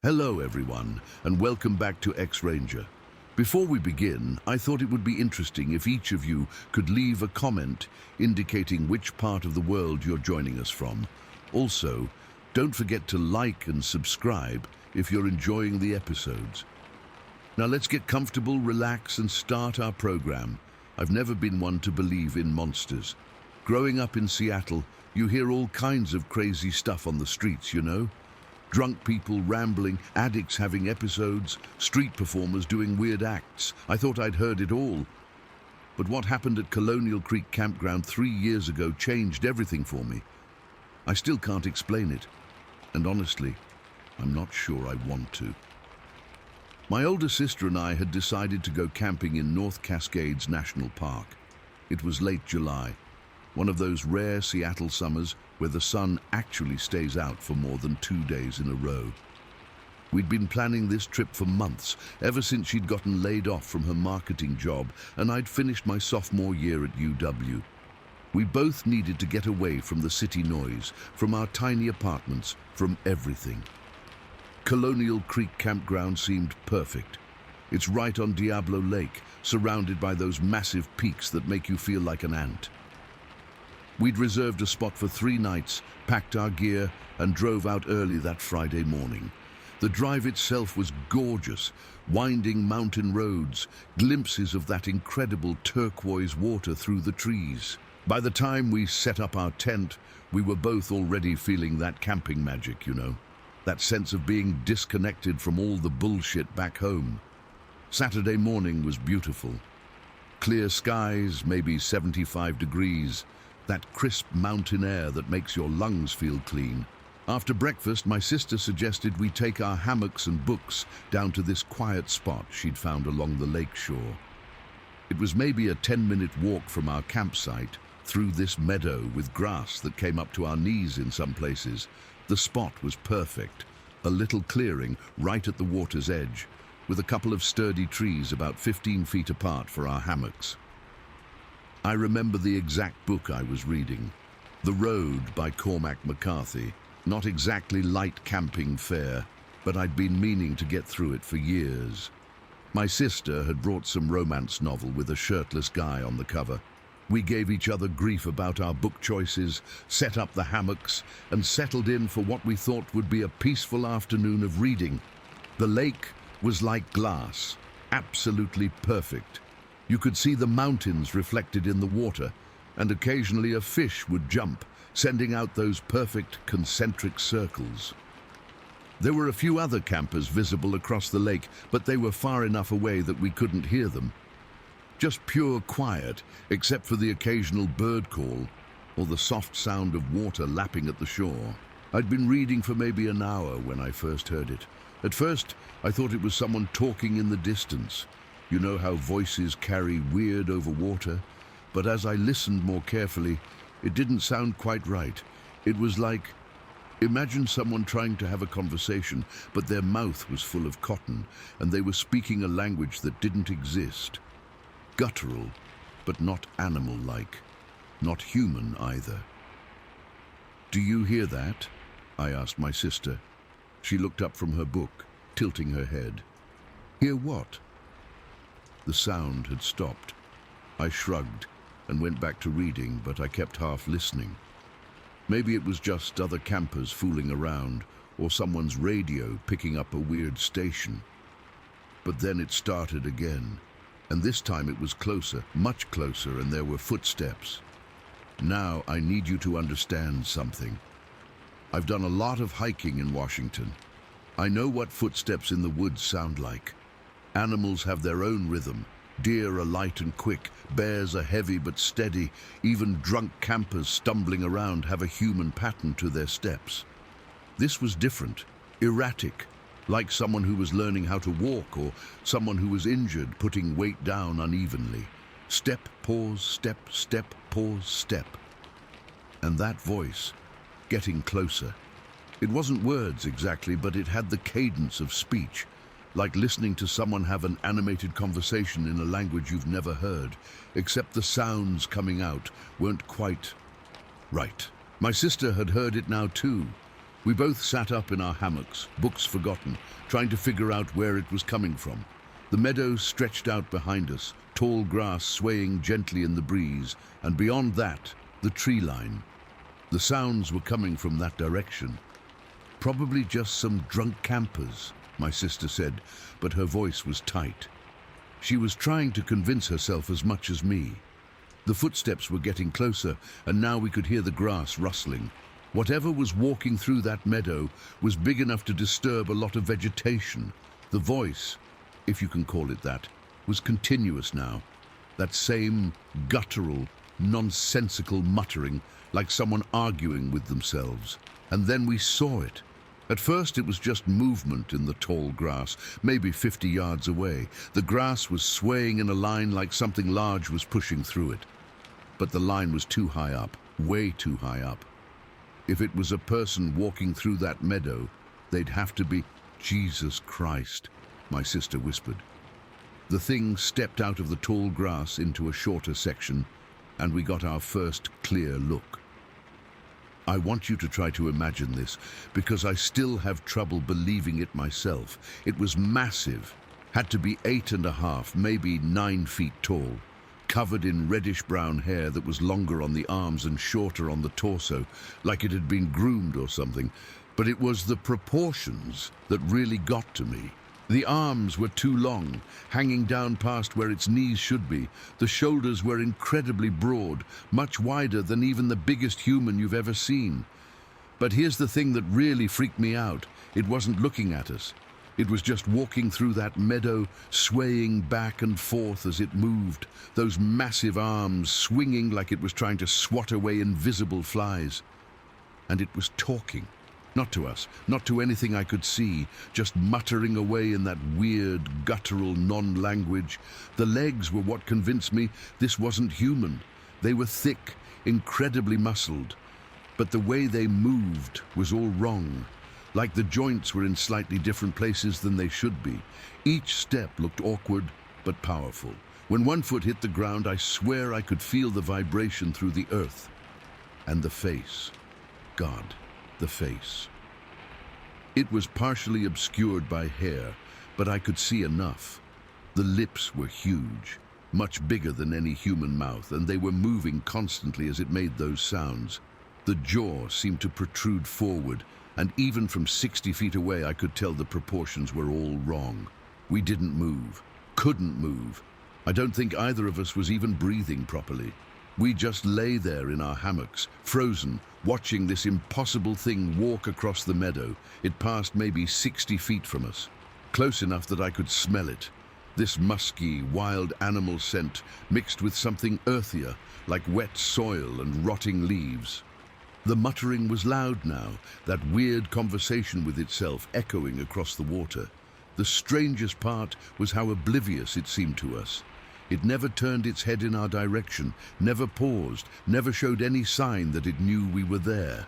Hello everyone, and welcome back to X-Ranger. Before we begin, I thought it would be interesting if each of you could leave a comment indicating which part of the world you're joining us from. Also, don't forget to like and subscribe if you're enjoying the episodes. Now let's get comfortable, relax, and start our program. I've never been one to believe in monsters. Growing up in Seattle, you hear all kinds of crazy stuff on the streets, you know? Drunk people rambling, addicts having episodes, street performers doing weird acts. I thought I'd heard it all. But what happened at Colonial Creek Campground 3 years ago changed everything for me. I still can't explain it. And honestly, I'm not sure I want to. My older sister and I had decided to go camping in North Cascades National Park. It was late July, one of those rare Seattle summers where the sun actually stays out for more than 2 days in a row. We'd been planning this trip for months, ever since she'd gotten laid off from her marketing job and I'd finished my sophomore year at UW. We both needed to get away from the city noise, from our tiny apartments, from everything. Colonial Creek Campground seemed perfect. It's right on Diablo Lake, surrounded by those massive peaks that make you feel like an ant. We'd reserved a spot for 3 nights, packed our gear, and drove out early that Friday morning. The drive itself was gorgeous, winding mountain roads, glimpses of that incredible turquoise water through the trees. By the time we set up our tent, we were both already feeling that camping magic, you know, that sense of being disconnected from all the bullshit back home. Saturday morning was beautiful. Clear skies, maybe 75 degrees, that crisp mountain air that makes your lungs feel clean. After breakfast, my sister suggested we take our hammocks and books down to this quiet spot she'd found along the lake shore. It was maybe a 10-minute walk from our campsite, through this meadow with grass that came up to our knees in some places. The spot was perfect, a little clearing right at the water's edge, with a couple of sturdy trees about 15 feet apart for our hammocks. I remember the exact book I was reading, The Road by Cormac McCarthy. Not exactly light camping fare, but I'd been meaning to get through it for years. My sister had brought some romance novel with a shirtless guy on the cover. We gave each other grief about our book choices, set up the hammocks, and settled in for what we thought would be a peaceful afternoon of reading. The lake was like glass, absolutely perfect. You could see the mountains reflected in the water, and occasionally a fish would jump, sending out those perfect concentric circles. There were a few other campers visible across the lake, but they were far enough away that we couldn't hear them. Just pure quiet, except for the occasional bird call or the soft sound of water lapping at the shore. I'd been reading for maybe an hour when I first heard it. At first, I thought it was someone talking in the distance. You know how voices carry weird over water? But as I listened more carefully, it didn't sound quite right. It was like, imagine someone trying to have a conversation, but their mouth was full of cotton, and they were speaking a language that didn't exist. Guttural, but not animal-like. Not human either. "Do you hear that?" I asked my sister. She looked up from her book, tilting her head. "Hear what?" The sound had stopped. I shrugged and went back to reading, but I kept half listening. Maybe it was just other campers fooling around, or someone's radio picking up a weird station. But then it started again, and this time it was closer, much closer, and there were footsteps. Now I need you to understand something. I've done a lot of hiking in Washington. I know what footsteps in the woods sound like. Animals have their own rhythm. Deer are light and quick, bears are heavy but steady. Even drunk campers stumbling around have a human pattern to their steps. This was different, erratic, like someone who was learning how to walk or someone who was injured putting weight down unevenly. Step, pause, step, step, pause, step. And that voice, getting closer. It wasn't words exactly, but it had the cadence of speech. Like listening to someone have an animated conversation in a language you've never heard, except the sounds coming out weren't quite right. My sister had heard it now too. We both sat up in our hammocks, books forgotten, trying to figure out where it was coming from. The meadow stretched out behind us, tall grass swaying gently in the breeze, and beyond that, the tree line. The sounds were coming from that direction. Probably just some drunk campers, my sister said, but her voice was tight. She was trying to convince herself as much as me. The footsteps were getting closer, and now we could hear the grass rustling. Whatever was walking through that meadow was big enough to disturb a lot of vegetation. The voice, if you can call it that, was continuous now. That same guttural, nonsensical muttering, like someone arguing with themselves. And then we saw it. At first it was just movement in the tall grass, maybe 50 yards away. The grass was swaying in a line like something large was pushing through it. But the line was too high up, way too high up. If it was a person walking through that meadow, they'd have to be... Jesus Christ, my sister whispered. The thing stepped out of the tall grass into a shorter section, and we got our first clear look. I want you to try to imagine this, because I still have trouble believing it myself. It was massive, had to be 8.5, maybe 9 feet tall, covered in reddish-brown hair that was longer on the arms and shorter on the torso, like it had been groomed or something. But it was the proportions that really got to me. The arms were too long, hanging down past where its knees should be. The shoulders were incredibly broad, much wider than even the biggest human you've ever seen. But here's the thing that really freaked me out. It wasn't looking at us. It was just walking through that meadow, swaying back and forth as it moved, those massive arms swinging like it was trying to swat away invisible flies. And it was talking. Not to us, not to anything I could see, just muttering away in that weird, guttural non-language. The legs were what convinced me this wasn't human. They were thick, incredibly muscled. But the way they moved was all wrong, like the joints were in slightly different places than they should be. Each step looked awkward, but powerful. When one foot hit the ground, I swear I could feel the vibration through the earth. And the face. God. The face. It was partially obscured by hair, but I could see enough. The lips were huge, much bigger than any human mouth, and they were moving constantly as it made those sounds. The jaw seemed to protrude forward, and even from 60 feet away I could tell the proportions were all wrong. We didn't move, couldn't move. I don't think either of us was even breathing properly. We just lay there in our hammocks, frozen, watching this impossible thing walk across the meadow. It passed maybe 60 feet from us, close enough that I could smell it. This musky, wild animal scent mixed with something earthier, like wet soil and rotting leaves. The muttering was loud now, that weird conversation with itself echoing across the water. The strangest part was how oblivious it seemed to us. It never turned its head in our direction, never paused, never showed any sign that it knew we were there.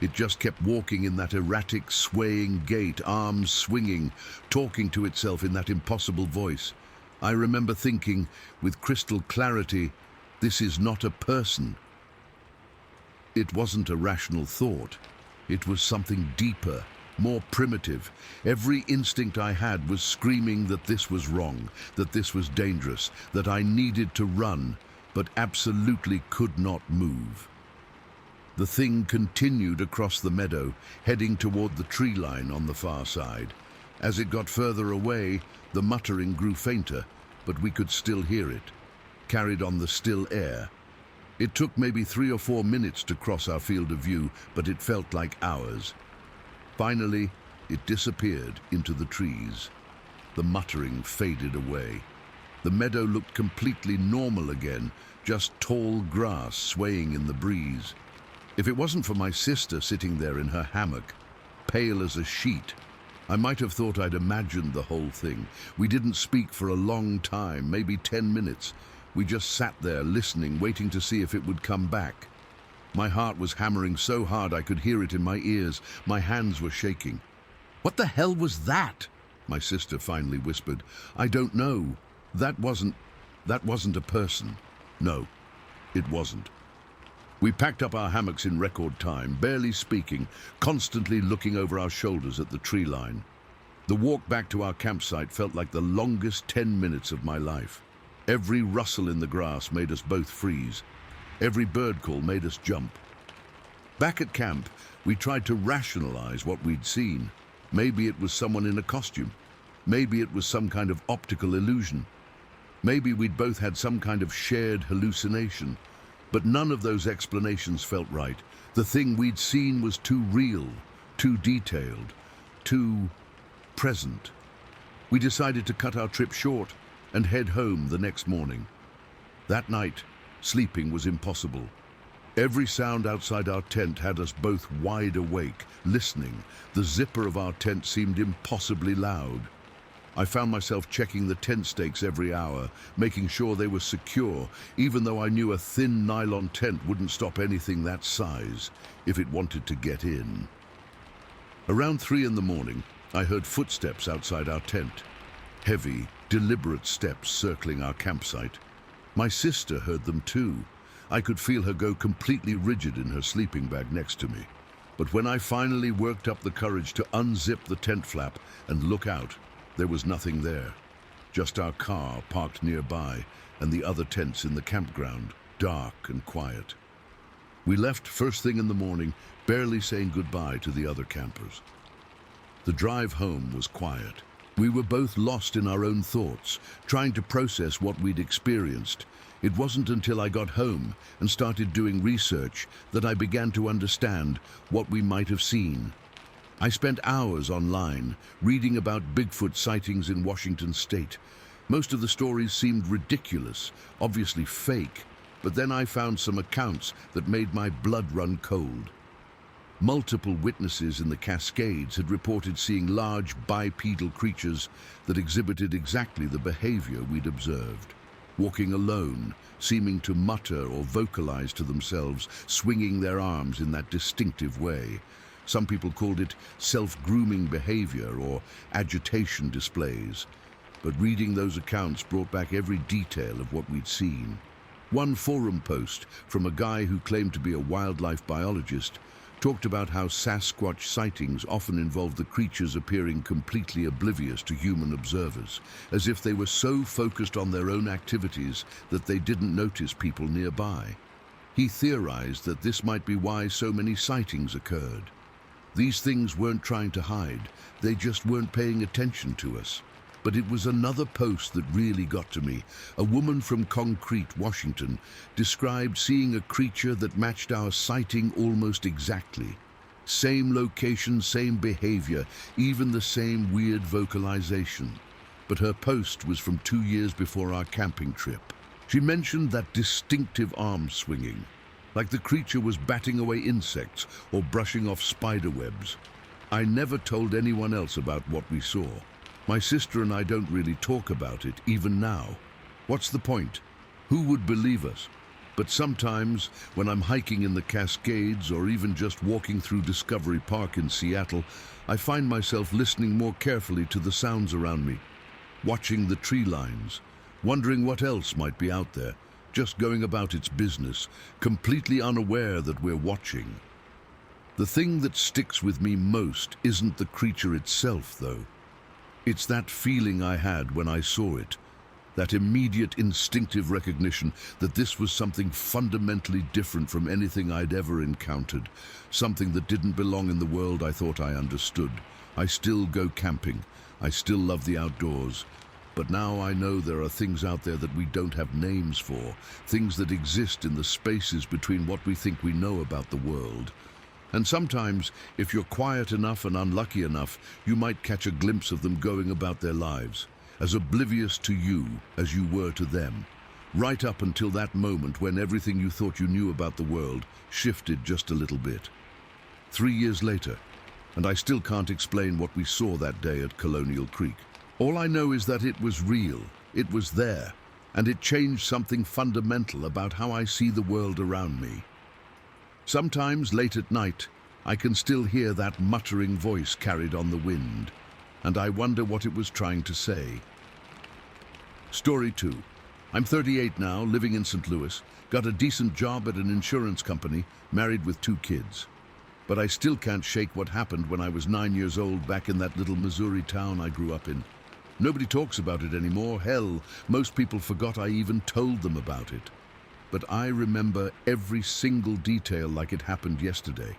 It just kept walking in that erratic, swaying gait, arms swinging, talking to itself in that impossible voice. I remember thinking, with crystal clarity, this is not a person. It wasn't a rational thought. It was something deeper, more primitive. Every instinct I had was screaming that this was wrong, that this was dangerous, that I needed to run, but absolutely could not move. The thing continued across the meadow, heading toward the tree line on the far side. As it got further away, the muttering grew fainter, but we could still hear it, carried on the still air. It took maybe 3 or 4 minutes to cross our field of view, but it felt like hours. Finally, it disappeared into the trees. The muttering faded away. The meadow looked completely normal again, just tall grass swaying in the breeze. If it wasn't for my sister sitting there in her hammock, pale as a sheet, I might have thought I'd imagined the whole thing. We didn't speak for a long time, maybe 10 minutes. We just sat there listening, waiting to see if it would come back. My heart was hammering so hard I could hear it in my ears. My hands were shaking. "What the hell was that?" my sister finally whispered. "I don't know. That wasn't a person. No, it wasn't." We packed up our hammocks in record time, barely speaking, constantly looking over our shoulders at the tree line. The walk back to our campsite felt like the longest 10 minutes of my life. Every rustle in the grass made us both freeze. Every bird call made us jump. Back at camp, we tried to rationalize what we'd seen. Maybe it was someone in a costume. Maybe it was some kind of optical illusion. Maybe we'd both had some kind of shared hallucination. But none of those explanations felt right. The thing we'd seen was too real, too detailed, too present. We decided to cut our trip short and head home the next morning. That night, sleeping was impossible. Every sound outside our tent had us both wide awake, listening. The zipper of our tent seemed impossibly loud. I found myself checking the tent stakes every hour, making sure they were secure, even though I knew a thin nylon tent wouldn't stop anything that size if it wanted to get in. Around 3 in the morning, I heard footsteps outside our tent. Heavy, deliberate steps circling our campsite. My sister heard them too. I could feel her go completely rigid in her sleeping bag next to me. But when I finally worked up the courage to unzip the tent flap and look out, there was nothing there. Just our car parked nearby and the other tents in the campground, dark and quiet. We left first thing in the morning, barely saying goodbye to the other campers. The drive home was quiet. We were both lost in our own thoughts, trying to process what we'd experienced. It wasn't until I got home and started doing research that I began to understand what we might have seen. I spent hours online reading about Bigfoot sightings in Washington state. Most of the stories seemed ridiculous, obviously fake, but then I found some accounts that made my blood run cold. Multiple witnesses in the Cascades had reported seeing large bipedal creatures that exhibited exactly the behavior we'd observed. Walking alone, seeming to mutter or vocalize to themselves, swinging their arms in that distinctive way. Some people called it self-grooming behavior or agitation displays. But reading those accounts brought back every detail of what we'd seen. One forum post from a guy who claimed to be a wildlife biologist talked about how Sasquatch sightings often involved the creatures appearing completely oblivious to human observers, as if they were so focused on their own activities that they didn't notice people nearby. He theorized that this might be why so many sightings occurred. These things weren't trying to hide, they just weren't paying attention to us. But it was another post that really got to me. A woman from Concrete, Washington, described seeing a creature that matched our sighting almost exactly. Same location, same behavior, even the same weird vocalization. But her post was from 2 years before our camping trip. She mentioned that distinctive arm swinging, like the creature was batting away insects or brushing off spider webs. I never told anyone else about what we saw. My sister and I don't really talk about it, even now. What's the point? Who would believe us? But sometimes, when I'm hiking in the Cascades or even just walking through Discovery Park in Seattle, I find myself listening more carefully to the sounds around me, watching the tree lines, wondering what else might be out there, just going about its business, completely unaware that we're watching. The thing that sticks with me most isn't the creature itself, though. It's that feeling I had when I saw it, that immediate instinctive recognition that this was something fundamentally different from anything I'd ever encountered, something that didn't belong in the world I thought I understood. I still go camping, I still love the outdoors, but now I know there are things out there that we don't have names for, things that exist in the spaces between what we think we know about the world. And sometimes, if you're quiet enough and unlucky enough, you might catch a glimpse of them going about their lives, as oblivious to you as you were to them, right up until that moment when everything you thought you knew about the world shifted just a little bit. 3 years later, and I still can't explain what we saw that day at Colonial Creek. All I know is that it was real, it was there, and it changed something fundamental about how I see the world around me. Sometimes, late at night, I can still hear that muttering voice carried on the wind, and I wonder what it was trying to say. Story 2. I'm 38 now, living in St. Louis, got a decent job at an insurance company, married with 2 kids. But I still can't shake what happened when I was 9 years old back in that little Missouri town I grew up in. Nobody talks about it anymore. Hell, most people forgot I even told them about it. But I remember every single detail like it happened yesterday.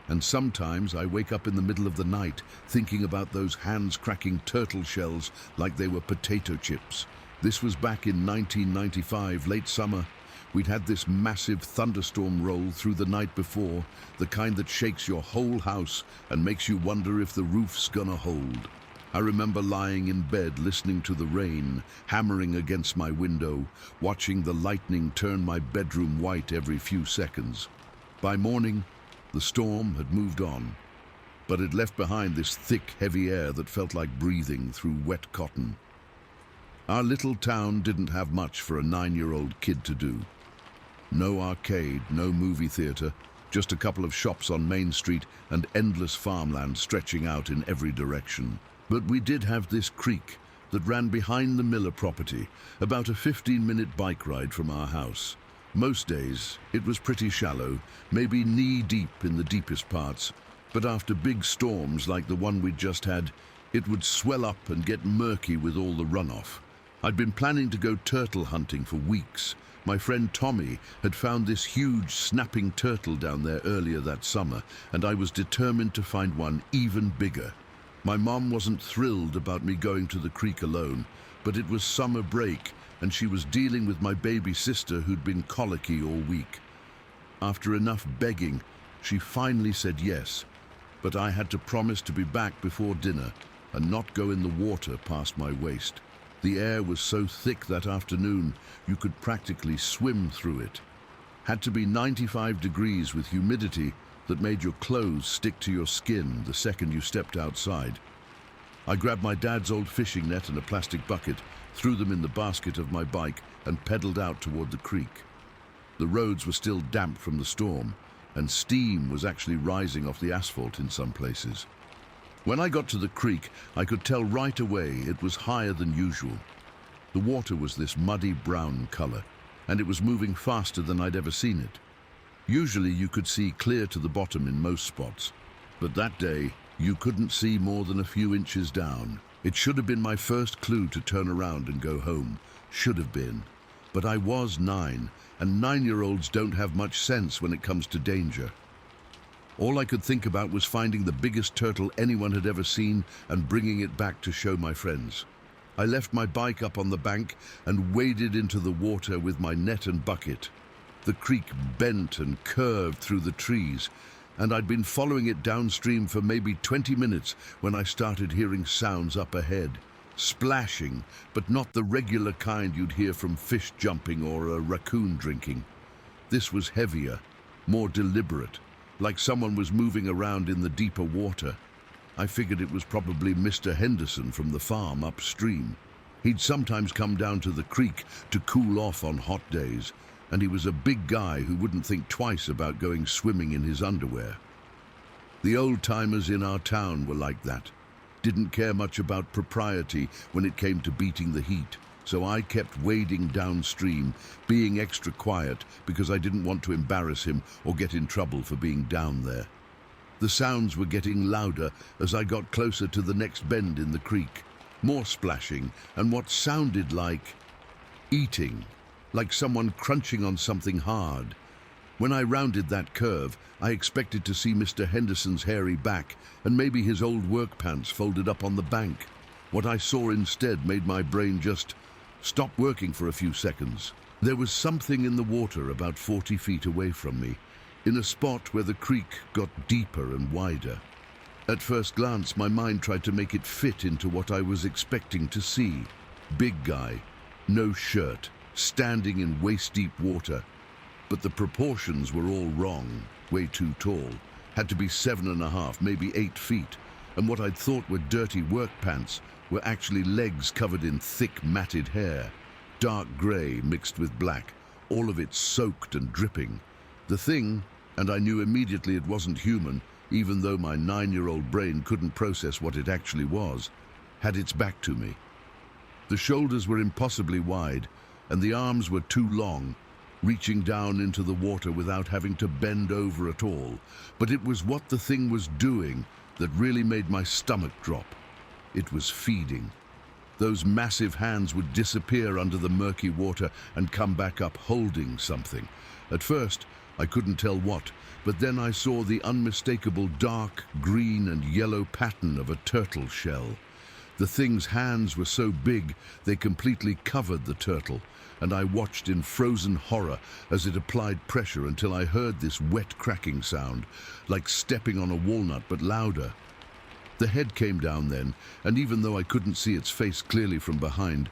And sometimes I wake up in the middle of the night thinking about those hands-cracking turtle shells like they were potato chips. This was back in 1995, late summer. We'd had this massive thunderstorm roll through the night before, the kind that shakes your whole house and makes you wonder if the roof's gonna hold. I remember lying in bed listening to the rain hammering against my window, watching the lightning turn my bedroom white every few seconds. By morning, the storm had moved on, but it left behind this thick, heavy air that felt like breathing through wet cotton. Our little town didn't have much for a 9-year-old kid to do. No arcade, no movie theater, just a couple of shops on Main Street and endless farmland stretching out in every direction. But we did have this creek that ran behind the Miller property, about a 15-minute bike ride from our house. Most days, it was pretty shallow, maybe knee-deep in the deepest parts, but after big storms like the one we'd just had, it would swell up and get murky with all the runoff. I'd been planning to go turtle hunting for weeks. My friend Tommy had found this huge snapping turtle down there earlier that summer, and I was determined to find one even bigger. My mom wasn't thrilled about me going to the creek alone, but it was summer break, and she was dealing with my baby sister who'd been colicky all week. After enough begging, she finally said yes, but I had to promise to be back before dinner and not go in the water past my waist. The air was so thick that afternoon, you could practically swim through it. Had to be 95 degrees with humidity that made your clothes stick to your skin the second you stepped outside. I grabbed my dad's old fishing net and a plastic bucket, threw them in the basket of my bike, and pedaled out toward the creek. The roads were still damp from the storm, and steam was actually rising off the asphalt in some places. When I got to the creek, I could tell right away it was higher than usual. The water was this muddy brown color, and it was moving faster than I'd ever seen it. Usually you could see clear to the bottom in most spots, but that day you couldn't see more than a few inches down. It should have been my first clue to turn around and go home. Should have been. But I was 9, and 9-year-olds don't have much sense when it comes to danger. All I could think about was finding the biggest turtle anyone had ever seen and bringing it back to show my friends. I left my bike up on the bank and waded into the water with my net and bucket. The creek bent and curved through the trees, and I'd been following it downstream for maybe 20 minutes when I started hearing sounds up ahead. Splashing, but not the regular kind you'd hear from fish jumping or a raccoon drinking. This was heavier, more deliberate, like someone was moving around in the deeper water. I figured it was probably Mr. Henderson from the farm upstream. He'd sometimes come down to the creek to cool off on hot days, and he was a big guy who wouldn't think twice about going swimming in his underwear. The old-timers in our town were like that. Didn't care much about propriety when it came to beating the heat, so I kept wading downstream, being extra quiet because I didn't want to embarrass him or get in trouble for being down there. The sounds were getting louder as I got closer to the next bend in the creek. More splashing and what sounded like eating, like someone crunching on something hard. When I rounded that curve, I expected to see Mr. Henderson's hairy back and maybe his old work pants folded up on the bank. What I saw instead made my brain just stop working for a few seconds. There was something in the water about 40 feet away from me, in a spot where the creek got deeper and wider. At first glance, my mind tried to make it fit into what I was expecting to see. Big guy, no shirt, standing in waist-deep water. But the proportions were all wrong, way too tall. Had to be 7.5, maybe 8 feet. And what I'd thought were dirty work pants were actually legs covered in thick, matted hair. Dark grey mixed with black, all of it soaked and dripping. The thing, and I knew immediately it wasn't human, even though my 9-year-old brain couldn't process what it actually was, had its back to me. The shoulders were impossibly wide, and the arms were too long, reaching down into the water without having to bend over at all. But it was what the thing was doing that really made my stomach drop. It was feeding. Those massive hands would disappear under the murky water and come back up holding something. At first, I couldn't tell what, but then I saw the unmistakable dark green and yellow pattern of a turtle shell. The thing's hands were so big they completely covered the turtle, and I watched in frozen horror as it applied pressure until I heard this wet cracking sound, like stepping on a walnut but louder. The head came down then, and even though I couldn't see its face clearly from behind,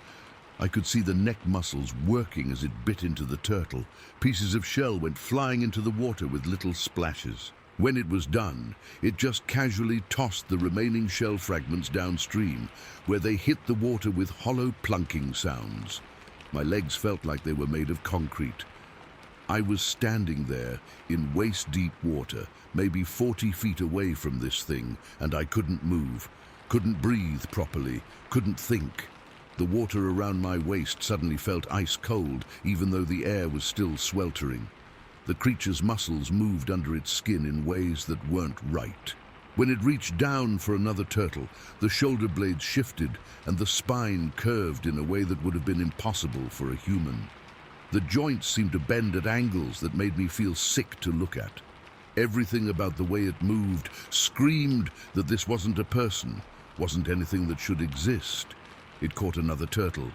I could see the neck muscles working as it bit into the turtle. Pieces of shell went flying into the water with little splashes. When it was done, it just casually tossed the remaining shell fragments downstream, where they hit the water with hollow plunking sounds. My legs felt like they were made of concrete. I was standing there in waist-deep water, maybe 40 feet away from this thing, and I couldn't move, couldn't breathe properly, couldn't think. The water around my waist suddenly felt ice cold, even though the air was still sweltering. The creature's muscles moved under its skin in ways that weren't right. When it reached down for another turtle, the shoulder blades shifted and the spine curved in a way that would have been impossible for a human. The joints seemed to bend at angles that made me feel sick to look at. Everything about the way it moved screamed that this wasn't a person, wasn't anything that should exist. It caught another turtle.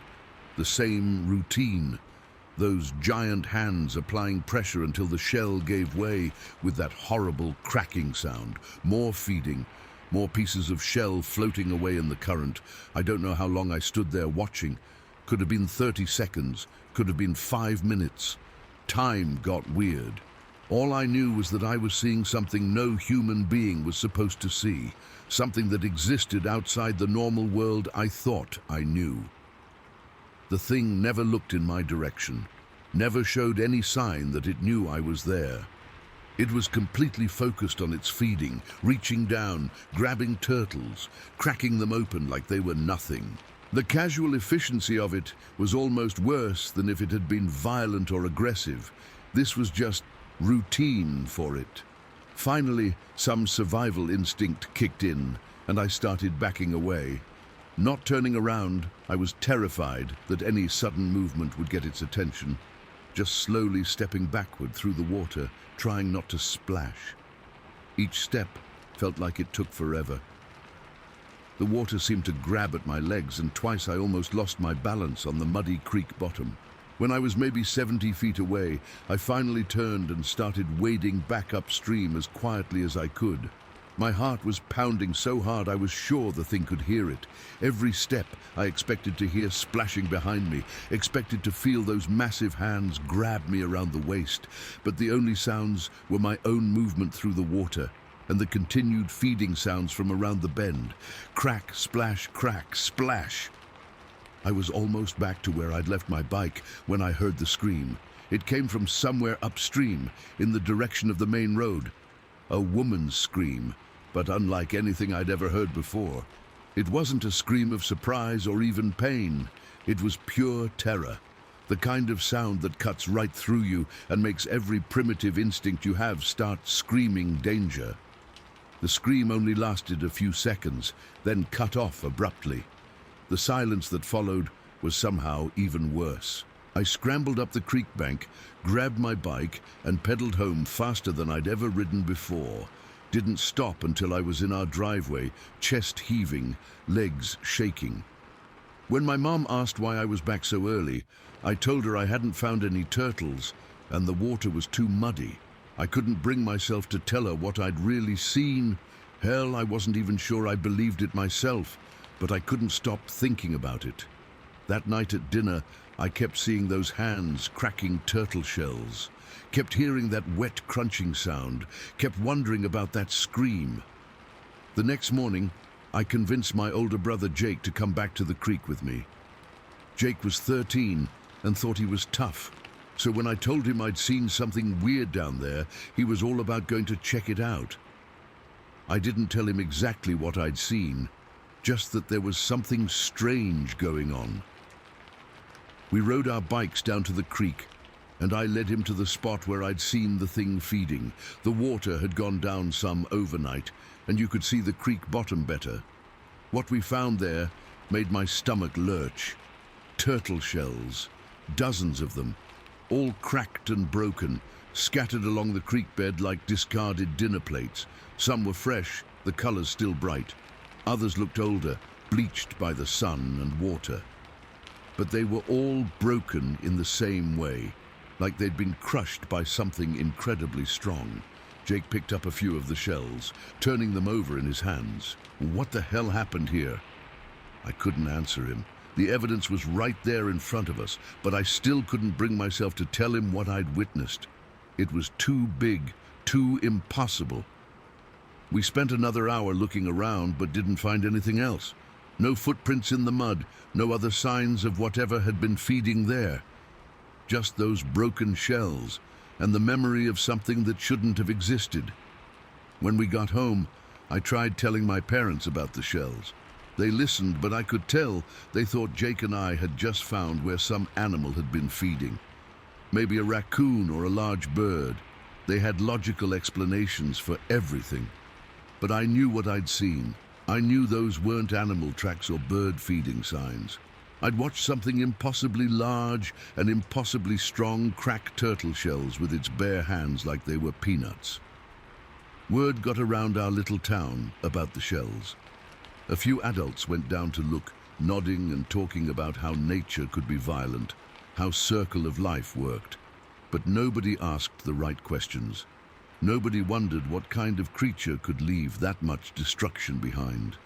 The same routine. Those giant hands applying pressure until the shell gave way with that horrible cracking sound. More feeding, more pieces of shell floating away in the current. I don't know how long I stood there watching. Could have been 30 seconds, could have been 5 minutes. Time got weird. All I knew was that I was seeing something no human being was supposed to see. Something that existed outside the normal world I thought I knew. The thing never looked in my direction, never showed any sign that it knew I was there. It was completely focused on its feeding, reaching down, grabbing turtles, cracking them open like they were nothing. The casual efficiency of it was almost worse than if it had been violent or aggressive. This was just routine for it. Finally, some survival instinct kicked in, and I started backing away. Not turning around, I was terrified that any sudden movement would get its attention, just slowly stepping backward through the water, trying not to splash. Each step felt like it took forever. The water seemed to grab at my legs, and twice I almost lost my balance on the muddy creek bottom. When I was maybe 70 feet away, I finally turned and started wading back upstream as quietly as I could. My heart was pounding so hard I was sure the thing could hear it. Every step I expected to hear splashing behind me, expected to feel those massive hands grab me around the waist, but the only sounds were my own movement through the water and the continued feeding sounds from around the bend. Crack, splash, crack, splash. I was almost back to where I'd left my bike when I heard the scream. It came from somewhere upstream, in the direction of the main road. A woman's scream, but unlike anything I'd ever heard before. It wasn't a scream of surprise or even pain. It was pure terror, the kind of sound that cuts right through you and makes every primitive instinct you have start screaming danger. The scream only lasted a few seconds, then cut off abruptly. The silence that followed was somehow even worse. I scrambled up the creek bank, grabbed my bike, and pedaled home faster than I'd ever ridden before. Didn't stop until I was in our driveway, chest heaving, legs shaking. When my mom asked why I was back so early, I told her I hadn't found any turtles, and the water was too muddy. I couldn't bring myself to tell her what I'd really seen. Hell, I wasn't even sure I believed it myself. But I couldn't stop thinking about it. That night at dinner, I kept seeing those hands cracking turtle shells, kept hearing that wet crunching sound, kept wondering about that scream. The next morning, I convinced my older brother Jake to come back to the creek with me. Jake was 13 and thought he was tough, so when I told him I'd seen something weird down there, he was all about going to check it out. I didn't tell him exactly what I'd seen, just that there was something strange going on. We rode our bikes down to the creek, and I led him to the spot where I'd seen the thing feeding. The water had gone down some overnight, and you could see the creek bottom better. What we found there made my stomach lurch. Turtle shells, dozens of them, all cracked and broken, scattered along the creek bed like discarded dinner plates. Some were fresh, the colors still bright. Others looked older, bleached by the sun and water. But they were all broken in the same way, like they'd been crushed by something incredibly strong. Jake picked up a few of the shells, turning them over in his hands. What the hell happened here? I couldn't answer him. The evidence was right there in front of us, but I still couldn't bring myself to tell him what I'd witnessed. It was too big, too impossible. We spent another hour looking around, but didn't find anything else. No footprints in the mud, no other signs of whatever had been feeding there. Just those broken shells, and the memory of something that shouldn't have existed. When we got home, I tried telling my parents about the shells. They listened, but I could tell they thought Jake and I had just found where some animal had been feeding. Maybe a raccoon or a large bird. They had logical explanations for everything. But I knew what I'd seen. I knew those weren't animal tracks or bird feeding signs. I'd watched something impossibly large and impossibly strong crack turtle shells with its bare hands like they were peanuts. Word got around our little town about the shells. A few adults went down to look, nodding and talking about how nature could be violent, how circle of life worked. But nobody asked the right questions. Nobody wondered what kind of creature could leave that much destruction behind.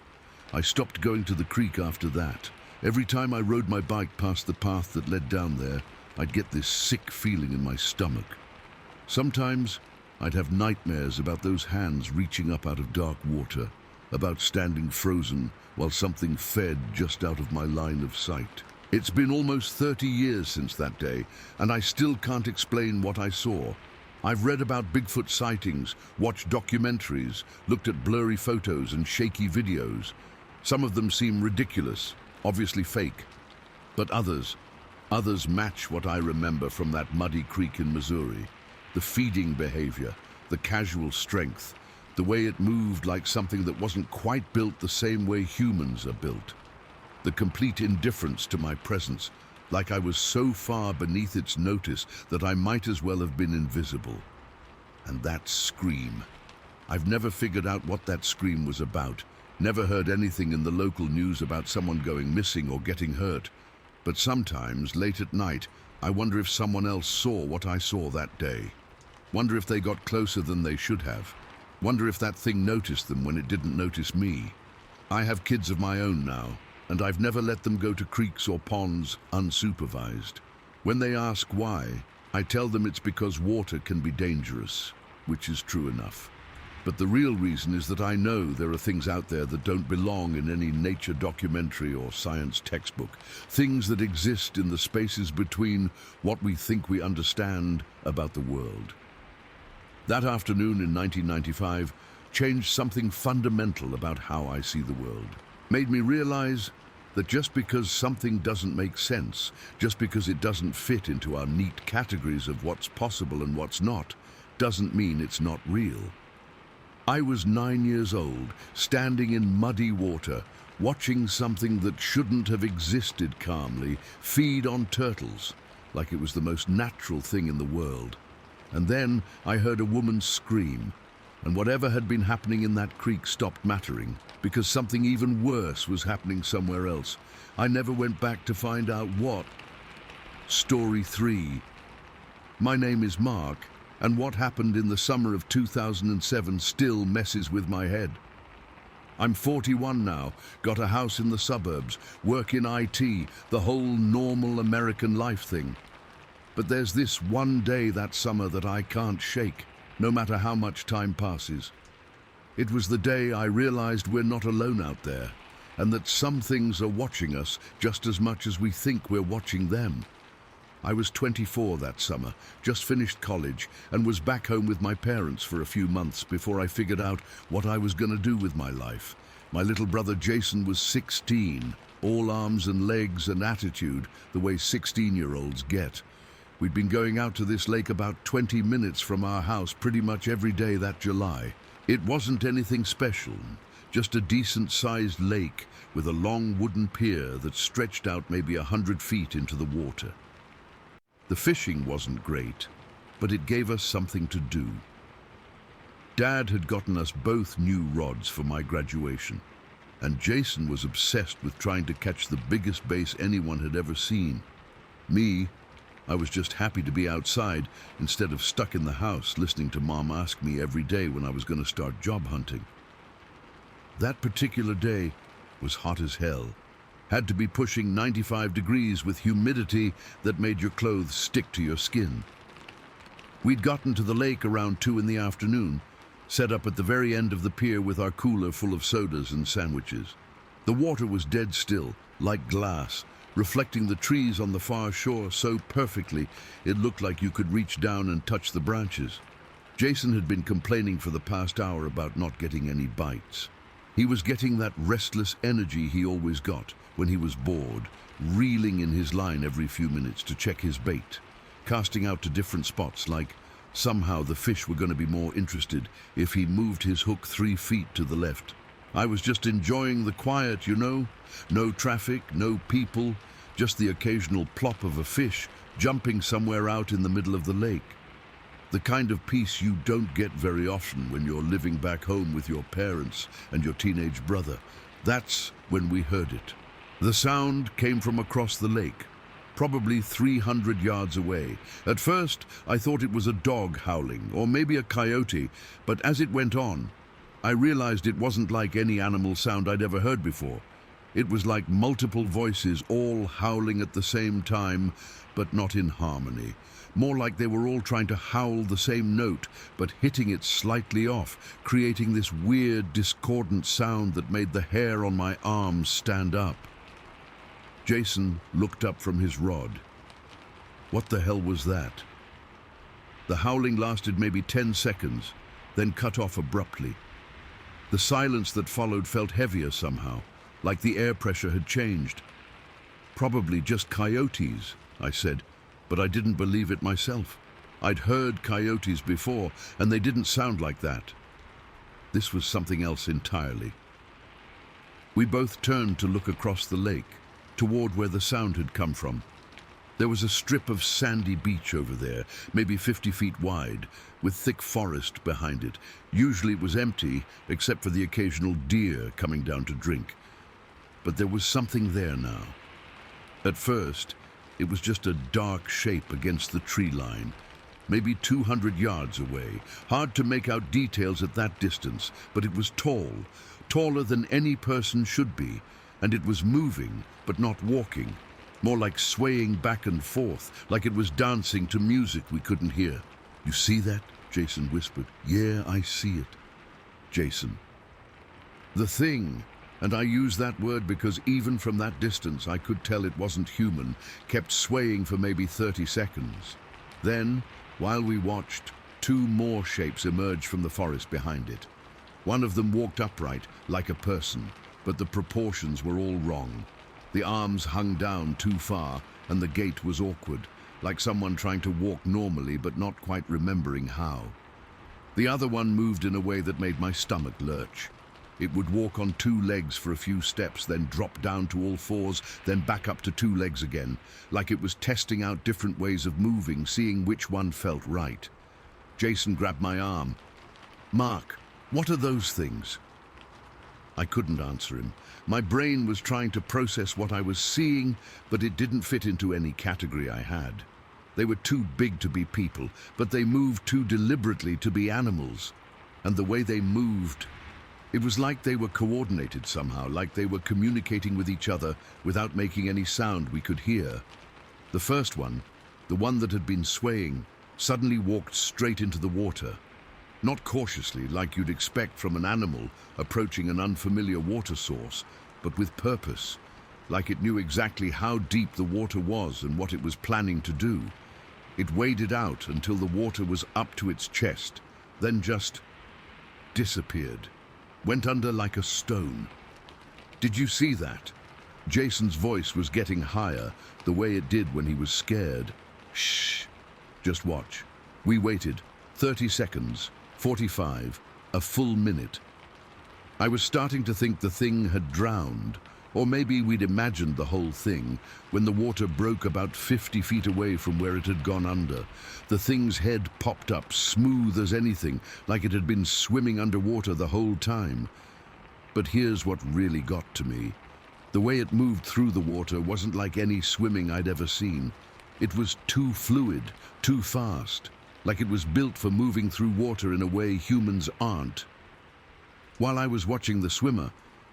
I stopped going to the creek after that. Every time I rode my bike past the path that led down there, I'd get this sick feeling in my stomach. Sometimes I'd have nightmares about those hands reaching up out of dark water, about standing frozen while something fed just out of my line of sight. It's been almost 30 years since that day, and I still can't explain what I saw. I've read about Bigfoot sightings, watched documentaries, looked at blurry photos and shaky videos. Some of them seem ridiculous, obviously fake. But others match what I remember from that muddy creek in Missouri. The feeding behavior, the casual strength, the way it moved like something that wasn't quite built the same way humans are built. The complete indifference to my presence, like I was so far beneath its notice that I might as well have been invisible. And that scream. I've never figured out what that scream was about, never heard anything in the local news about someone going missing or getting hurt. But sometimes, late at night, I wonder if someone else saw what I saw that day. Wonder if they got closer than they should have. Wonder if that thing noticed them when it didn't notice me. I have kids of my own now, and I've never let them go to creeks or ponds unsupervised. When they ask why, I tell them it's because water can be dangerous, which is true enough. But the real reason is that I know there are things out there that don't belong in any nature documentary or science textbook, things that exist in the spaces between what we think we understand about the world. That afternoon in 1995 changed something fundamental about how I see the world. Made me realize that just because something doesn't make sense, just because it doesn't fit into our neat categories of what's possible and what's not, doesn't mean it's not real. I was 9 years old, standing in muddy water, watching something that shouldn't have existed calmly feed on turtles, like it was the most natural thing in the world. And then I heard a woman scream, and whatever had been happening in that creek stopped mattering, because something even worse was happening somewhere else. I never went back to find out what. Story 3. My name is Mark, and what happened in the summer of 2007 still messes with my head. I'm 41 now, got a house in the suburbs, work in IT, the whole normal American life thing. But there's this one day that summer that I can't shake, no matter how much time passes. It was the day I realized we're not alone out there, and that some things are watching us just as much as we think we're watching them. I was 24 that summer, just finished college, and was back home with my parents for a few months before I figured out what I was going to do with my life. My little brother Jason was 16. all arms and legs and attitude, the way 16-year-olds get. We'd been going out to this lake about 20 minutes from our house pretty much every day that July. It wasn't anything special, just a decent-sized lake with a long wooden pier that stretched out maybe 100 feet into the water. The fishing wasn't great, but it gave us something to do. Dad had gotten us both new rods for my graduation, and Jason was obsessed with trying to catch the biggest bass anyone had ever seen. Me, I was just happy to be outside instead of stuck in the house listening to Mom ask me every day when I was going to start job hunting. That particular day was hot as hell. Had to be pushing 95 degrees with humidity that made your clothes stick to your skin. We'd gotten to the lake around 2 in the afternoon, set up at the very end of the pier with our cooler full of sodas and sandwiches. The water was dead still, like glass, reflecting the trees on the far shore so perfectly it looked like you could reach down and touch the branches. Jason had been complaining for the past hour about not getting any bites. He was getting that restless energy he always got when he was bored, reeling in his line every few minutes to check his bait, casting out to different spots like somehow the fish were going to be more interested if he moved his hook 3 feet to the left. I was just enjoying the quiet, you know? No traffic, no people, just the occasional plop of a fish jumping somewhere out in the middle of the lake. The kind of peace you don't get very often when you're living back home with your parents and your teenage brother. That's when we heard it. The sound came from across the lake, probably 300 yards away. At first, I thought it was a dog howling, or maybe a coyote, but as it went on, I realized it wasn't like any animal sound I'd ever heard before. It was like multiple voices all howling at the same time, but not in harmony. More like they were all trying to howl the same note, but hitting it slightly off, creating this weird, discordant sound that made the hair on my arms stand up. Jason looked up from his rod. What the hell was that? The howling lasted maybe 10 seconds, then cut off abruptly. The silence that followed felt heavier somehow, like the air pressure had changed. Probably just coyotes, I said, but I didn't believe it myself. I'd heard coyotes before, and they didn't sound like that. This was something else entirely. We both turned to look across the lake, toward where the sound had come from. There was a strip of sandy beach over there, maybe 50 feet wide, with thick forest behind it. Usually it was empty, except for the occasional deer coming down to drink. But there was something there now. At first, it was just a dark shape against the tree line, maybe 200 yards away. Hard to make out details at that distance, but it was tall, taller than any person should be, and it was moving, but not walking, more like swaying back and forth, like it was dancing to music we couldn't hear. "You see that?" Jason whispered. "Yeah, I see it." Jason. The thing, and I use that word because even from that distance I could tell it wasn't human, kept swaying for maybe 30 seconds. Then, while we watched, 2 more shapes emerged from the forest behind it. One of them walked upright, like a person, but the proportions were all wrong. The arms hung down too far, and the gait was awkward, like someone trying to walk normally but not quite remembering how. The other one moved in a way that made my stomach lurch. It would walk on 2 legs for a few steps, then drop down to all 4s, then back up to 2 legs again, like it was testing out different ways of moving, seeing which one felt right. Jason grabbed my arm. "Mark, what are those things?" I couldn't answer him. My brain was trying to process what I was seeing, but it didn't fit into any category I had. They were too big to be people, but they moved too deliberately to be animals. And the way they moved, it was like they were coordinated somehow, like they were communicating with each other without making any sound we could hear. The first one, the one that had been swaying, suddenly walked straight into the water. Not cautiously, like you'd expect from an animal approaching an unfamiliar water source, but with purpose, like it knew exactly how deep the water was and what it was planning to do. It waded out until the water was up to its chest, then just disappeared, went under like a stone. "Did you see that?" Jason's voice was getting higher, the way it did when he was scared. Shh, just watch. We waited. 30 seconds, 45, a full minute. I was starting to think the thing had drowned, or maybe we'd imagined the whole thing, when the water broke about 50 feet away from where it had gone under. The thing's head popped up, smooth as anything, like it had been swimming underwater the whole time. But here's what really got to me. The way it moved through the water wasn't like any swimming I'd ever seen. It was too fluid, too fast, like it was built for moving through water in a way humans aren't. While I was watching the swimmer,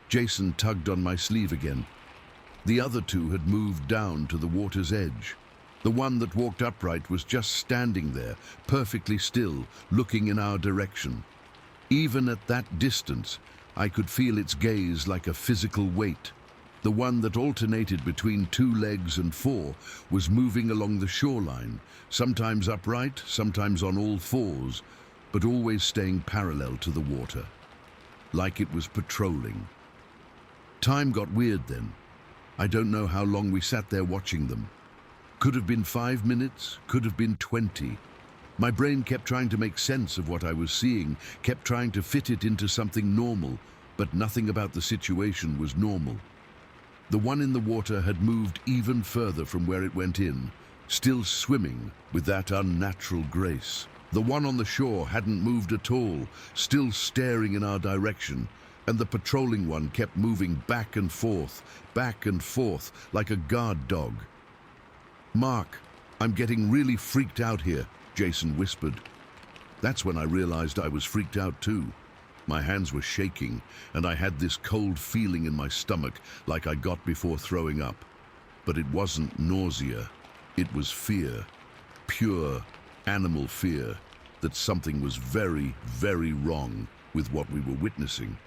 Jason tugged on my sleeve again. The other two had moved down to the water's edge. The one that walked upright was just standing there, perfectly still, looking in our direction. Even at that distance, I could feel its gaze like a physical weight. The one that alternated between 2 legs and 4 was moving along the shoreline, sometimes upright, sometimes on all 4s, but always staying parallel to the water, like it was patrolling. Time got weird then. I don't know how long we sat there watching them. Could have been 5 minutes, could have been 20. My brain kept trying to make sense of what I was seeing, kept trying to fit it into something normal, but nothing about the situation was normal. The one in the water had moved even further from where it went in, still swimming with that unnatural grace. The one on the shore hadn't moved at all, still staring in our direction, and the patrolling one kept moving back and forth, like a guard dog. "Mark, I'm getting really freaked out here," Jason whispered. That's when I realized I was freaked out too. My hands were shaking, and I had this cold feeling in my stomach like I got before throwing up. But it wasn't nausea. It was fear. Pure animal fear that something was very, very wrong with what we were witnessing.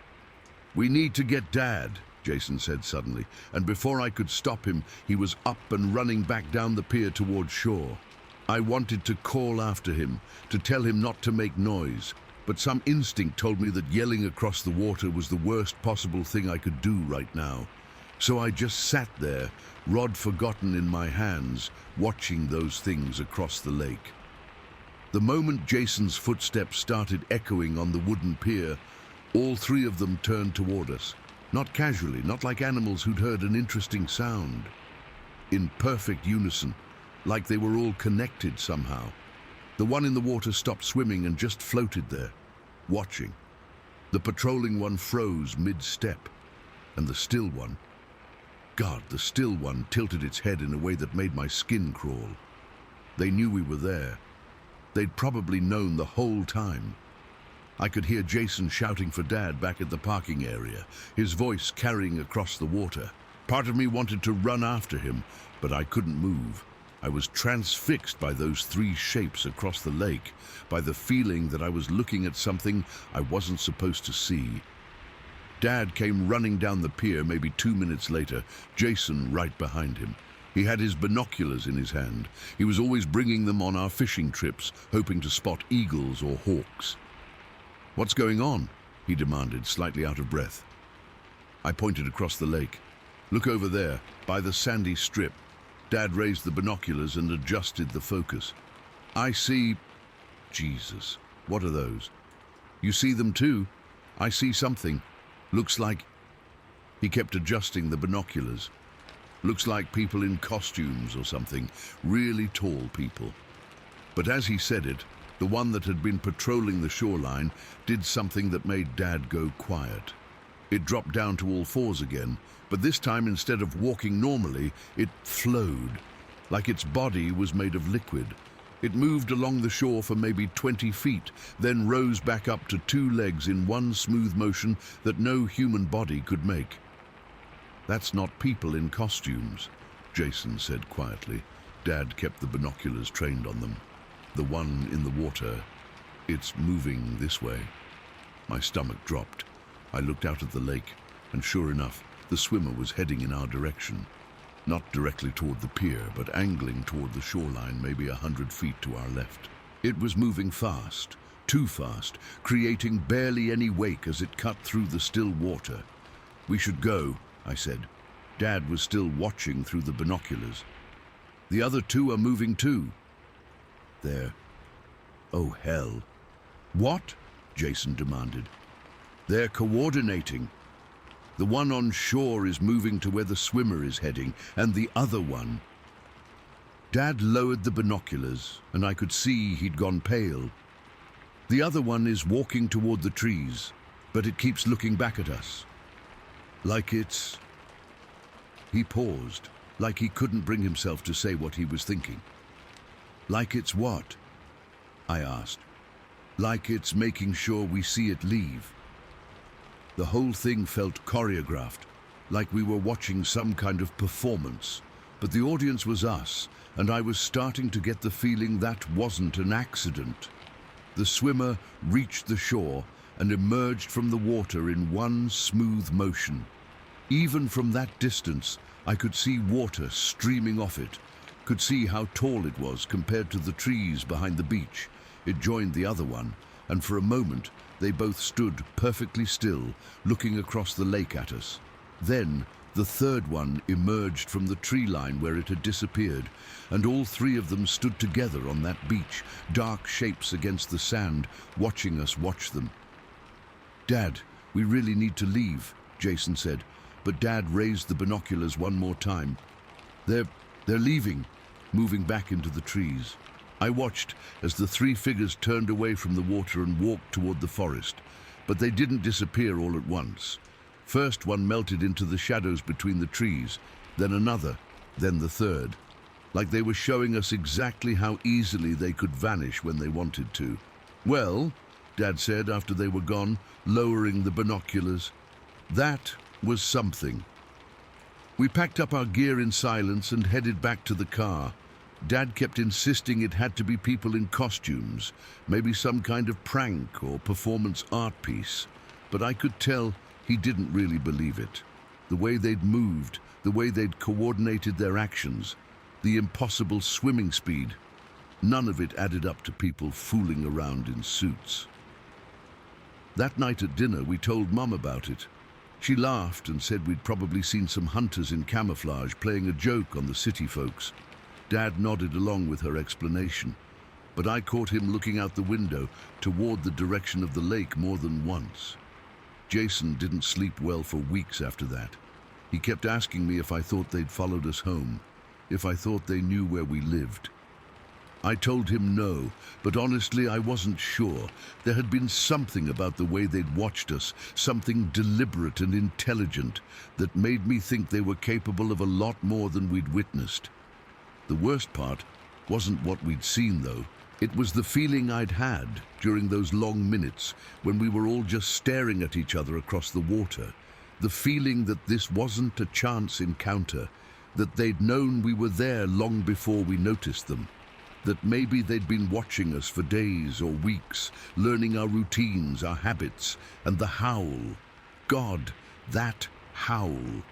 "We need to get Dad," Jason said suddenly, and before I could stop him, he was up and running back down the pier toward shore. I wanted to call after him, to tell him not to make noise, but some instinct told me that yelling across the water was the worst possible thing I could do right now. So I just sat there, rod forgotten in my hands, watching those things across the lake. The moment Jason's footsteps started echoing on the wooden pier, all 3 of them turned toward us. Not casually, not like animals who'd heard an interesting sound. In perfect unison, like they were all connected somehow. The one in the water stopped swimming and just floated there, watching. The patrolling one froze mid-step, and the still one, God, the still one tilted its head in a way that made my skin crawl. They knew we were there. They'd probably known the whole time. I could hear Jason shouting for Dad back at the parking area, his voice carrying across the water. Part of me wanted to run after him, but I couldn't move. I was transfixed by those 3 shapes across the lake, by the feeling that I was looking at something I wasn't supposed to see. Dad came running down the pier maybe 2 minutes later, Jason right behind him. He had his binoculars in his hand. He was always bringing them on our fishing trips, hoping to spot eagles or hawks. "What's going on?" he demanded, slightly out of breath. I pointed across the lake. "Look over there, by the sandy strip." Dad raised the binoculars and adjusted the focus. "I see..." Jesus, what are those? "You see them too?" "I see something. Looks like..." He kept adjusting the binoculars. "Looks like people in costumes or something. Really tall people." But as he said it, the one that had been patrolling the shoreline did something that made Dad go quiet. It dropped down to all 4s again, but this time instead of walking normally, it flowed, like its body was made of liquid. It moved along the shore for maybe 20 feet, then rose back up to 2 legs in one smooth motion that no human body could make. "That's not people in costumes," Jason said quietly. Dad kept the binoculars trained on them. "The one in the water, it's moving this way." My stomach dropped. I looked out at the lake, and sure enough, the swimmer was heading in our direction. Not directly toward the pier, but angling toward the shoreline, maybe 100 feet to our left. It was moving fast, too fast, creating barely any wake as it cut through the still water. "We should go," I said. Dad was still watching through the binoculars. The other two are moving too. They're... Oh, hell. What? Jason demanded. They're coordinating. The one on shore is moving to where the swimmer is heading, and the other one... Dad lowered the binoculars, and I could see he'd gone pale. The other one is walking toward the trees, but it keeps looking back at us. Like it's... He paused, like he couldn't bring himself to say what he was thinking. Like it's what? I asked. Like it's making sure we see it leave. The whole thing felt choreographed, like we were watching some kind of performance, but the audience was us, and I was starting to get the feeling that wasn't an accident. The swimmer reached the shore and emerged from the water in one smooth motion. Even from that distance, I could see water streaming off it, could see how tall it was compared to the trees behind the beach. It joined the other one, and for a moment, they both stood perfectly still, looking across the lake at us. Then, the third one emerged from the tree line where it had disappeared, and all three of them stood together on that beach, dark shapes against the sand, watching us watch them. "Dad, we really need to leave," Jason said, but Dad raised the binoculars one more time. They're leaving, moving back into the trees. I watched as the three figures turned away from the water and walked toward the forest, but they didn't disappear all at once. First one melted into the shadows between the trees, then another, then the third, like they were showing us exactly how easily they could vanish when they wanted to. "Well," Dad said after they were gone, lowering the binoculars, "that was something." We packed up our gear in silence and headed back to the car. Dad kept insisting it had to be people in costumes, maybe some kind of prank or performance art piece, but I could tell he didn't really believe it. The way they'd moved, the way they'd coordinated their actions, the impossible swimming speed, none of it added up to people fooling around in suits. That night at dinner, we told Mum about it. She laughed and said we'd probably seen some hunters in camouflage playing a joke on the city folks. Dad nodded along with her explanation, but I caught him looking out the window toward the direction of the lake more than once. Jason didn't sleep well for weeks after that. He kept asking me if I thought they'd followed us home, if I thought they knew where we lived. I told him no, but honestly I wasn't sure. There had been something about the way they'd watched us, something deliberate and intelligent, that made me think they were capable of a lot more than we'd witnessed. The worst part wasn't what we'd seen, though. It was the feeling I'd had during those long minutes when we were all just staring at each other across the water. The feeling that this wasn't a chance encounter, that they'd known we were there long before we noticed them, that maybe they'd been watching us for days or weeks, learning our routines, our habits, and the howl. God, that howl.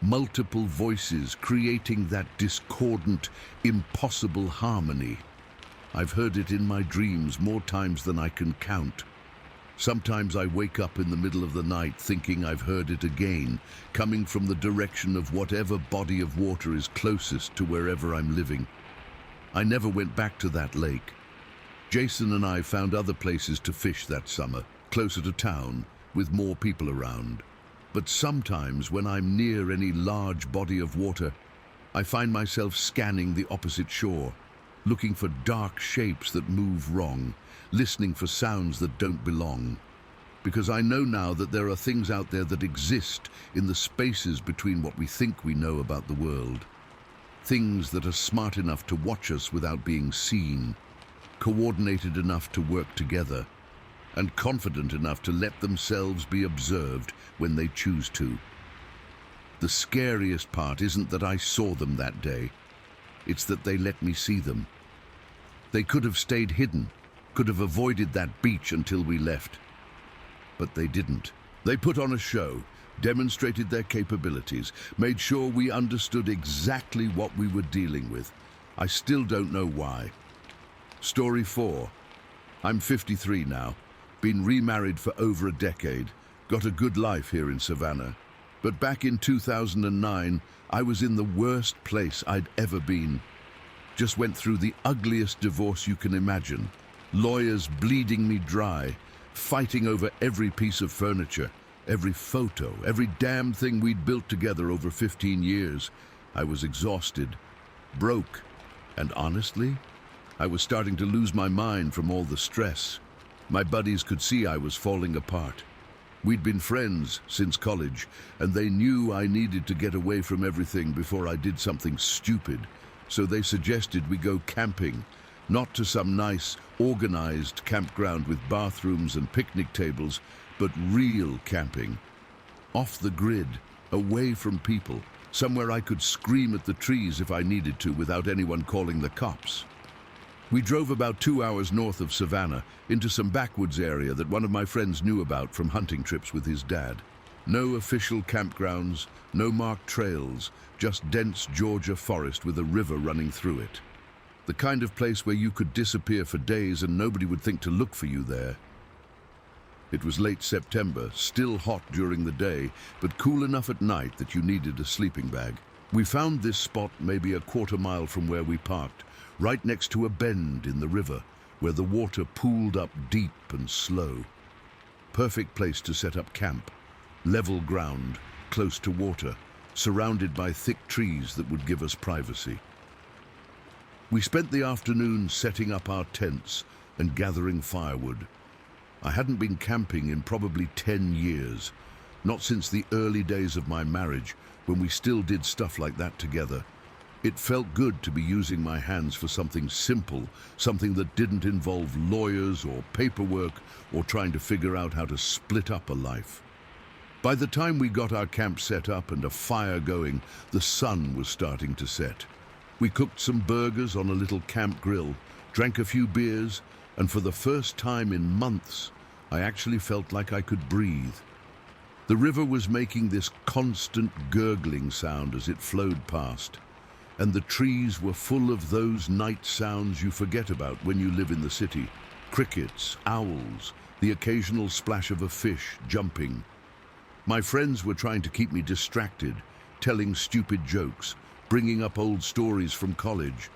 Multiple voices creating that discordant, impossible harmony. I've heard it in my dreams more times than I can count. Sometimes I wake up in the middle of the night thinking I've heard it again, coming from the direction of whatever body of water is closest to wherever I'm living. I never went back to that lake. Jason and I found other places to fish that summer, closer to town, with more people around. But sometimes when I'm near any large body of water, I find myself scanning the opposite shore, looking for dark shapes that move wrong, listening for sounds that don't belong. Because I know now that there are things out there that exist in the spaces between what we think we know about the world. Things that are smart enough to watch us without being seen, coordinated enough to work together, and confident enough to let themselves be observed when they choose to. The scariest part isn't that I saw them that day. It's that they let me see them. They could have stayed hidden, could have avoided that beach until we left. But they didn't. They put on a show, demonstrated their capabilities, made sure we understood exactly what we were dealing with. I still don't know why. Story 4. I'm 53 now. Been remarried for over a decade, got a good life here in Savannah. But back in 2009, I was in the worst place I'd ever been. Just went through the ugliest divorce you can imagine. Lawyers bleeding me dry, fighting over every piece of furniture, every photo, every damn thing we'd built together over 15 years. I was exhausted, broke, and honestly, I was starting to lose my mind from all the stress. My buddies could see I was falling apart. We'd been friends since college, and they knew I needed to get away from everything before I did something stupid. So they suggested we go camping, not to some nice, organized campground with bathrooms and picnic tables, but real camping. Off the grid, away from people, somewhere I could scream at the trees if I needed to without anyone calling the cops. We drove about 2 hours north of Savannah into some backwoods area that one of my friends knew about from hunting trips with his dad. No official campgrounds, no marked trails, just dense Georgia forest with a river running through it. The kind of place where you could disappear for days and nobody would think to look for you there. It was late September, still hot during the day, but cool enough at night that you needed a sleeping bag. We found this spot maybe a quarter mile from where we parked, right next to a bend in the river, where the water pooled up deep and slow. Perfect place to set up camp. Level ground, close to water, surrounded by thick trees that would give us privacy. We spent the afternoon setting up our tents and gathering firewood. I hadn't been camping in probably 10 years, not since the early days of my marriage, when we still did stuff like that together. It felt good to be using my hands for something simple, something that didn't involve lawyers or paperwork or trying to figure out how to split up a life. By the time we got our camp set up and a fire going, the sun was starting to set. We cooked some burgers on a little camp grill, drank a few beers, and for the first time in months, I actually felt like I could breathe. The river was making this constant gurgling sound as it flowed past, and the trees were full of those night sounds you forget about when you live in the city. Crickets, owls, the occasional splash of a fish jumping. My friends were trying to keep me distracted, telling stupid jokes, bringing up old stories from college.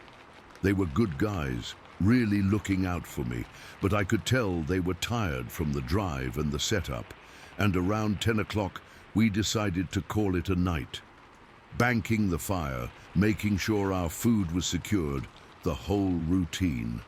They were good guys, really looking out for me, but I could tell they were tired from the drive and the setup, and around 10 o'clock we decided to call it a night. Banking the fire, making sure our food was secured, the whole routine.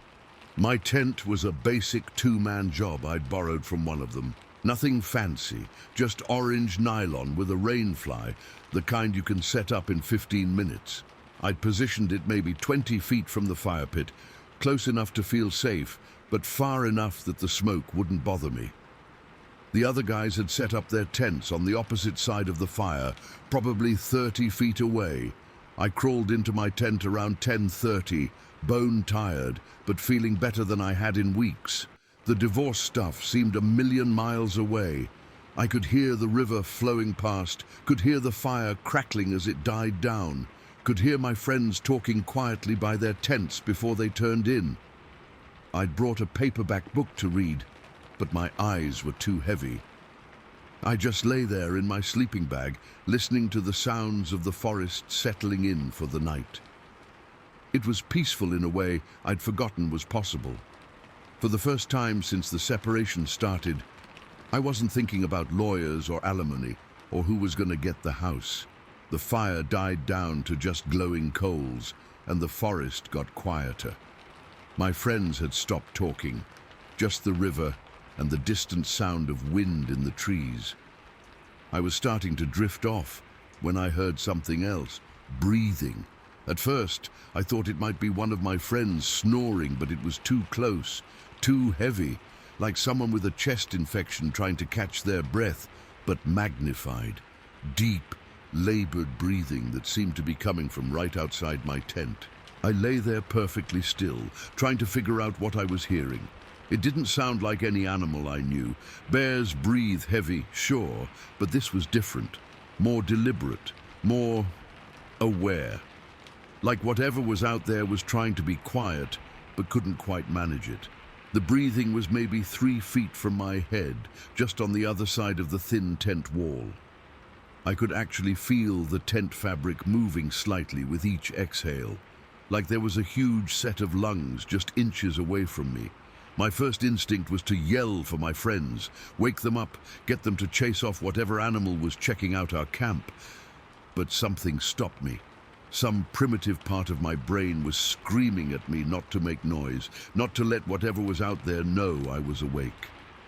My tent was a basic two-man job I'd borrowed from one of them. Nothing fancy, just orange nylon with a rainfly, the kind you can set up in 15 minutes. I'd positioned it maybe 20 feet from the fire pit, close enough to feel safe, but far enough that the smoke wouldn't bother me. The other guys had set up their tents on the opposite side of the fire, probably 30 feet away. I crawled into my tent around 10:30, bone-tired, but feeling better than I had in weeks. The divorce stuff seemed a million miles away. I could hear the river flowing past, could hear the fire crackling as it died down, could hear my friends talking quietly by their tents before they turned in. I'd brought a paperback book to read, but my eyes were too heavy. I just lay there in my sleeping bag, listening to the sounds of the forest settling in for the night. It was peaceful in a way I'd forgotten was possible. For the first time since the separation started, I wasn't thinking about lawyers or alimony, or who was going to get the house. The fire died down to just glowing coals, and the forest got quieter. My friends had stopped talking, just the river and the distant sound of wind in the trees. I was starting to drift off when I heard something else, breathing. At first, I thought it might be one of my friends snoring, but it was too close, too heavy, like someone with a chest infection trying to catch their breath, but magnified. Deep, labored breathing that seemed to be coming from right outside my tent. I lay there perfectly still, trying to figure out what I was hearing. It didn't sound like any animal I knew. Bears breathe heavy, sure, but this was different, more deliberate, more aware. Like whatever was out there was trying to be quiet, but couldn't quite manage it. The breathing was maybe 3 feet from my head, just on the other side of the thin tent wall. I could actually feel the tent fabric moving slightly with each exhale, like there was a huge set of lungs just inches away from me. My first instinct was to yell for my friends, wake them up, get them to chase off whatever animal was checking out our camp. But something stopped me. Some primitive part of my brain was screaming at me not to make noise, not to let whatever was out there know I was awake.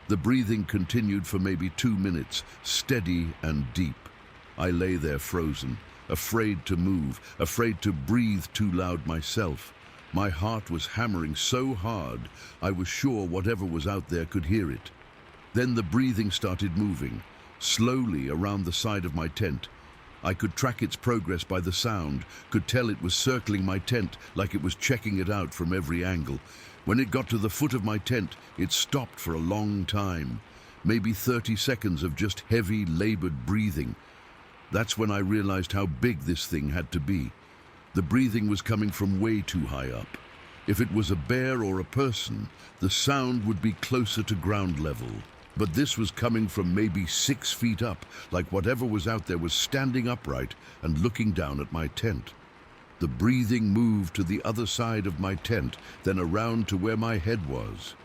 The breathing continued for maybe 2 minutes, steady and deep. I lay there frozen, afraid to move, afraid to breathe too loud myself. My heart was hammering so hard, I was sure whatever was out there could hear it. Then the breathing started moving, slowly around the side of my tent. I could track its progress by the sound, could tell it was circling my tent like it was checking it out from every angle. When it got to the foot of my tent, it stopped for a long time, maybe 30 seconds of just heavy, labored breathing. That's when I realized how big this thing had to be. The breathing was coming from way too high up. If it was a bear or a person, the sound would be closer to ground level. But this was coming from maybe 6 feet up, like whatever was out there was standing upright and looking down at my tent. The breathing moved to the other side of my tent, then around to where my head was.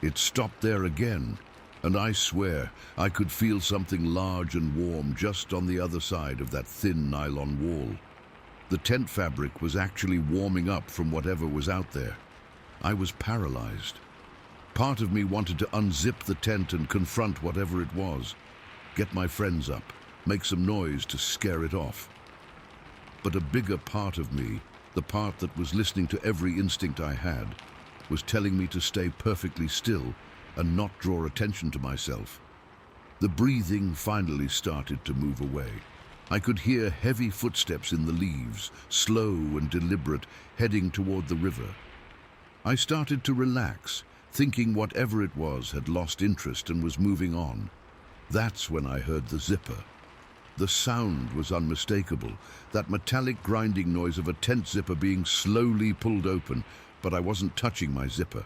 It stopped there again, and I swear I could feel something large and warm just on the other side of that thin nylon wall. The tent fabric was actually warming up from whatever was out there. I was paralyzed. Part of me wanted to unzip the tent and confront whatever it was, get my friends up, make some noise to scare it off. But a bigger part of me, the part that was listening to every instinct I had, was telling me to stay perfectly still and not draw attention to myself. The breathing finally started to move away. I could hear heavy footsteps in the leaves, slow and deliberate, heading toward the river. I started to relax, thinking whatever it was had lost interest and was moving on. That's when I heard the zipper. The sound was unmistakable, that metallic grinding noise of a tent zipper being slowly pulled open, but I wasn't touching my zipper.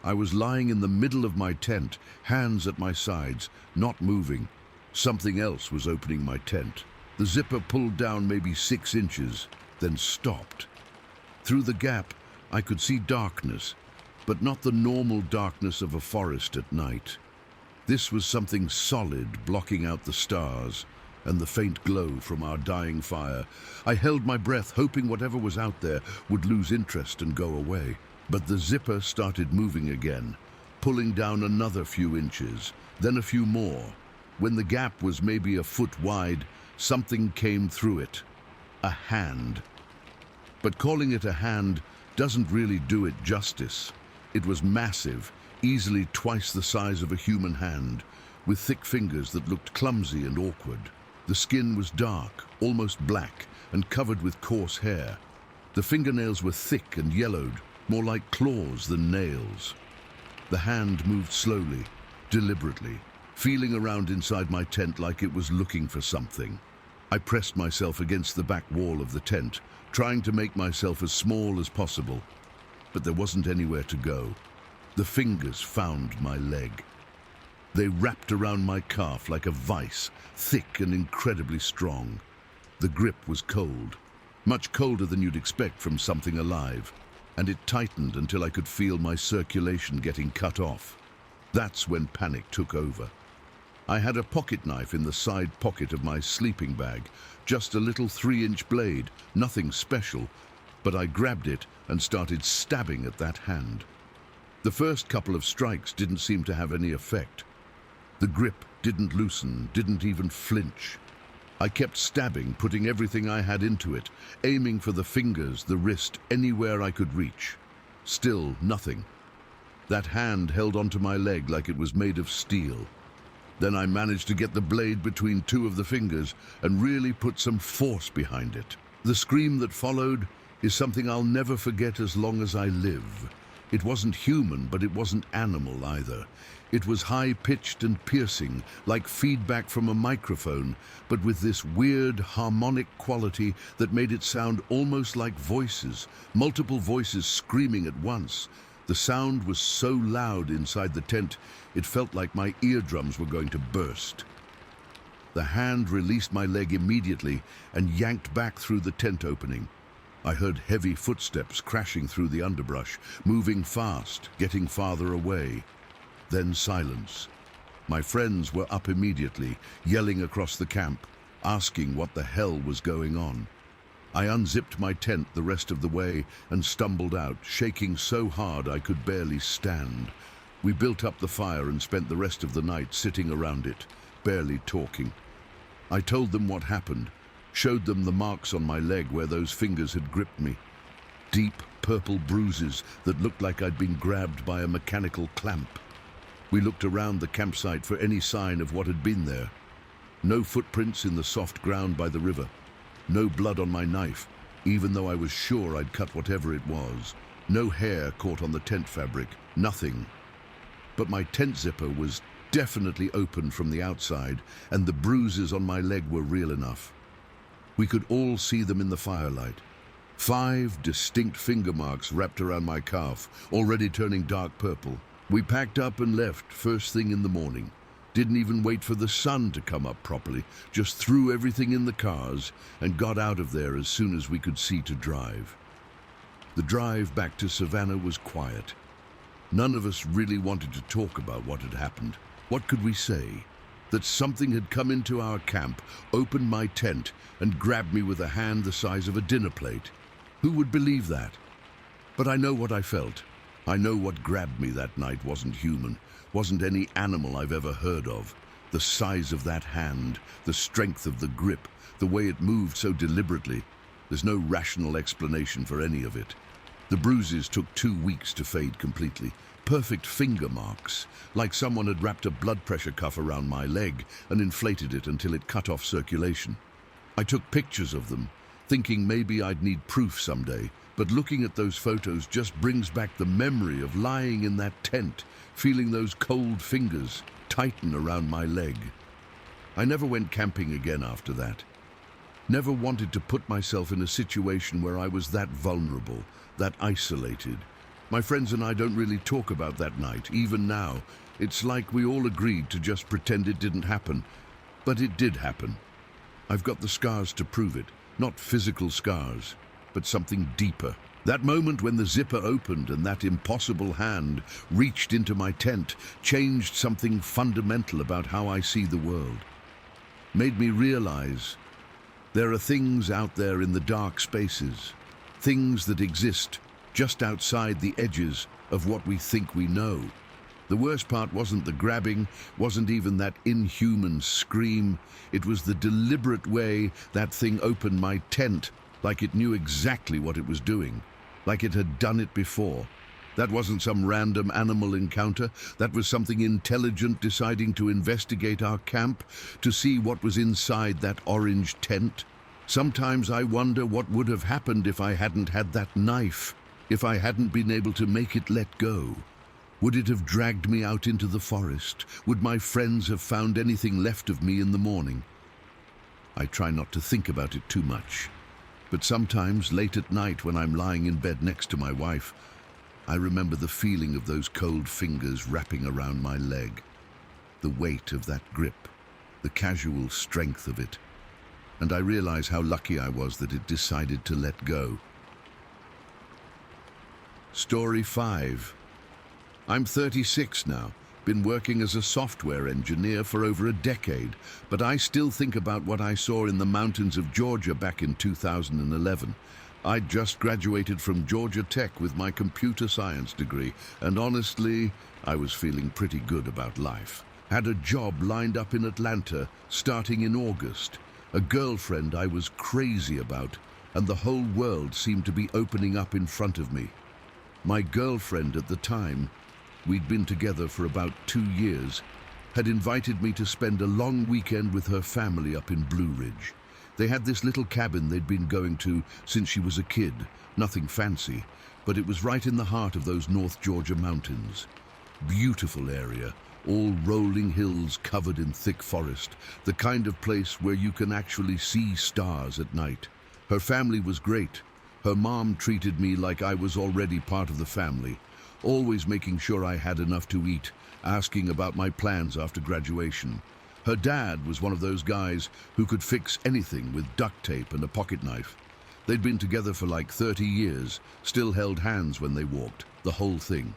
I was lying in the middle of my tent, hands at my sides, not moving. Something else was opening my tent. The zipper pulled down maybe 6 inches, then stopped. Through the gap, I could see darkness, but not the normal darkness of a forest at night. This was something solid blocking out the stars and the faint glow from our dying fire. I held my breath, hoping whatever was out there would lose interest and go away. But the zipper started moving again, pulling down another few inches, then a few more. When the gap was maybe a foot wide, something came through it. A hand. But calling it a hand doesn't really do it justice. It was massive, easily twice the size of a human hand, with thick fingers that looked clumsy and awkward. The skin was dark, almost black, and covered with coarse hair. The fingernails were thick and yellowed, more like claws than nails. The hand moved slowly, deliberately, feeling around inside my tent like it was looking for something. I pressed myself against the back wall of the tent, trying to make myself as small as possible. But there wasn't anywhere to go. The fingers found my leg. They wrapped around my calf like a vice, thick and incredibly strong. The grip was cold, much colder than you'd expect from something alive, and it tightened until I could feel my circulation getting cut off. That's when panic took over. I had a pocket knife in the side pocket of my sleeping bag, just a little 3-inch blade, nothing special, but I grabbed it and started stabbing at that hand. The first couple of strikes didn't seem to have any effect. The grip didn't loosen, didn't even flinch. I kept stabbing, putting everything I had into it, aiming for the fingers, the wrist, anywhere I could reach. Still nothing. That hand held onto my leg like it was made of steel. Then I managed to get the blade between 2 of the fingers and really put some force behind it. The scream that followed is something I'll never forget as long as I live. It wasn't human, but it wasn't animal either. It was high-pitched and piercing, like feedback from a microphone, but with this weird harmonic quality that made it sound almost like voices, multiple voices screaming at once. The sound was so loud inside the tent, it felt like my eardrums were going to burst. The hand released my leg immediately and yanked back through the tent opening. I heard heavy footsteps crashing through the underbrush, moving fast, getting farther away. Then silence. My friends were up immediately, yelling across the camp, asking what the hell was going on. I unzipped my tent the rest of the way and stumbled out, shaking so hard I could barely stand. We built up the fire and spent the rest of the night sitting around it, barely talking. I told them what happened, showed them the marks on my leg where those fingers had gripped me. Deep purple bruises that looked like I'd been grabbed by a mechanical clamp. We looked around the campsite for any sign of what had been there. No footprints in the soft ground by the river. No blood on my knife, even though I was sure I'd cut whatever it was. No hair caught on the tent fabric, nothing. But my tent zipper was definitely open from the outside, and the bruises on my leg were real enough. We could all see them in the firelight. 5 distinct finger marks wrapped around my calf, already turning dark purple. We packed up and left first thing in the morning. Didn't even wait for the sun to come up properly, just threw everything in the cars and got out of there as soon as we could see to drive. The drive back to Savannah was quiet. None of us really wanted to talk about what had happened. What could we say? That something had come into our camp, opened my tent, and grabbed me with a hand the size of a dinner plate. Who would believe that? But I know what I felt. I know what grabbed me that night wasn't human, wasn't any animal I've ever heard of. The size of that hand, the strength of the grip, the way it moved so deliberately. There's no rational explanation for any of it. The bruises took 2 weeks to fade completely. Perfect finger marks, like someone had wrapped a blood pressure cuff around my leg and inflated it until it cut off circulation. I took pictures of them, thinking maybe I'd need proof someday, but looking at those photos just brings back the memory of lying in that tent, feeling those cold fingers tighten around my leg. I never went camping again after that. Never wanted to put myself in a situation where I was that vulnerable, that isolated. My friends and I don't really talk about that night, even now. It's like we all agreed to just pretend it didn't happen. But it did happen. I've got the scars to prove it. Not physical scars, but something deeper. That moment when the zipper opened and that impossible hand reached into my tent changed something fundamental about how I see the world. Made me realize there are things out there in the dark spaces, things that exist just outside the edges of what we think we know. The worst part wasn't the grabbing, wasn't even that inhuman scream. It was the deliberate way that thing opened my tent, like it knew exactly what it was doing, like it had done it before. That wasn't some random animal encounter. That was something intelligent deciding to investigate our camp, to see what was inside that orange tent. Sometimes I wonder what would have happened if I hadn't had that knife, if I hadn't been able to make it let go. Would it have dragged me out into the forest? Would my friends have found anything left of me in the morning? I try not to think about it too much, but sometimes late at night when I'm lying in bed next to my wife, I remember the feeling of those cold fingers wrapping around my leg, the weight of that grip, the casual strength of it, and I realize how lucky I was that it decided to let go. Story 5. I'm 36 now, been working as a software engineer for over a decade, but I still think about what I saw in the mountains of Georgia back in 2011. I'd just graduated from Georgia Tech with my computer science degree, and honestly, I was feeling pretty good about life. Had a job lined up in Atlanta, starting in August. A girlfriend I was crazy about, and the whole world seemed to be opening up in front of me. My girlfriend at the time, we'd been together for about 2 years, had invited me to spend a long weekend with her family up in Blue Ridge. They had this little cabin they'd been going to since she was a kid, nothing fancy, but it was right in the heart of those North Georgia mountains. Beautiful area, all rolling hills covered in thick forest, the kind of place where you can actually see stars at night. Her family was great. Her mom treated me like I was already part of the family, always making sure I had enough to eat, asking about my plans after graduation. Her dad was one of those guys who could fix anything with duct tape and a pocket knife. They'd been together for like 30 years, still held hands when they walked, the whole thing.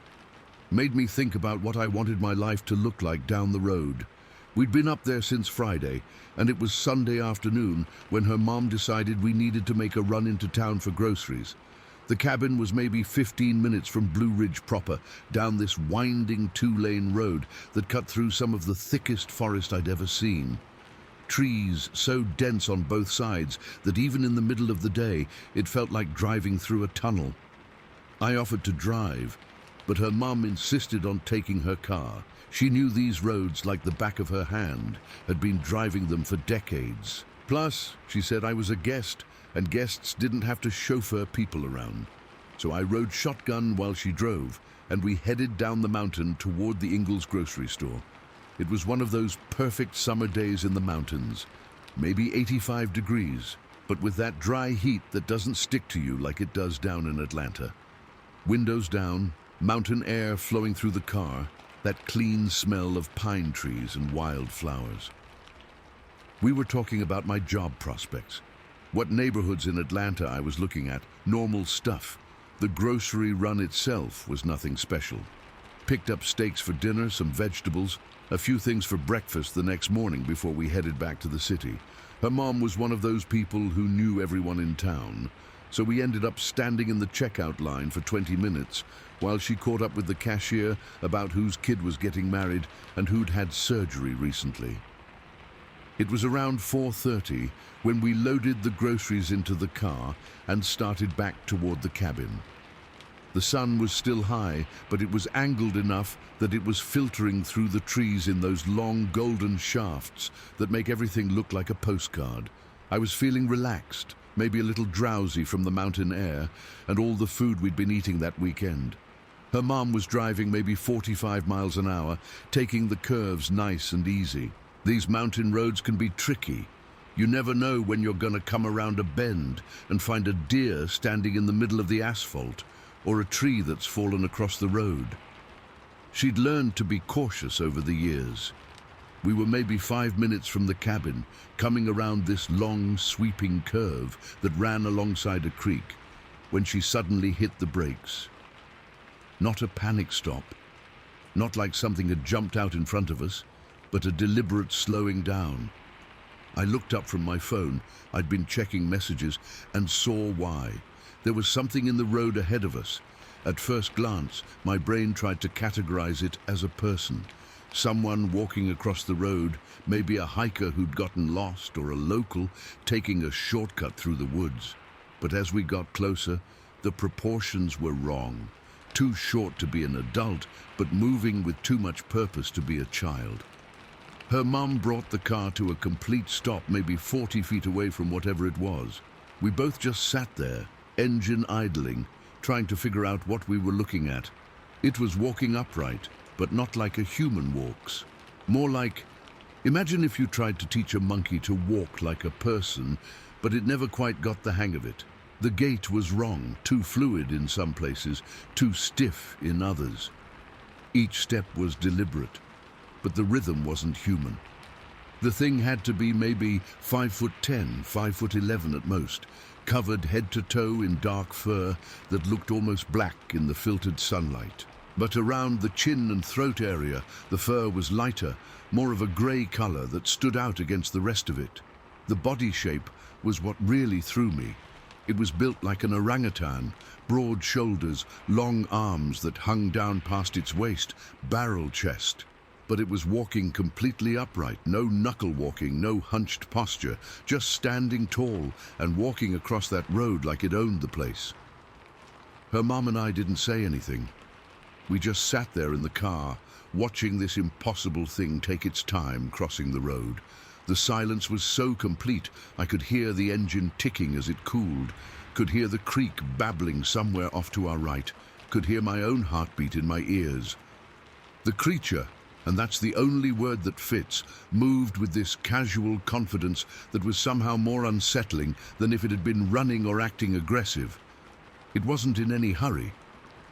Made me think about what I wanted my life to look like down the road. We'd been up there since Friday, and it was Sunday afternoon when her mom decided we needed to make a run into town for groceries. The cabin was maybe 15 minutes from Blue Ridge proper, down this winding two-lane road that cut through some of the thickest forest I'd ever seen. Trees so dense on both sides that even in the middle of the day, it felt like driving through a tunnel. I offered to drive, but her mum insisted on taking her car. She knew these roads like the back of her hand, had been driving them for decades. Plus, she said I was a guest, and guests didn't have to chauffeur people around. So I rode shotgun while she drove, and we headed down the mountain toward the Ingalls grocery store. It was one of those perfect summer days in the mountains, maybe 85 degrees, but with that dry heat that doesn't stick to you like it does down in Atlanta. Windows down, mountain air flowing through the car, that clean smell of pine trees and wildflowers. We were talking about my job prospects, what neighborhoods in Atlanta I was looking at, normal stuff. The grocery run itself was nothing special. Picked up steaks for dinner, some vegetables, a few things for breakfast the next morning before we headed back to the city. Her mom was one of those people who knew everyone in town, so we ended up standing in the checkout line for 20 minutes while she caught up with the cashier about whose kid was getting married and who'd had surgery recently. It was around 4:30 when we loaded the groceries into the car and started back toward the cabin. The sun was still high, but it was angled enough that it was filtering through the trees in those long golden shafts that make everything look like a postcard. I was feeling relaxed, maybe a little drowsy from the mountain air and all the food we'd been eating that weekend. Her mom was driving maybe 45 miles an hour, taking the curves nice and easy. These mountain roads can be tricky. You never know when you're gonna come around a bend and find a deer standing in the middle of the asphalt, or a tree that's fallen across the road. She'd learned to be cautious over the years. We were maybe 5 minutes from the cabin, coming around this long, sweeping curve that ran alongside a creek, when she suddenly hit the brakes. Not a panic stop, not like something had jumped out in front of us, but a deliberate slowing down. I looked up from my phone, I'd been checking messages, and saw why. There was something in the road ahead of us. At first glance, my brain tried to categorize it as a person. Someone walking across the road, maybe a hiker who'd gotten lost or a local taking a shortcut through the woods. But as we got closer, the proportions were wrong. Too short to be an adult, but moving with too much purpose to be a child. Her mum brought the car to a complete stop maybe 40 feet away from whatever it was. We both just sat there, engine idling, trying to figure out what we were looking at. It was walking upright, but not like a human walks. More like, imagine if you tried to teach a monkey to walk like a person, but it never quite got the hang of it. The gait was wrong, too fluid in some places, too stiff in others. Each step was deliberate, but the rhythm wasn't human. The thing had to be maybe 5'10", 5'11" at most, covered head to toe in dark fur that looked almost black in the filtered sunlight. But around the chin and throat area, the fur was lighter, more of a grey colour that stood out against the rest of it. The body shape was what really threw me. It was built like an orangutan, broad shoulders, long arms that hung down past its waist, barrel chest. But it was walking completely upright, no knuckle walking, no hunched posture, just standing tall and walking across that road like it owned the place. Her mom and I didn't say anything. We just sat there in the car, watching this impossible thing take its time crossing the road. The silence was so complete, I could hear the engine ticking as it cooled, could hear the creek babbling somewhere off to our right, could hear my own heartbeat in my ears. The creature, and that's the only word that fits, moved with this casual confidence that was somehow more unsettling than if it had been running or acting aggressive. It wasn't in any hurry,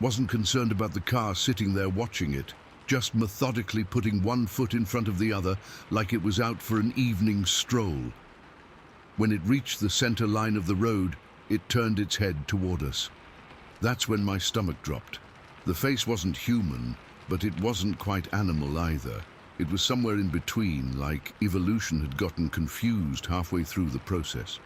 wasn't concerned about the car sitting there watching it, just methodically putting one foot in front of the other like it was out for an evening stroll. When it reached the center line of the road, it turned its head toward us. That's when my stomach dropped. The face wasn't human, but it wasn't quite animal either. It was somewhere in between, like evolution had gotten confused halfway through the process.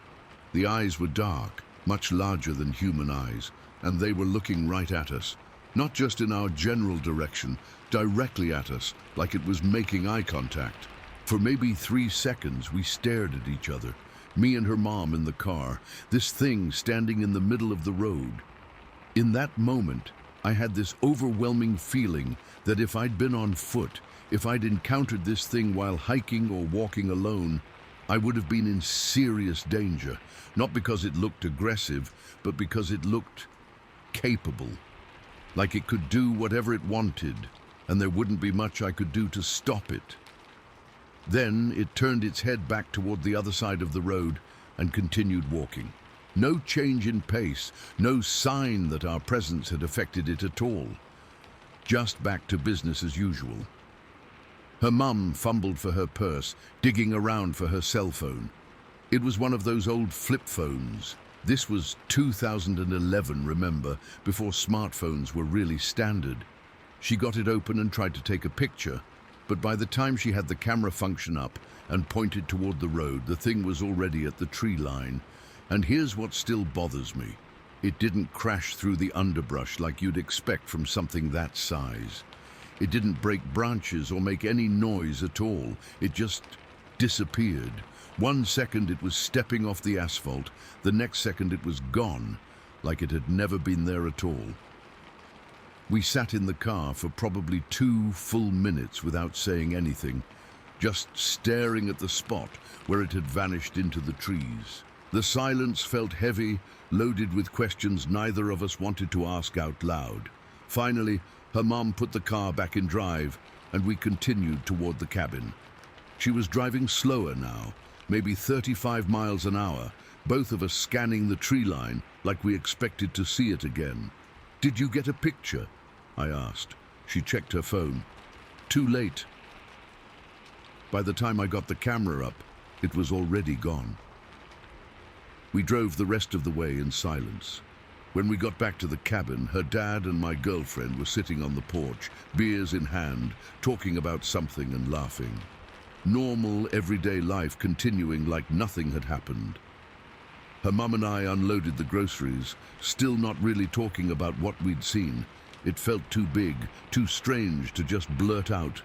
The eyes were dark, much larger than human eyes, and they were looking right at us. Not just in our general direction, directly at us, like it was making eye contact. For maybe 3 seconds, we stared at each other, me and her mom in the car, this thing standing in the middle of the road. In that moment, I had this overwhelming feeling that if I'd been on foot, if I'd encountered this thing while hiking or walking alone, I would have been in serious danger, not because it looked aggressive, but because it looked capable. Like it could do whatever it wanted, and there wouldn't be much I could do to stop it. Then it turned its head back toward the other side of the road and continued walking. No change in pace, no sign that our presence had affected it at all. Just back to business as usual. Her mum fumbled for her purse, digging around for her cell phone. It was one of those old flip phones. This was 2011, remember, before smartphones were really standard. She got it open and tried to take a picture, but by the time she had the camera function up and pointed toward the road, the thing was already at the tree line. And here's what still bothers me. It didn't crash through the underbrush like you'd expect from something that size. It didn't break branches or make any noise at all. It just disappeared. 1 second it was stepping off the asphalt, the next second it was gone, like it had never been there at all. We sat in the car for probably 2 full minutes without saying anything, just staring at the spot where it had vanished into the trees. The silence felt heavy, loaded with questions neither of us wanted to ask out loud. Finally, her mom put the car back in drive, and we continued toward the cabin. She was driving slower now, maybe 35 miles an hour, both of us scanning the tree line like we expected to see it again. "Did you get a picture?" I asked. She checked her phone. "Too late." By the time I got the camera up, it was already gone. We drove the rest of the way in silence. When we got back to the cabin, her dad and my girlfriend were sitting on the porch, beers in hand, talking about something and laughing. Normal, everyday life continuing like nothing had happened. Her mum and I unloaded the groceries, still not really talking about what we'd seen. It felt too big, too strange to just blurt out.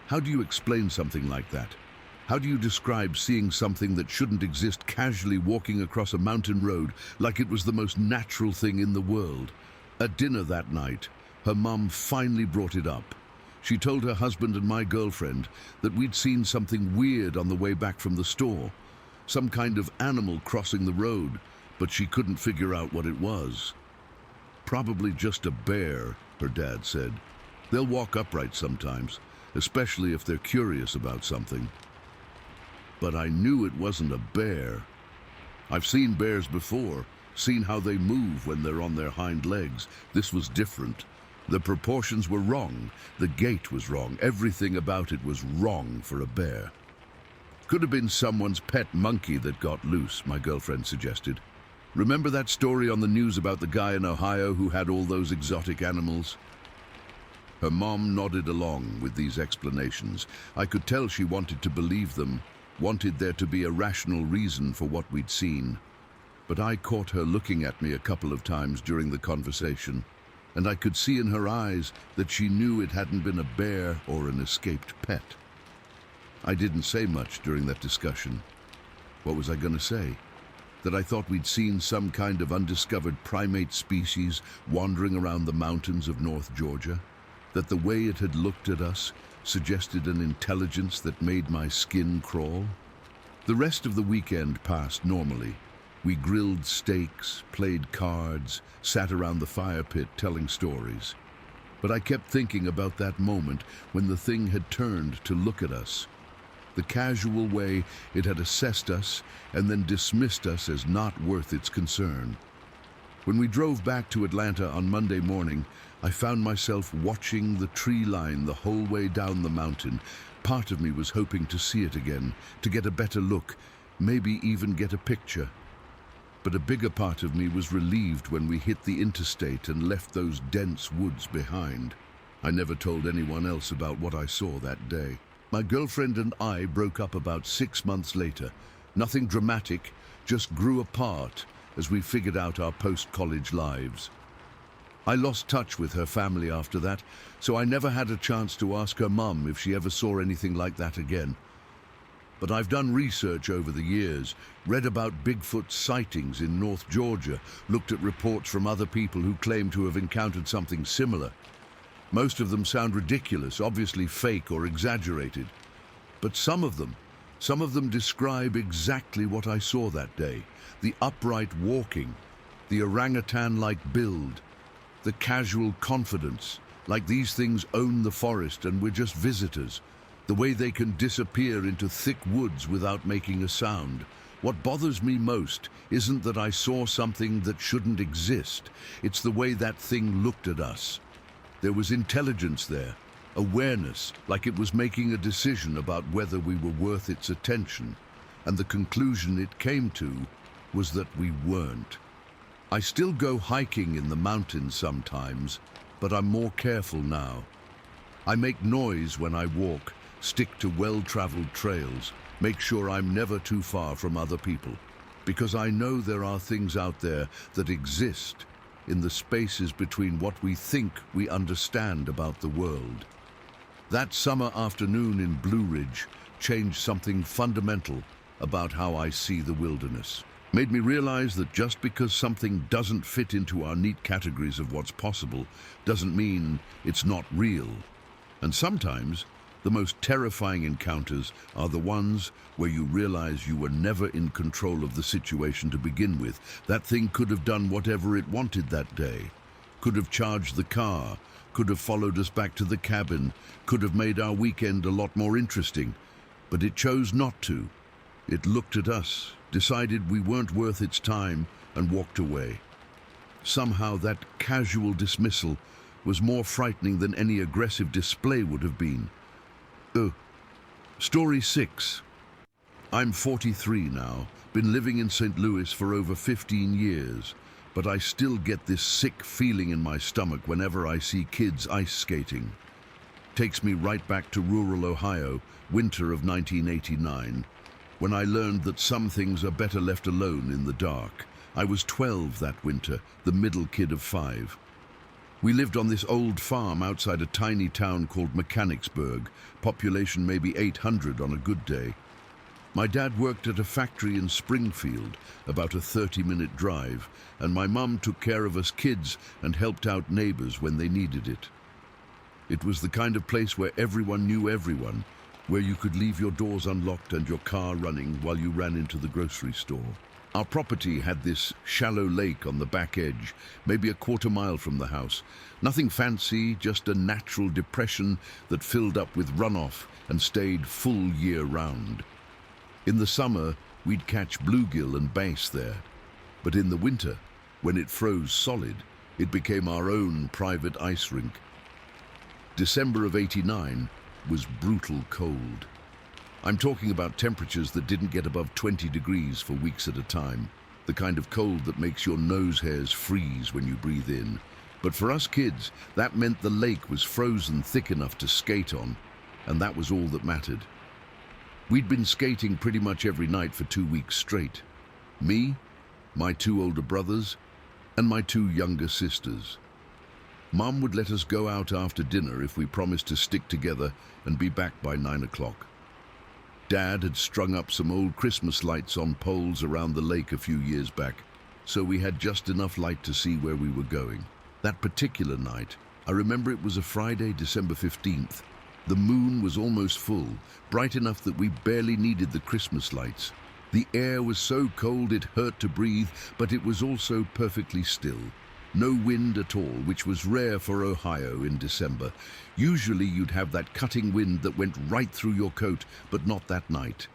How do you explain something like that? How do you describe seeing something that shouldn't exist casually walking across a mountain road like it was the most natural thing in the world? At dinner that night, her mum finally brought it up. She told her husband and my girlfriend that we'd seen something weird on the way back from the store. Some kind of animal crossing the road, but she couldn't figure out what it was. "Probably just a bear," her dad said. "They'll walk upright sometimes, especially if they're curious about something." But I knew it wasn't a bear. I've seen bears before, seen how they move when they're on their hind legs. This was different. The proportions were wrong, the gait was wrong, everything about it was wrong for a bear. "Could have been someone's pet monkey that got loose," my girlfriend suggested. "Remember that story on the news about the guy in Ohio who had all those exotic animals?" Her mom nodded along with these explanations. I could tell she wanted to believe them, wanted there to be a rational reason for what we'd seen. But I caught her looking at me a couple of times during the conversation, and I could see in her eyes that she knew it hadn't been a bear or an escaped pet. I didn't say much during that discussion. What was I going to say? That I thought we'd seen some kind of undiscovered primate species wandering around the mountains of North Georgia? That the way it had looked at us suggested an intelligence that made my skin crawl? The rest of the weekend passed normally. We grilled steaks, played cards, sat around the fire pit telling stories. But I kept thinking about that moment when the thing had turned to look at us. The casual way it had assessed us and then dismissed us as not worth its concern. When we drove back to Atlanta on Monday morning, I found myself watching the tree line the whole way down the mountain. Part of me was hoping to see it again, to get a better look, maybe even get a picture. But a bigger part of me was relieved when we hit the interstate and left those dense woods behind. I never told anyone else about what I saw that day. My girlfriend and I broke up about 6 months later. Nothing dramatic, just grew apart as we figured out our post-college lives. I lost touch with her family after that, so I never had a chance to ask her mum if she ever saw anything like that again. But I've done research over the years, read about Bigfoot sightings in North Georgia, looked at reports from other people who claim to have encountered something similar. Most of them sound ridiculous, obviously fake or exaggerated. But some of them describe exactly what I saw that day. The upright walking, the orangutan-like build, the casual confidence, like these things own the forest and we're just visitors. The way they can disappear into thick woods without making a sound. What bothers me most isn't that I saw something that shouldn't exist. It's the way that thing looked at us. There was intelligence there, awareness, like it was making a decision about whether we were worth its attention. And the conclusion it came to was that we weren't. I still go hiking in the mountains sometimes, but I'm more careful now. I make noise when I walk, stick to well-traveled trails, make sure I'm never too far from other people, because I know there are things out there that exist in the spaces between what we think we understand about the world. That summer afternoon in Blue Ridge changed something fundamental about how I see the wilderness. Made me realize that just because something doesn't fit into our neat categories of what's possible doesn't mean it's not real. And sometimes the most terrifying encounters are the ones where you realize you were never in control of the situation to begin with. That thing could have done whatever it wanted that day, could have charged the car, could have followed us back to the cabin, could have made our weekend a lot more interesting, but it chose not to. It looked at us, decided we weren't worth its time, and walked away. Somehow that casual dismissal was more frightening than any aggressive display would have been. Story 6. I'm 43 now, been living in St. Louis for over 15 years, but I still get this sick feeling in my stomach whenever I see kids ice skating. Takes me right back to rural Ohio, winter of 1989, when I learned that some things are better left alone in the dark. I was 12 that winter, the middle kid of 5. We lived on this old farm outside a tiny town called Mechanicsburg, population maybe 800 on a good day. My dad worked at a factory in Springfield, about a 30-minute drive, and my mum took care of us kids and helped out neighbors when they needed it. It was the kind of place where everyone knew everyone, where you could leave your doors unlocked and your car running while you ran into the grocery store. Our property had this shallow lake on the back edge, maybe a quarter-mile from the house. Nothing fancy, just a natural depression that filled up with runoff and stayed full year-round. In the summer, we'd catch bluegill and bass there. But in the winter, when it froze solid, it became our own private ice rink. December of '89 was brutal cold. I'm talking about temperatures that didn't get above 20 degrees for weeks at a time, the kind of cold that makes your nose hairs freeze when you breathe in. But for us kids, that meant the lake was frozen thick enough to skate on, and that was all that mattered. We'd been skating pretty much every night for 2 weeks straight. Me, my 2 older brothers, and my 2 younger sisters. Mum would let us go out after dinner if we promised to stick together and be back by 9 o'clock. Dad had strung up some old Christmas lights on poles around the lake a few years back, so we had just enough light to see where we were going. That particular night, I remember it was a Friday, December 15th. The moon was almost full, bright enough that we barely needed the Christmas lights. The air was so cold it hurt to breathe, but it was also perfectly still. No wind at all, which was rare for Ohio in December. Usually you'd have that cutting wind that went right through your coat, but not that night.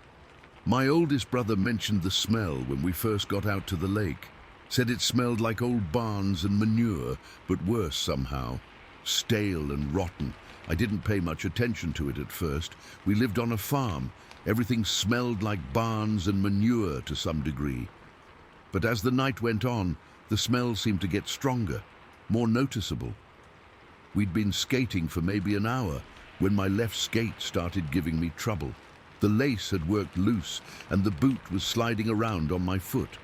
My oldest brother mentioned the smell when we first got out to the lake. Said it smelled like old barns and manure, but worse somehow. Stale and rotten. I didn't pay much attention to it at first. We lived on a farm. Everything smelled like barns and manure to some degree. But as the night went on, the smell seemed to get stronger, more noticeable. We'd been skating for maybe an hour when my left skate started giving me trouble. The lace had worked loose and the boot was sliding around on my foot.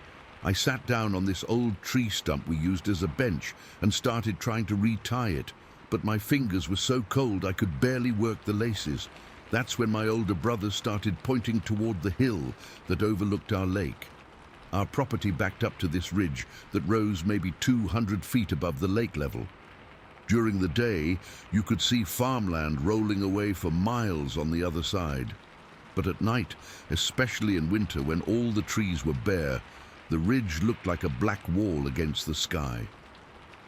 I sat down on this old tree stump we used as a bench and started trying to retie it, but my fingers were so cold I could barely work the laces. That's when my older brother started pointing toward the hill that overlooked our lake. Our property backed up to this ridge that rose maybe 200 feet above the lake level. During the day, you could see farmland rolling away for miles on the other side. But at night, especially in winter when all the trees were bare, the ridge looked like a black wall against the sky.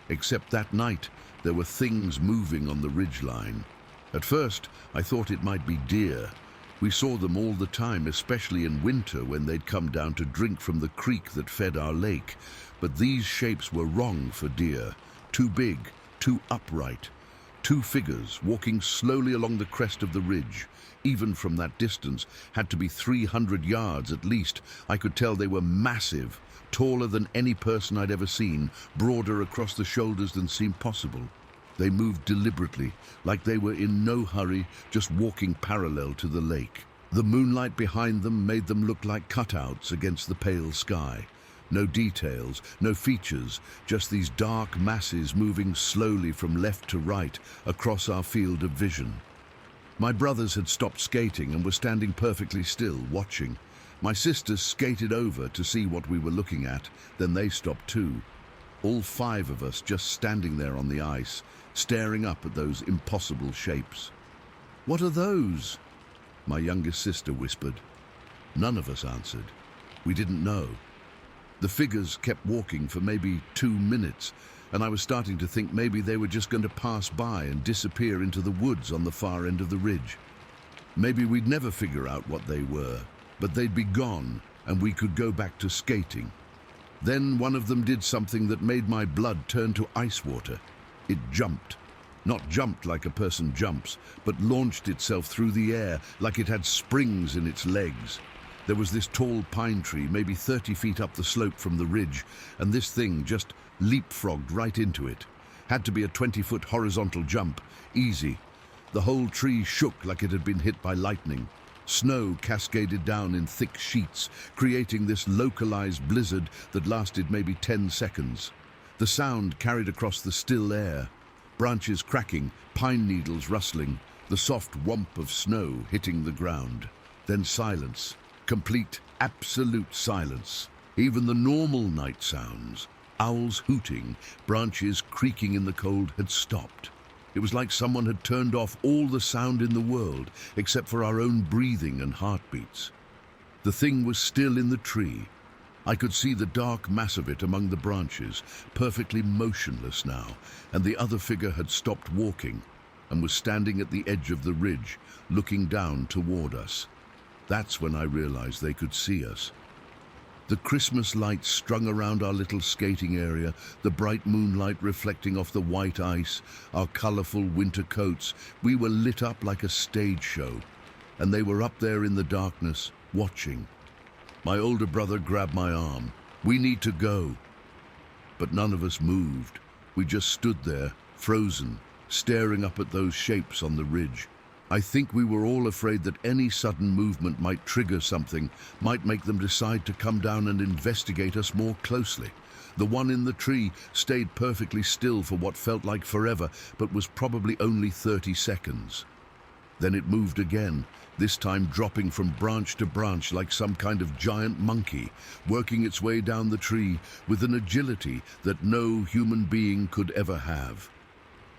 Except that night, there were things moving on the ridgeline. At first, I thought it might be deer. We saw them all the time, especially in winter when they'd come down to drink from the creek that fed our lake. But these shapes were wrong for deer. Too big, too upright. Two figures walking slowly along the crest of the ridge. Even from that distance, had to be 300 yards at least. I could tell they were massive, taller than any person I'd ever seen, broader across the shoulders than seemed possible. They moved deliberately, like they were in no hurry, just walking parallel to the lake. The moonlight behind them made them look like cutouts against the pale sky. No details, no features, just these dark masses moving slowly from left to right across our field of vision. My brothers had stopped skating and were standing perfectly still, watching. My sisters skated over to see what we were looking at, then they stopped too. All 5 of us just standing there on the ice, staring up at those impossible shapes. "What are those?" my youngest sister whispered. None of us answered. We didn't know. The figures kept walking for maybe 2 minutes, and I was starting to think maybe they were just going to pass by and disappear into the woods on the far end of the ridge. Maybe we'd never figure out what they were, but they'd be gone and we could go back to skating. Then one of them did something that made my blood turn to ice water. It jumped. Not jumped like a person jumps, but launched itself through the air like it had springs in its legs. There was this tall pine tree, maybe 30 feet up the slope from the ridge, and this thing just leapfrogged right into it. Had to be a 20-foot horizontal jump, easy. The whole tree shook like it had been hit by lightning. Snow cascaded down in thick sheets, creating this localized blizzard that lasted maybe 10 seconds. The sound carried across the still air. Branches cracking, pine needles rustling, the soft whomp of snow hitting the ground. Then silence. Complete, absolute silence. Even the normal night sounds, owls hooting, branches creaking in the cold, had stopped. It was like someone had turned off all the sound in the world, except for our own breathing and heartbeats. The thing was still in the tree. I could see the dark mass of it among the branches, perfectly motionless now, and the other figure had stopped walking and was standing at the edge of the ridge, looking down toward us. That's when I realized they could see us. The Christmas lights strung around our little skating area, the bright moonlight reflecting off the white ice, our colorful winter coats. We were lit up like a stage show, and they were up there in the darkness, watching. My older brother grabbed my arm. "We need to go." But none of us moved. We just stood there, frozen, staring up at those shapes on the ridge. I think we were all afraid that any sudden movement might trigger something, might make them decide to come down and investigate us more closely. The one in the tree stayed perfectly still for what felt like forever, but was probably only 30 seconds. Then it moved again, this time dropping from branch to branch like some kind of giant monkey, working its way down the tree with an agility that no human being could ever have.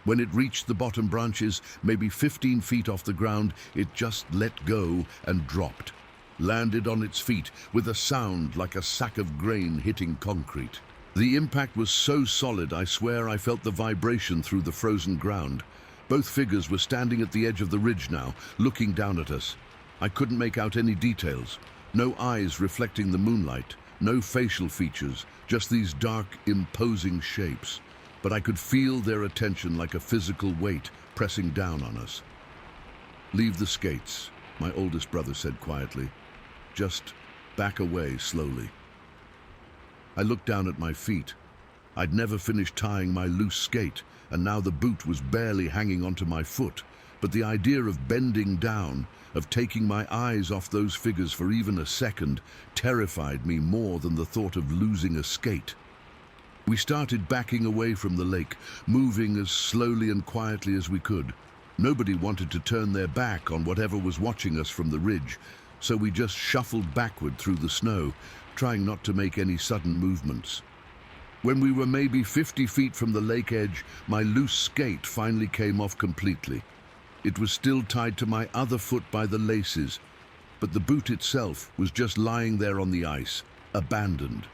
When it reached the bottom branches, maybe 15 feet off the ground, it just let go and dropped. Landed on its feet with a sound like a sack of grain hitting concrete. The impact was so solid, I swear I felt the vibration through the frozen ground. Both figures were standing at the edge of the ridge now, looking down at us. I couldn't make out any details. No eyes reflecting the moonlight, No facial features, just these dark, imposing shapes. But I could feel their attention like a physical weight pressing down on us. "Leave the skates," my oldest brother said quietly. "Just back away slowly." I looked down at my feet. I'd never finished tying my loose skate, and now the boot was barely hanging onto my foot. But the idea of bending down, of taking my eyes off those figures for even a second, terrified me more than the thought of losing a skate. We started backing away from the lake, moving as slowly and quietly as we could. Nobody wanted to turn their back on whatever was watching us from the ridge, so we just shuffled backward through the snow, trying not to make any sudden movements. When we were maybe 50 feet from the lake edge, my loose skate finally came off completely. It was still tied to my other foot by the laces, but the boot itself was just lying there on the ice, abandoned.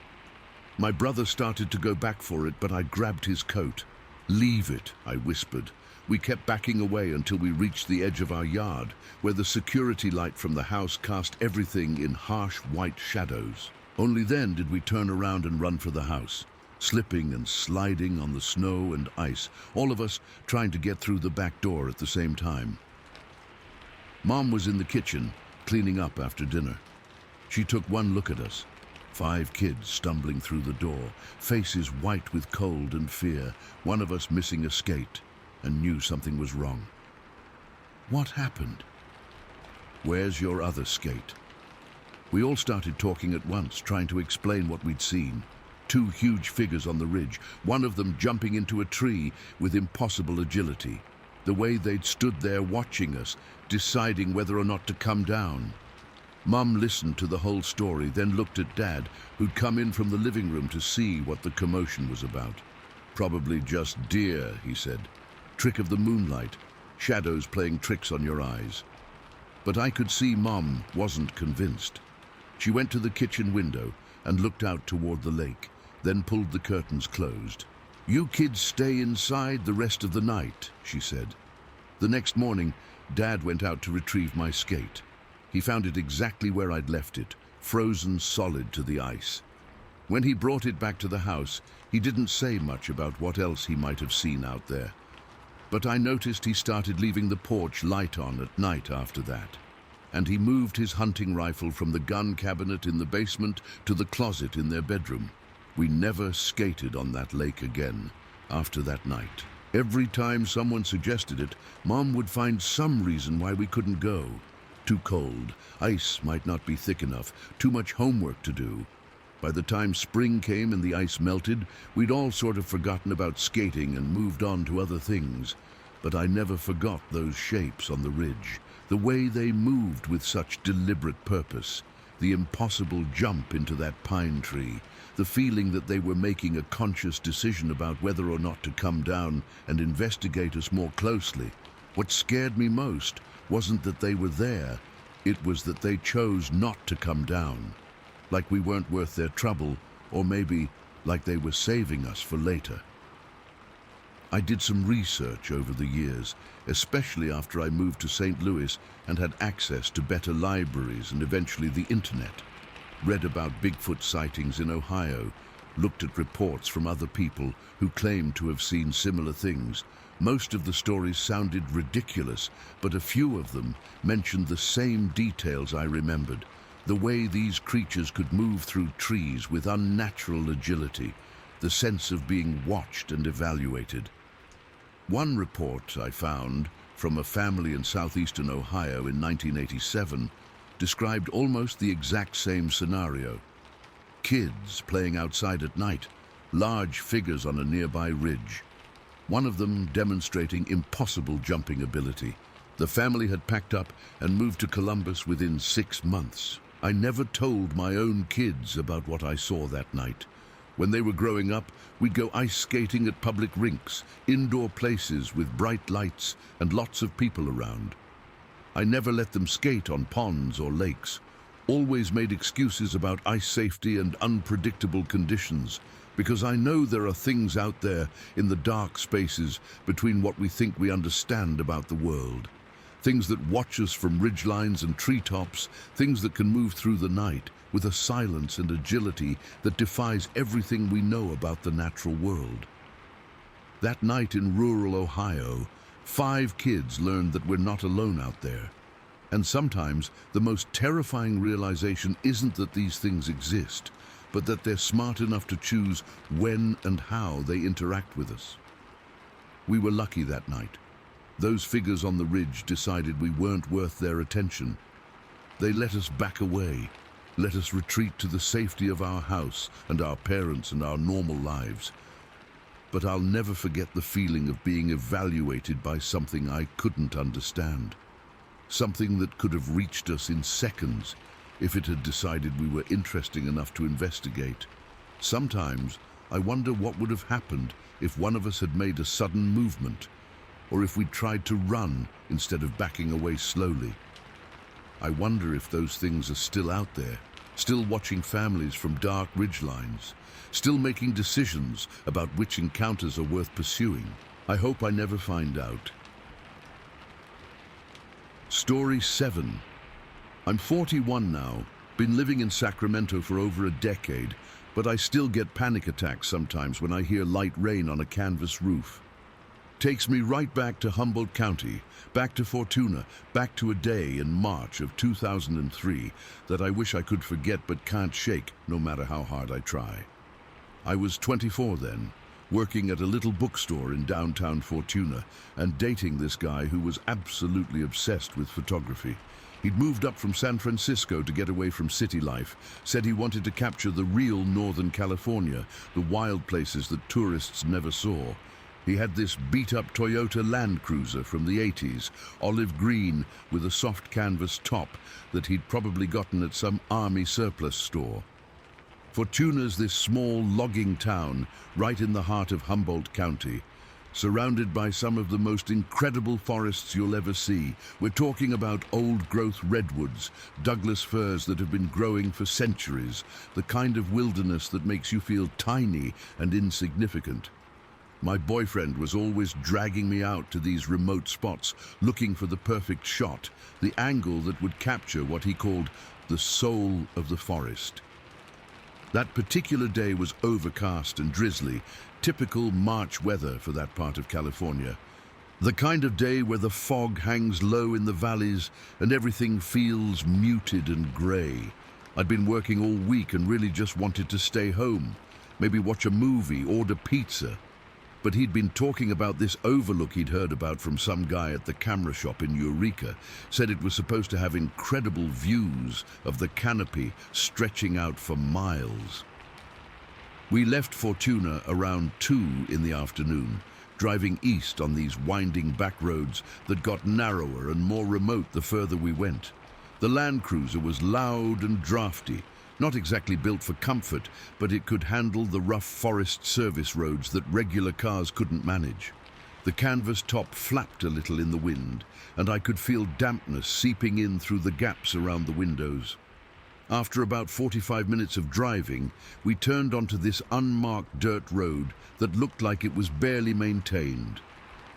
My brother started to go back for it, but I grabbed his coat. "Leave it," I whispered. We kept backing away until we reached the edge of our yard, where the security light from the house cast everything in harsh white shadows. Only then did we turn around and run for the house, slipping and sliding on the snow and ice, all of us trying to get through the back door at the same time. Mom was in the kitchen, cleaning up after dinner. She took one look at us. 5 kids stumbling through the door, faces white with cold and fear, one of us missing a skate, and knew something was wrong. "What happened?" "Where's your other skate?" We all started talking at once, trying to explain what we'd seen. 2 huge figures on the ridge, one of them jumping into a tree with impossible agility. The way they'd stood there watching us, deciding whether or not to come down. Mum listened to the whole story, then looked at Dad, who'd come in from the living room to see what the commotion was about. "Probably just deer," he said. "Trick of the moonlight, shadows playing tricks on your eyes." But I could see Mum wasn't convinced. She went to the kitchen window and looked out toward the lake, then pulled the curtains closed. "You kids stay inside the rest of the night," she said. The next morning, Dad went out to retrieve my skate. He found it exactly where I'd left it, frozen solid to the ice. When he brought it back to the house, he didn't say much about what else he might have seen out there. But I noticed he started leaving the porch light on at night after that. And he moved his hunting rifle from the gun cabinet in the basement to the closet in their bedroom. We never skated on that lake again after that night. Every time someone suggested it, Mom would find some reason why we couldn't go. Too cold, ice might not be thick enough, too much homework to do. By the time spring came and the ice melted, we'd all sort of forgotten about skating and moved on to other things. But I never forgot those shapes on the ridge, the way they moved with such deliberate purpose, the impossible jump into that pine tree, the feeling that they were making a conscious decision about whether or not to come down and investigate us more closely. What scared me most wasn't that they were there, it was that they chose not to come down, like we weren't worth their trouble, or maybe like they were saving us for later. I did some research over the years, especially after I moved to St. Louis and had access to better libraries and eventually the internet. Read about Bigfoot sightings in Ohio, looked at reports from other people who claimed to have seen similar things. Most of the stories sounded ridiculous, but a few of them mentioned the same details I remembered. The way these creatures could move through trees with unnatural agility, the sense of being watched and evaluated. One report I found from a family in southeastern Ohio in 1987 described almost the exact same scenario. Kids playing outside at night, large figures on a nearby ridge. One of them demonstrating impossible jumping ability. The family had packed up and moved to Columbus within 6 months. I never told my own kids about what I saw that night. When they were growing up, we'd go ice skating at public rinks, indoor places with bright lights and lots of people around. I never let them skate on ponds or lakes, always made excuses about ice safety and unpredictable conditions, because I know there are things out there in the dark spaces between what we think we understand about the world. Things that watch us from ridgelines and treetops, things that can move through the night, with a silence and agility that defies everything we know about the natural world. That night in rural Ohio, 5 kids learned that we're not alone out there. And sometimes the most terrifying realization isn't that these things exist, but that they're smart enough to choose when and how they interact with us. We were lucky that night. Those figures on the ridge decided we weren't worth their attention. They let us back away, let us retreat to the safety of our house and our parents and our normal lives. But I'll never forget the feeling of being evaluated by something I couldn't understand. Something that could have reached us in seconds if it had decided we were interesting enough to investigate. Sometimes I wonder what would have happened if one of us had made a sudden movement, or if we'd tried to run instead of backing away slowly. I wonder if those things are still out there, still watching families from dark ridgelines, still making decisions about which encounters are worth pursuing. I hope I never find out. Story 7. I'm 41 now, been living in Sacramento for over a decade, but I still get panic attacks sometimes when I hear light rain on a canvas roof. Takes me right back to Humboldt County, back to Fortuna, back to a day in March of 2003 that I wish I could forget but can't shake no matter how hard I try. I was 24 then, working at a little bookstore in downtown Fortuna and dating this guy who was absolutely obsessed with photography. He'd moved up from San Francisco to get away from city life, said he wanted to capture the real Northern California, the wild places that tourists never saw. He had this beat-up Toyota Land Cruiser from the 80s, olive green with a soft canvas top that he'd probably gotten at some army surplus store. Fortuna's this small logging town right in the heart of Humboldt County, surrounded by some of the most incredible forests you'll ever see. We're talking about old-growth redwoods, Douglas firs that have been growing for centuries, the kind of wilderness that makes you feel tiny and insignificant. My boyfriend was always dragging me out to these remote spots, looking for the perfect shot, the angle that would capture what he called the soul of the forest. That particular day was overcast and drizzly, typical March weather for that part of California. The kind of day where the fog hangs low in the valleys and everything feels muted and grey. I'd been working all week and really just wanted to stay home, maybe watch a movie, order pizza. But he'd been talking about this overlook he'd heard about from some guy at the camera shop in Eureka, said it was supposed to have incredible views of the canopy stretching out for miles. We left Fortuna around 2 in the afternoon, driving east on these winding back roads that got narrower and more remote the further we went. The Land Cruiser was loud and drafty, not exactly built for comfort, but it could handle the rough forest service roads that regular cars couldn't manage. The canvas top flapped a little in the wind, and I could feel dampness seeping in through the gaps around the windows. After about 45 minutes of driving, we turned onto this unmarked dirt road that looked like it was barely maintained.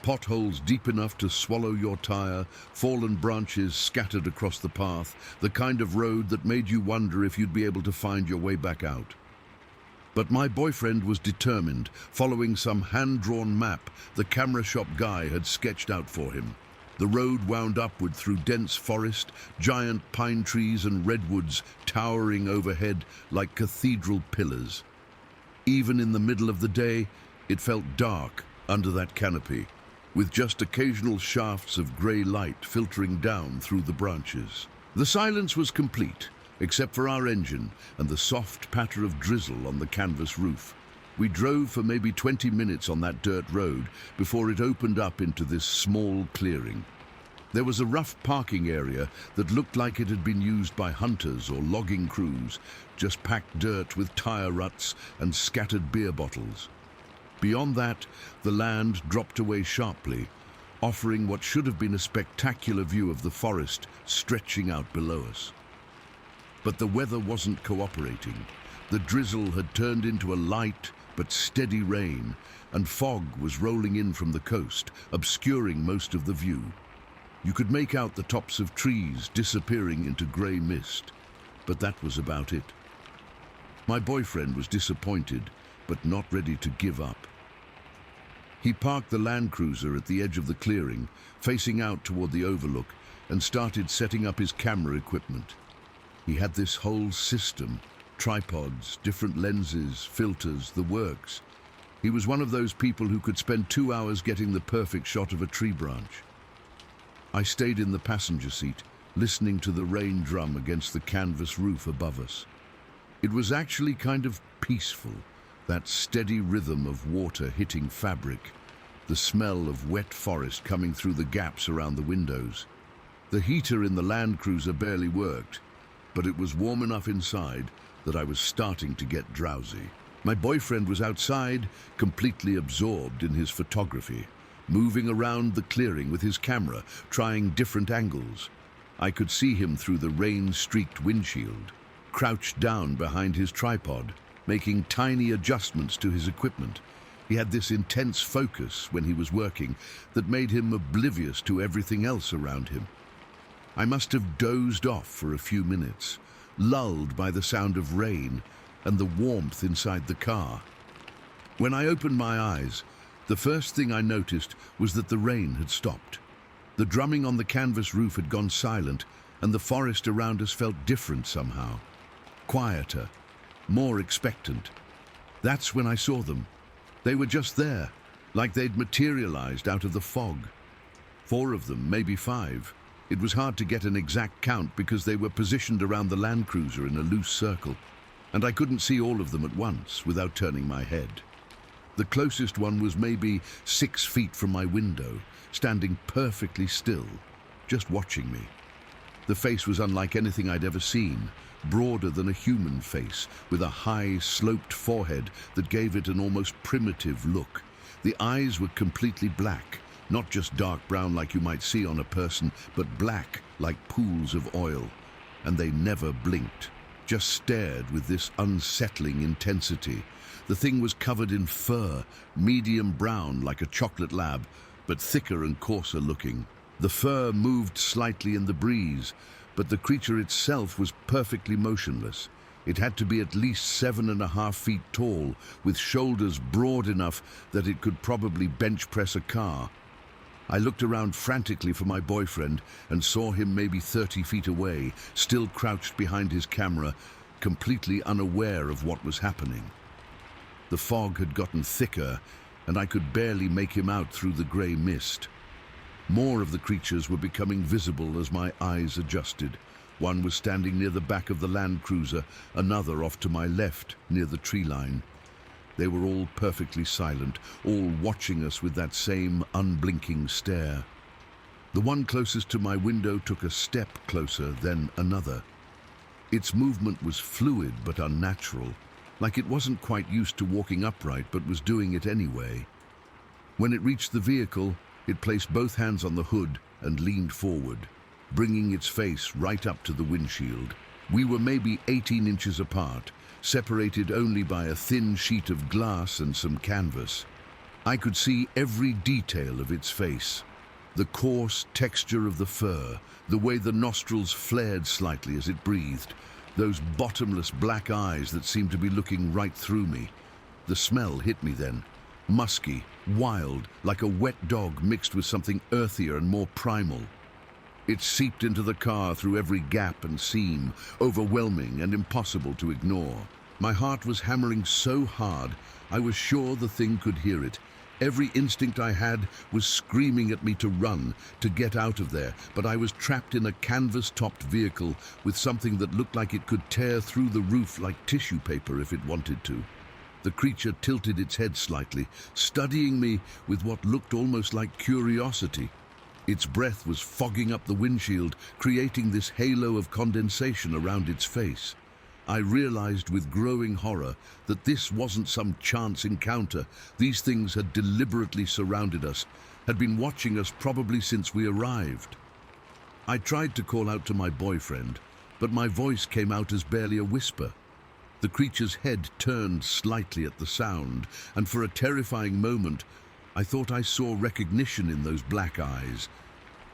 Potholes deep enough to swallow your tire, fallen branches scattered across the path, the kind of road that made you wonder if you'd be able to find your way back out. But my boyfriend was determined, following some hand-drawn map the camera shop guy had sketched out for him. The road wound upward through dense forest, giant pine trees and redwoods towering overhead like cathedral pillars. Even in the middle of the day, it felt dark under that canopy, with just occasional shafts of grey light filtering down through the branches. The silence was complete, except for our engine and the soft patter of drizzle on the canvas roof. We drove for maybe 20 minutes on that dirt road before it opened up into this small clearing. There was a rough parking area that looked like it had been used by hunters or logging crews, just packed dirt with tire ruts and scattered beer bottles. Beyond that, the land dropped away sharply, offering what should have been a spectacular view of the forest stretching out below us. But the weather wasn't cooperating. The drizzle had turned into a light but steady rain, and fog was rolling in from the coast, obscuring most of the view. You could make out the tops of trees disappearing into grey mist, but that was about it. My boyfriend was disappointed, but not ready to give up. He parked the Land Cruiser at the edge of the clearing, facing out toward the overlook, and started setting up his camera equipment. He had this whole system, tripods, different lenses, filters, the works. He was one of those people who could spend 2 hours getting the perfect shot of a tree branch. I stayed in the passenger seat, listening to the rain drum against the canvas roof above us. It was actually kind of peaceful, that steady rhythm of water hitting fabric, the smell of wet forest coming through the gaps around the windows. The heater in the Land Cruiser barely worked, but it was warm enough inside that I was starting to get drowsy. My boyfriend was outside, completely absorbed in his photography, moving around the clearing with his camera, trying different angles. I could see him through the rain-streaked windshield, crouched down behind his tripod, making tiny adjustments to his equipment. He had this intense focus when he was working that made him oblivious to everything else around him. I must have dozed off for a few minutes, lulled by the sound of rain and the warmth inside the car. When I opened my eyes, the first thing I noticed was that the rain had stopped. The drumming on the canvas roof had gone silent, and the forest around us felt different somehow. Quieter, more expectant. That's when I saw them. They were just there, like they'd materialized out of the fog. 4 of them, maybe 5. It was hard to get an exact count because they were positioned around the Land Cruiser in a loose circle, and I couldn't see all of them at once without turning my head. The closest one was maybe 6 feet from my window, standing perfectly still, just watching me. The face was unlike anything I'd ever seen, broader than a human face, with a high, sloped forehead that gave it an almost primitive look. The eyes were completely black, not just dark brown like you might see on a person, but black like pools of oil. And they never blinked, just stared with this unsettling intensity. The thing was covered in fur, medium brown like a chocolate lab, but thicker and coarser looking. The fur moved slightly in the breeze, but the creature itself was perfectly motionless. It had to be at least 7.5 feet tall, with shoulders broad enough that it could probably bench press a car. I looked around frantically for my boyfriend and saw him maybe 30 feet away, still crouched behind his camera, completely unaware of what was happening. The fog had gotten thicker, and I could barely make him out through the grey mist. More of the creatures were becoming visible as my eyes adjusted. One was standing near the back of the Land Cruiser, another off to my left, near the tree line. They were all perfectly silent, all watching us with that same unblinking stare. The one closest to my window took a step closer, then another. Its movement was fluid but unnatural, like it wasn't quite used to walking upright but was doing it anyway. When it reached the vehicle, it placed both hands on the hood and leaned forward, bringing its face right up to the windshield. We were maybe 18 inches apart, separated only by a thin sheet of glass and some canvas. I could see every detail of its face. The coarse texture of the fur, the way the nostrils flared slightly as it breathed, those bottomless black eyes that seemed to be looking right through me. The smell hit me then. Musky, wild, like a wet dog mixed with something earthier and more primal. It seeped into the car through every gap and seam, overwhelming and impossible to ignore. My heart was hammering so hard, I was sure the thing could hear it. Every instinct I had was screaming at me to run, to get out of there, but I was trapped in a canvas-topped vehicle with something that looked like it could tear through the roof like tissue paper if it wanted to. The creature tilted its head slightly, studying me with what looked almost like curiosity. Its breath was fogging up the windshield, creating this halo of condensation around its face. I realized with growing horror that this wasn't some chance encounter. These things had deliberately surrounded us, had been watching us probably since we arrived. I tried to call out to my boyfriend, but my voice came out as barely a whisper. The creature's head turned slightly at the sound, and for a terrifying moment, I thought I saw recognition in those black eyes,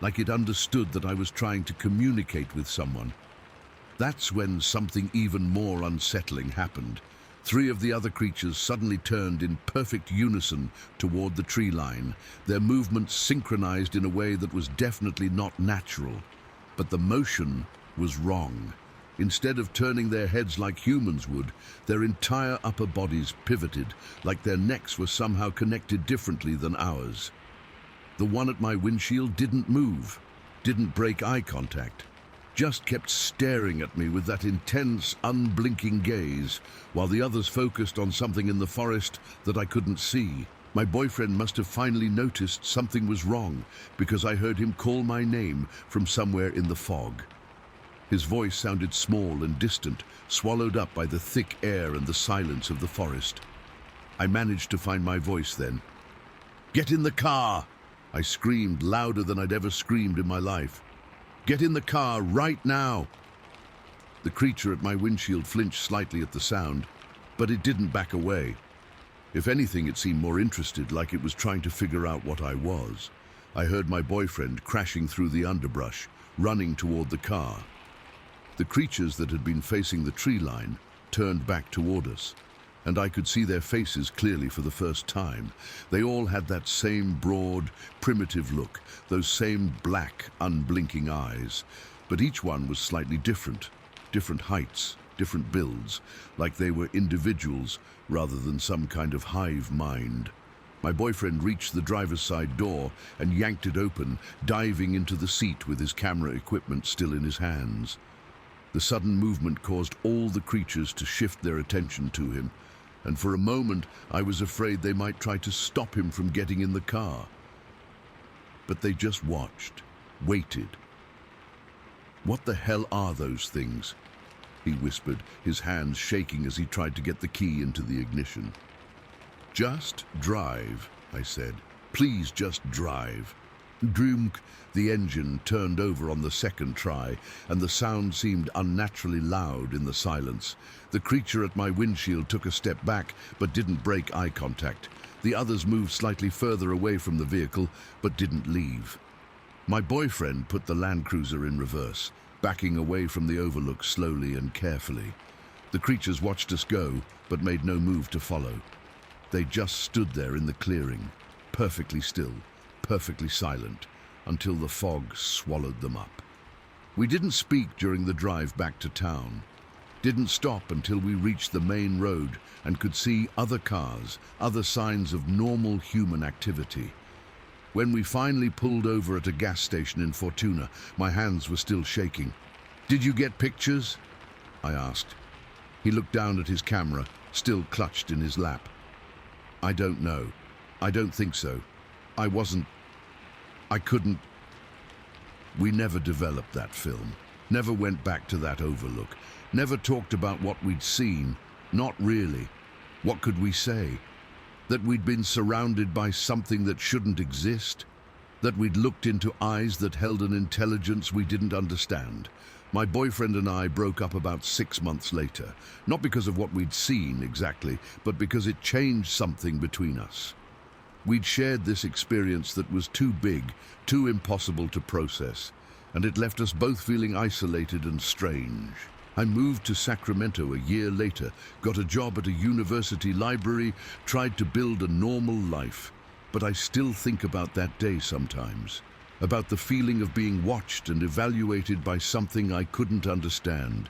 like it understood that I was trying to communicate with someone. That's when something even more unsettling happened. Three of the other creatures suddenly turned in perfect unison toward the tree line, their movements synchronized in a way that was definitely not natural. But the motion was wrong. Instead of turning their heads like humans would, their entire upper bodies pivoted, like their necks were somehow connected differently than ours. The one at my windshield didn't move, didn't break eye contact, just kept staring at me with that intense, unblinking gaze, while the others focused on something in the forest that I couldn't see. My boyfriend must have finally noticed something was wrong, because I heard him call my name from somewhere in the fog. His voice sounded small and distant, swallowed up by the thick air and the silence of the forest. I managed to find my voice then. "Get in the car!" I screamed louder than I'd ever screamed in my life. "Get in the car right now!" The creature at my windshield flinched slightly at the sound, but it didn't back away. If anything, it seemed more interested, like it was trying to figure out what I was. I heard my boyfriend crashing through the underbrush, running toward the car. The creatures that had been facing the tree line turned back toward us, and I could see their faces clearly for the first time. They all had that same broad, primitive look, those same black, unblinking eyes, but each one was slightly different, different heights, different builds, like they were individuals rather than some kind of hive mind. My boyfriend reached the driver's side door and yanked it open, diving into the seat with his camera equipment still in his hands. The sudden movement caused all the creatures to shift their attention to him, and for a moment I was afraid they might try to stop him from getting in the car. But they just watched, waited. "What the hell are those things?" he whispered, his hands shaking as he tried to get the key into the ignition. "Just drive," I said. "Please just drive." Drunk, the engine turned over on the second try, and the sound seemed unnaturally loud in the silence. The creature at my windshield took a step back, but didn't break eye contact. The others moved slightly further away from the vehicle, but didn't leave. My boyfriend put the Land Cruiser in reverse, backing away from the overlook slowly and carefully. The creatures watched us go, but made no move to follow. They just stood there in the clearing, perfectly still, perfectly silent, until the fog swallowed them up. We didn't speak during the drive back to town. Didn't stop until we reached the main road and could see other cars, other signs of normal human activity. When we finally pulled over at a gas station in Fortuna, my hands were still shaking. "Did you get pictures?" I asked. He looked down at his camera, still clutched in his lap. "I don't know. I don't think so. I couldn't." We never developed that film, never went back to that overlook, never talked about what we'd seen. Not really. What could we say? That we'd been surrounded by something that shouldn't exist? That we'd looked into eyes that held an intelligence we didn't understand? My boyfriend and I broke up about 6 months later, not because of what we'd seen exactly, but because it changed something between us. We'd shared this experience that was too big, too impossible to process, and it left us both feeling isolated and strange. I moved to Sacramento a year later, got a job at a university library, tried to build a normal life, but I still think about that day sometimes, about the feeling of being watched and evaluated by something I couldn't understand,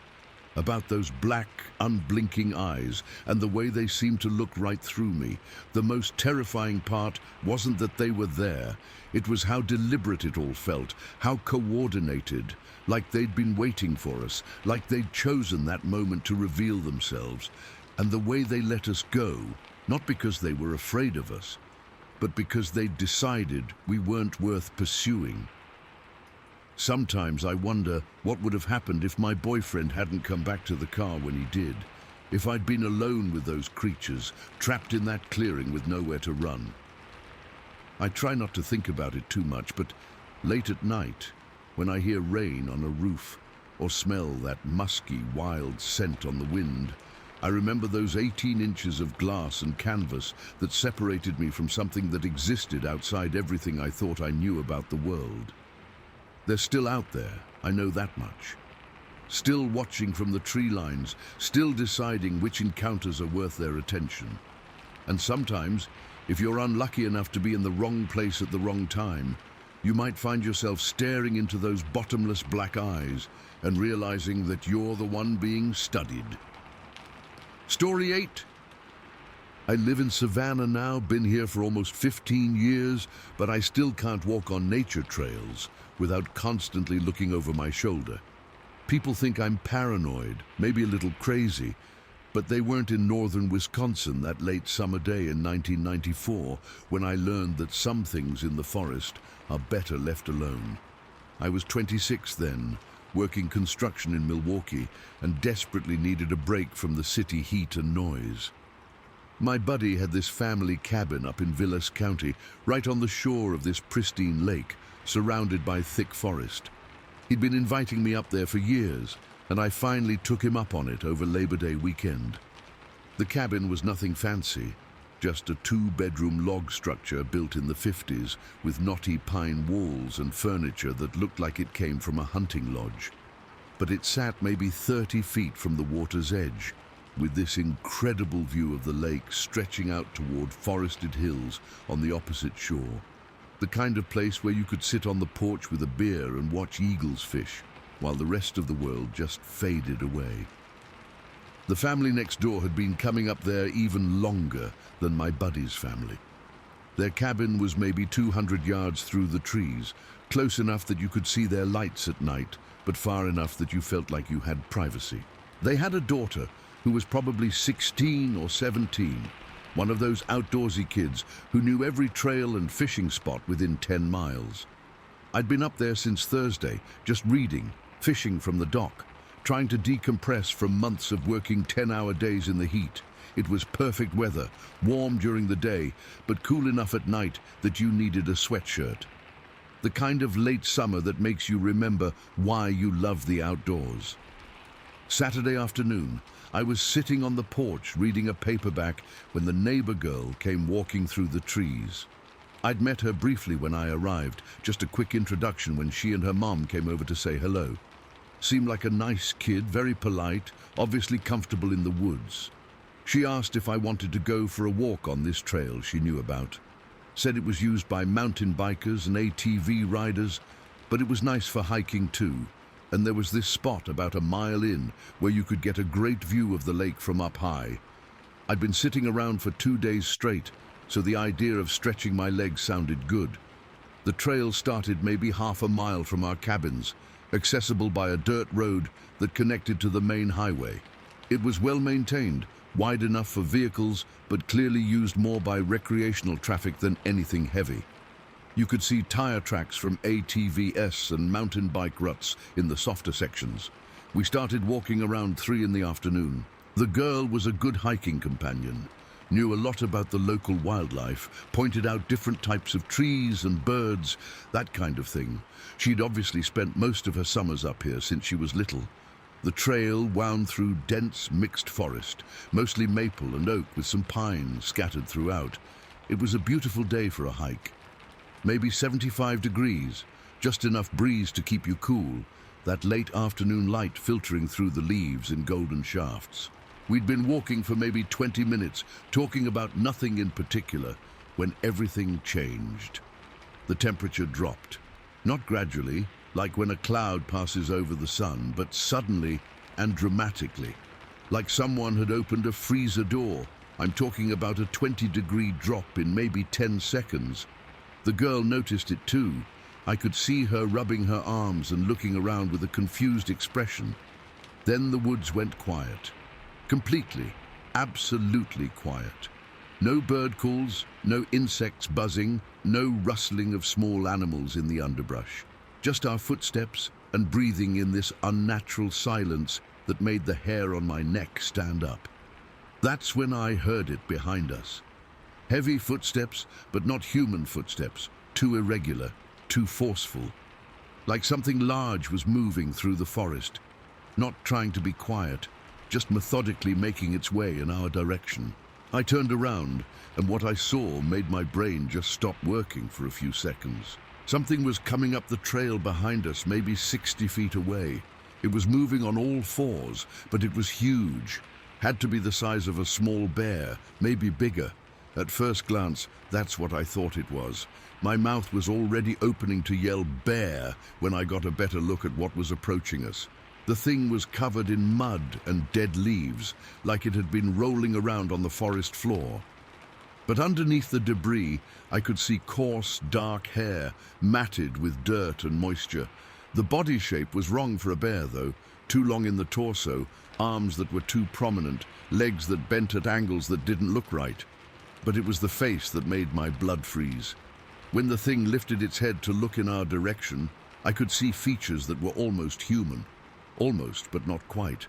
about those black, unblinking eyes and the way they seemed to look right through me. The most terrifying part wasn't that they were there. It was how deliberate it all felt, how coordinated, like they'd been waiting for us, like they'd chosen that moment to reveal themselves. And the way they let us go, not because they were afraid of us, but because they'd decided we weren't worth pursuing. Sometimes I wonder what would have happened if my boyfriend hadn't come back to the car when he did, if I'd been alone with those creatures, trapped in that clearing with nowhere to run. I try not to think about it too much, but late at night, when I hear rain on a roof or smell that musky, wild scent on the wind, I remember those 18 inches of glass and canvas that separated me from something that existed outside everything I thought I knew about the world. They're still out there, I know that much. still watching from the tree lines, still deciding which encounters are worth their attention. And sometimes, if you're unlucky enough to be in the wrong place at the wrong time, you might find yourself staring into those bottomless black eyes and realizing that you're the one being studied. Story 8. I live in Savannah now, been here for almost 15 years, but I still can't walk on nature trails without constantly looking over my shoulder. People think I'm paranoid, maybe a little crazy, but they weren't in northern Wisconsin that late summer day in 1994 when I learned that some things in the forest are better left alone. I was 26 then, working construction in Milwaukee, and desperately needed a break from the city heat and noise. My buddy had this family cabin up in Vilas County, right on the shore of this pristine lake, surrounded by thick forest. He'd been inviting me up there for years, and I finally took him up on it over Labor Day weekend. The cabin was nothing fancy, just a 2-bedroom log structure built in the 50s with knotty pine walls and furniture that looked like it came from a hunting lodge. But it sat maybe 30 feet from the water's edge, with this incredible view of the lake stretching out toward forested hills on the opposite shore. The kind of place where you could sit on the porch with a beer and watch eagles fish, while the rest of the world just faded away. The family next door had been coming up there even longer than my buddy's family. Their cabin was maybe 200 yards through the trees, close enough that you could see their lights at night, but far enough that you felt like you had privacy. They had a daughter who was probably 16 or 17, one of those outdoorsy kids who knew every trail and fishing spot within 10 miles. I'd been up there since Thursday, just reading, fishing from the dock, trying to decompress from months of working 10-hour days in the heat. It was perfect weather, warm during the day, but cool enough at night that you needed a sweatshirt. The kind of late summer that makes you remember why you love the outdoors. Saturday afternoon, I was sitting on the porch reading a paperback when the neighbor girl came walking through the trees. I'd met her briefly when I arrived, just a quick introduction when she and her mom came over to say hello. Seemed like a nice kid, very polite, obviously comfortable in the woods. She asked if I wanted to go for a walk on this trail she knew about. Said it was used by mountain bikers and ATV riders, but it was nice for hiking too. And there was this spot about a mile in where you could get a great view of the lake from up high. I'd been sitting around for 2 days straight, so the idea of stretching my legs sounded good. The trail started maybe half a mile from our cabins, accessible by a dirt road that connected to the main highway. It was well maintained, wide enough for vehicles, but clearly used more by recreational traffic than anything heavy. You could see tire tracks from ATVs and mountain bike ruts in the softer sections. We started walking around 3 in the afternoon. The girl was a good hiking companion, knew a lot about the local wildlife, pointed out different types of trees and birds, that kind of thing. She'd obviously spent most of her summers up here since she was little. The trail wound through dense, mixed forest, mostly maple and oak with some pine scattered throughout. It was a beautiful day for a hike. Maybe 75 degrees, just enough breeze to keep you cool, that late afternoon light filtering through the leaves in golden shafts. We'd been walking for maybe 20 minutes, talking about nothing in particular, when everything changed. The temperature dropped. Not gradually, like when a cloud passes over the sun, but suddenly and dramatically. Like someone had opened a freezer door. I'm talking about a 20-degree drop in maybe 10 seconds. The girl noticed it too. I could see her rubbing her arms and looking around with a confused expression. Then the woods went quiet. Completely, absolutely quiet. No bird calls, no insects buzzing, no rustling of small animals in the underbrush. Just our footsteps and breathing in this unnatural silence that made the hair on my neck stand up. That's when I heard it behind us. Heavy footsteps, but not human footsteps, too irregular, too forceful. Like something large was moving through the forest, not trying to be quiet, just methodically making its way in our direction. I turned around, and what I saw made my brain just stop working for a few seconds. Something was coming up the trail behind us, maybe 60 feet away. It was moving on all fours, but it was huge. Had to be the size of a small bear, maybe bigger. At first glance, that's what I thought it was. My mouth was already opening to yell bear when I got a better look at what was approaching us. The thing was covered in mud and dead leaves, like it had been rolling around on the forest floor. But underneath the debris, I could see coarse, dark hair, matted with dirt and moisture. The body shape was wrong for a bear, though. Too long in the torso, arms that were too prominent, legs that bent at angles that didn't look right. But it was the face that made my blood freeze. When the thing lifted its head to look in our direction, I could see features that were almost human. Almost, but not quite.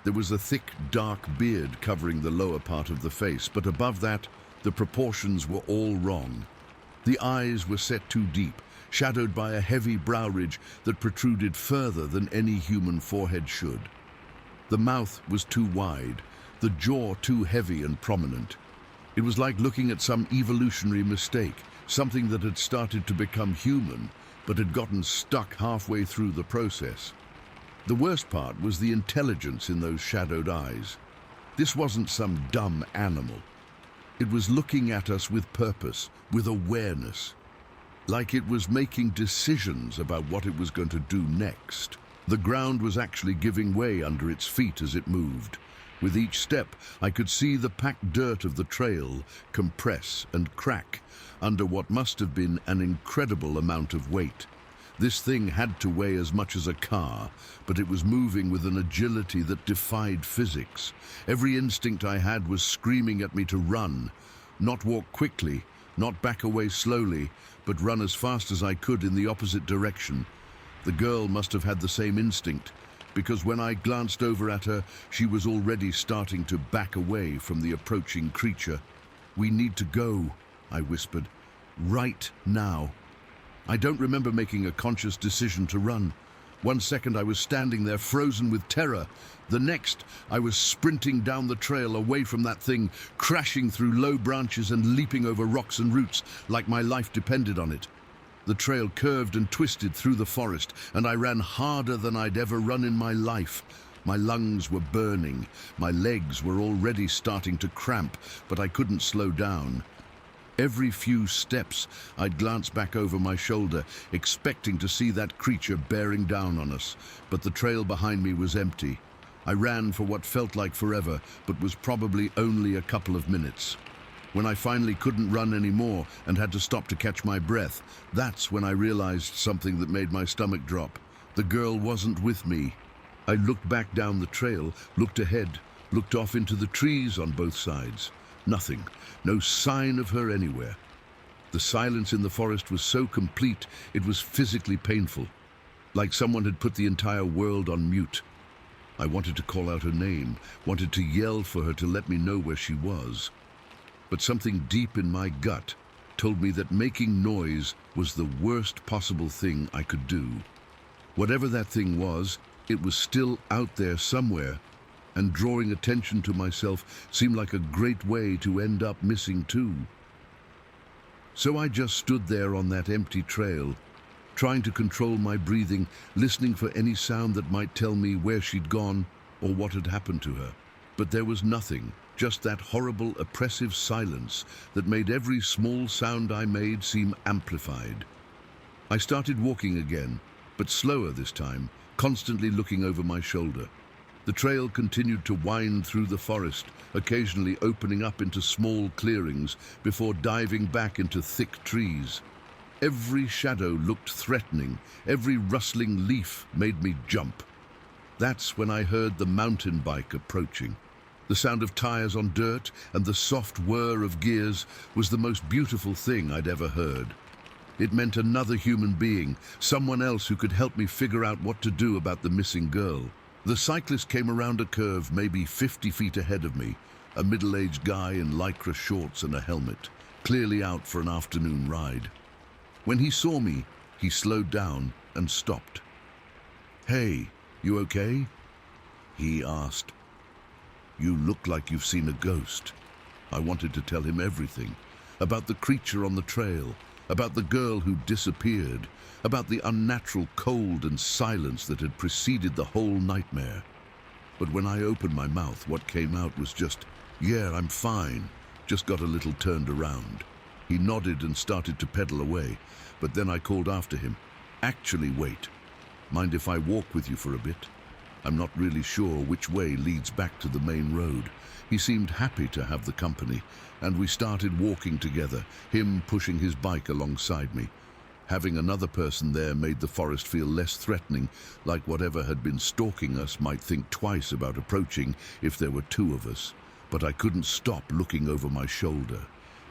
There was a thick, dark beard covering the lower part of the face, but above that, the proportions were all wrong. The eyes were set too deep, shadowed by a heavy brow ridge that protruded further than any human forehead should. The mouth was too wide, the jaw too heavy and prominent. It was like looking at some evolutionary mistake, something that had started to become human, but had gotten stuck halfway through the process. The worst part was the intelligence in those shadowed eyes. This wasn't some dumb animal. It was looking at us with purpose, with awareness, like it was making decisions about what it was going to do next. The ground was actually giving way under its feet as it moved. With each step, I could see the packed dirt of the trail compress and crack under what must have been an incredible amount of weight. This thing had to weigh as much as a car, but it was moving with an agility that defied physics. Every instinct I had was screaming at me to run, not walk quickly, not back away slowly, but run as fast as I could in the opposite direction. The girl must have had the same instinct, because when I glanced over at her, she was already starting to back away from the approaching creature. "We need to go," I whispered. "Right now." I don't remember making a conscious decision to run. One second I was standing there frozen with terror. The next, I was sprinting down the trail away from that thing, crashing through low branches and leaping over rocks and roots like my life depended on it. The trail curved and twisted through the forest, and I ran harder than I'd ever run in my life. My lungs were burning. My legs were already starting to cramp, but I couldn't slow down. Every few steps, I'd glance back over my shoulder, expecting to see that creature bearing down on us, but the trail behind me was empty. I ran for what felt like forever, but was probably only a couple of minutes. When I finally couldn't run anymore and had to stop to catch my breath, that's when I realized something that made my stomach drop. The girl wasn't with me. I looked back down the trail, looked ahead, looked off into the trees on both sides. Nothing, no sign of her anywhere. The silence in the forest was so complete, it was physically painful, like someone had put the entire world on mute. I wanted to call out her name, wanted to yell for her to let me know where she was. But something deep in my gut told me that making noise was the worst possible thing I could do. Whatever that thing was, it was still out there somewhere, and drawing attention to myself seemed like a great way to end up missing too. So I just stood there on that empty trail, trying to control my breathing, listening for any sound that might tell me where she'd gone or what had happened to her. But there was nothing, just that horrible, oppressive silence that made every small sound I made seem amplified. I started walking again, but slower this time, constantly looking over my shoulder. The trail continued to wind through the forest, occasionally opening up into small clearings before diving back into thick trees. Every shadow looked threatening, every rustling leaf made me jump. That's when I heard the mountain bike approaching. The sound of tires on dirt and the soft whir of gears was the most beautiful thing I'd ever heard. It meant another human being, someone else who could help me figure out what to do about the missing girl. The cyclist came around a curve maybe 50 feet ahead of me, a middle-aged guy in lycra shorts and a helmet, clearly out for an afternoon ride. When he saw me, he slowed down and stopped. "Hey, you okay?" he asked. "You look like you've seen a ghost." I wanted to tell him everything, about the creature on the trail, about the girl who disappeared, about the unnatural cold and silence that had preceded the whole nightmare. But when I opened my mouth, what came out was just, "Yeah, I'm fine. Just got a little turned around." He nodded and started to pedal away, but then I called after him, "Actually, wait. Mind if I walk with you for a bit? I'm not really sure which way leads back to the main road." He seemed happy to have the company, and we started walking together, him pushing his bike alongside me. Having another person there made the forest feel less threatening, like whatever had been stalking us might think twice about approaching if there were two of us. But I couldn't stop looking over my shoulder.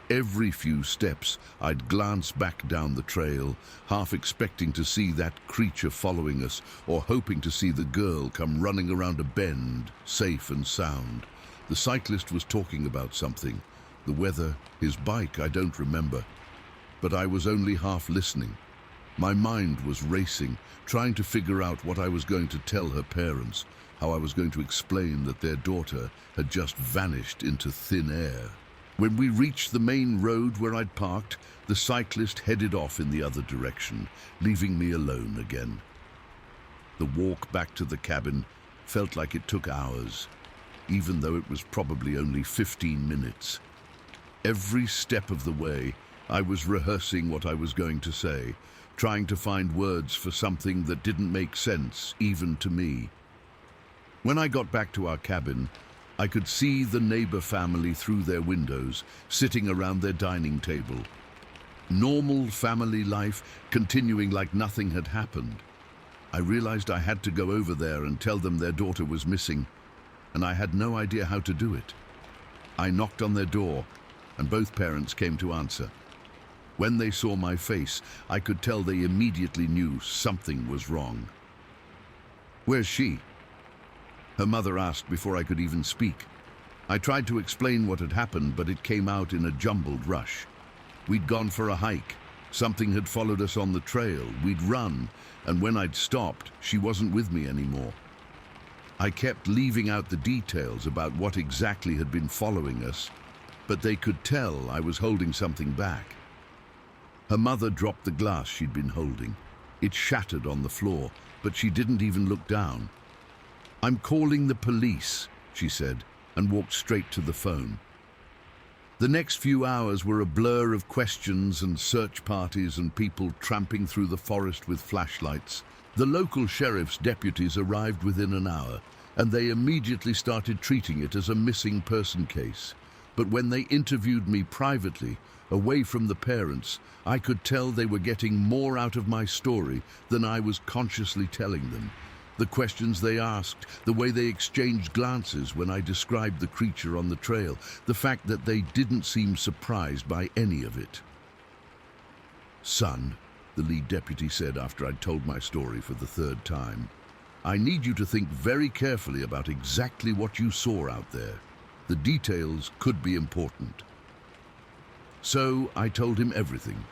Every few steps, I'd glance back down the trail, half expecting to see that creature following us, or hoping to see the girl come running around a bend, safe and sound. The cyclist was talking about something. The weather, his bike, I don't remember. But I was only half listening. My mind was racing, trying to figure out what I was going to tell her parents, how I was going to explain that their daughter had just vanished into thin air. When we reached the main road where I'd parked, the cyclist headed off in the other direction, leaving me alone again. The walk back to the cabin felt like it took hours, even though it was probably only 15 minutes. Every step of the way, I was rehearsing what I was going to say, trying to find words for something that didn't make sense, even to me. When I got back to our cabin, I could see the neighbor family through their windows, sitting around their dining table. Normal family life continuing like nothing had happened. I realized I had to go over there and tell them their daughter was missing, and I had no idea how to do it. I knocked on their door, and both parents came to answer. When they saw my face, I could tell they immediately knew something was wrong. "Where's she?" her mother asked before I could even speak. I tried to explain what had happened, but it came out in a jumbled rush. We'd gone for a hike. Something had followed us on the trail. We'd run, and when I'd stopped, she wasn't with me anymore. I kept leaving out the details about what exactly had been following us, but they could tell I was holding something back. Her mother dropped the glass she'd been holding. It shattered on the floor, but she didn't even look down. "I'm calling the police," she said, and walked straight to the phone. The next few hours were a blur of questions and search parties and people tramping through the forest with flashlights. The local sheriff's deputies arrived within an hour, and they immediately started treating it as a missing person case. But when they interviewed me privately, away from the parents, I could tell they were getting more out of my story than I was consciously telling them. The questions they asked, the way they exchanged glances when I described the creature on the trail, the fact that they didn't seem surprised by any of it. "Son," the lead deputy said after I'd told my story for the third time, "I need you to think very carefully about exactly what you saw out there. The details could be important." So I told him everything.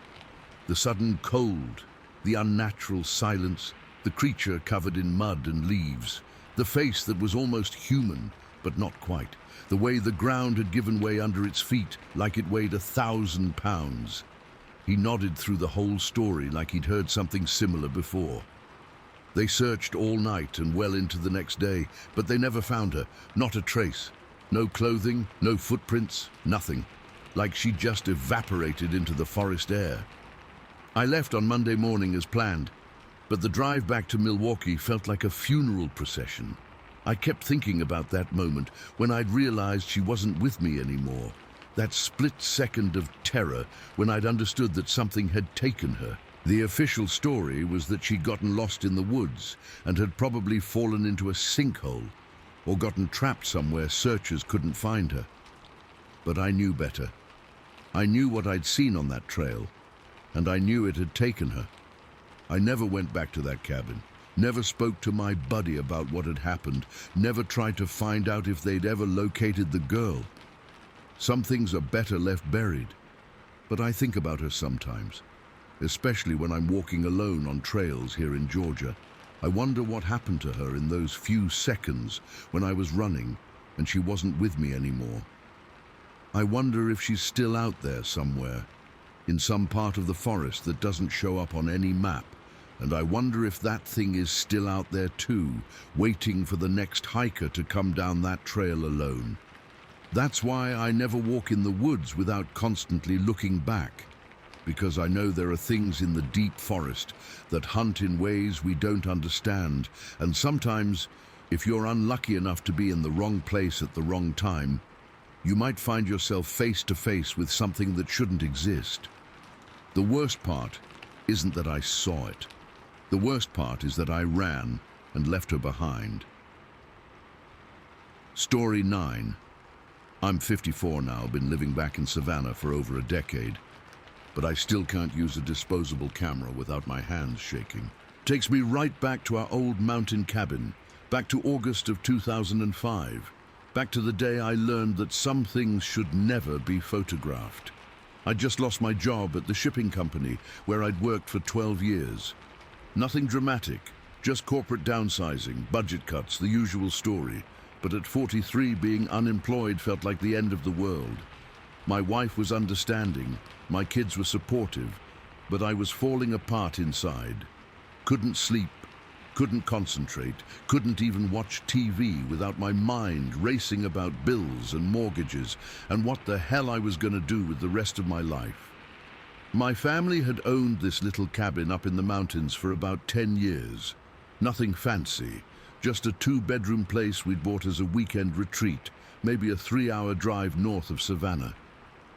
The sudden cold, the unnatural silence, the creature covered in mud and leaves, the face that was almost human, but not quite, the way the ground had given way under its feet like it weighed 1,000 pounds. He nodded through the whole story like he'd heard something similar before. They searched all night and well into the next day, but they never found her, not a trace. No clothing, no footprints, nothing. Like she just evaporated into the forest air. I left on Monday morning as planned, but the drive back to Milwaukee felt like a funeral procession. I kept thinking about that moment when I'd realized she wasn't with me anymore. That split second of terror when I'd understood that something had taken her. The official story was that she'd gotten lost in the woods and had probably fallen into a sinkhole or gotten trapped somewhere searchers couldn't find her. But I knew better. I knew what I'd seen on that trail, and I knew it had taken her. I never went back to that cabin, never spoke to my buddy about what had happened, never tried to find out if they'd ever located the girl. Some things are better left buried, but I think about her sometimes, especially when I'm walking alone on trails here in Georgia. I wonder what happened to her in those few seconds when I was running and she wasn't with me anymore. I wonder if she's still out there somewhere, in some part of the forest that doesn't show up on any map. And I wonder if that thing is still out there too, waiting for the next hiker to come down that trail alone. That's why I never walk in the woods without constantly looking back, because I know there are things in the deep forest that hunt in ways we don't understand, and sometimes, if you're unlucky enough to be in the wrong place at the wrong time, you might find yourself face to face with something that shouldn't exist. The worst part isn't that I saw it. The worst part is that I ran and left her behind. Story 9. I'm 54 now, been living back in Savannah for over a decade, but I still can't use a disposable camera without my hands shaking. Takes me right back to our old mountain cabin, back to August of 2005, back to the day I learned that some things should never be photographed. I'd just lost my job at the shipping company where I'd worked for 12 years. Nothing dramatic, just corporate downsizing, budget cuts, the usual story. But at 43, being unemployed felt like the end of the world. My wife was understanding, my kids were supportive, but I was falling apart inside. Couldn't sleep, couldn't concentrate, couldn't even watch TV without my mind racing about bills and mortgages and what the hell I was going to do with the rest of my life. My family had owned this little cabin up in the mountains for about 10 years. Nothing fancy, just a 2-bedroom place we'd bought as a weekend retreat, maybe a 3-hour drive north of Savannah.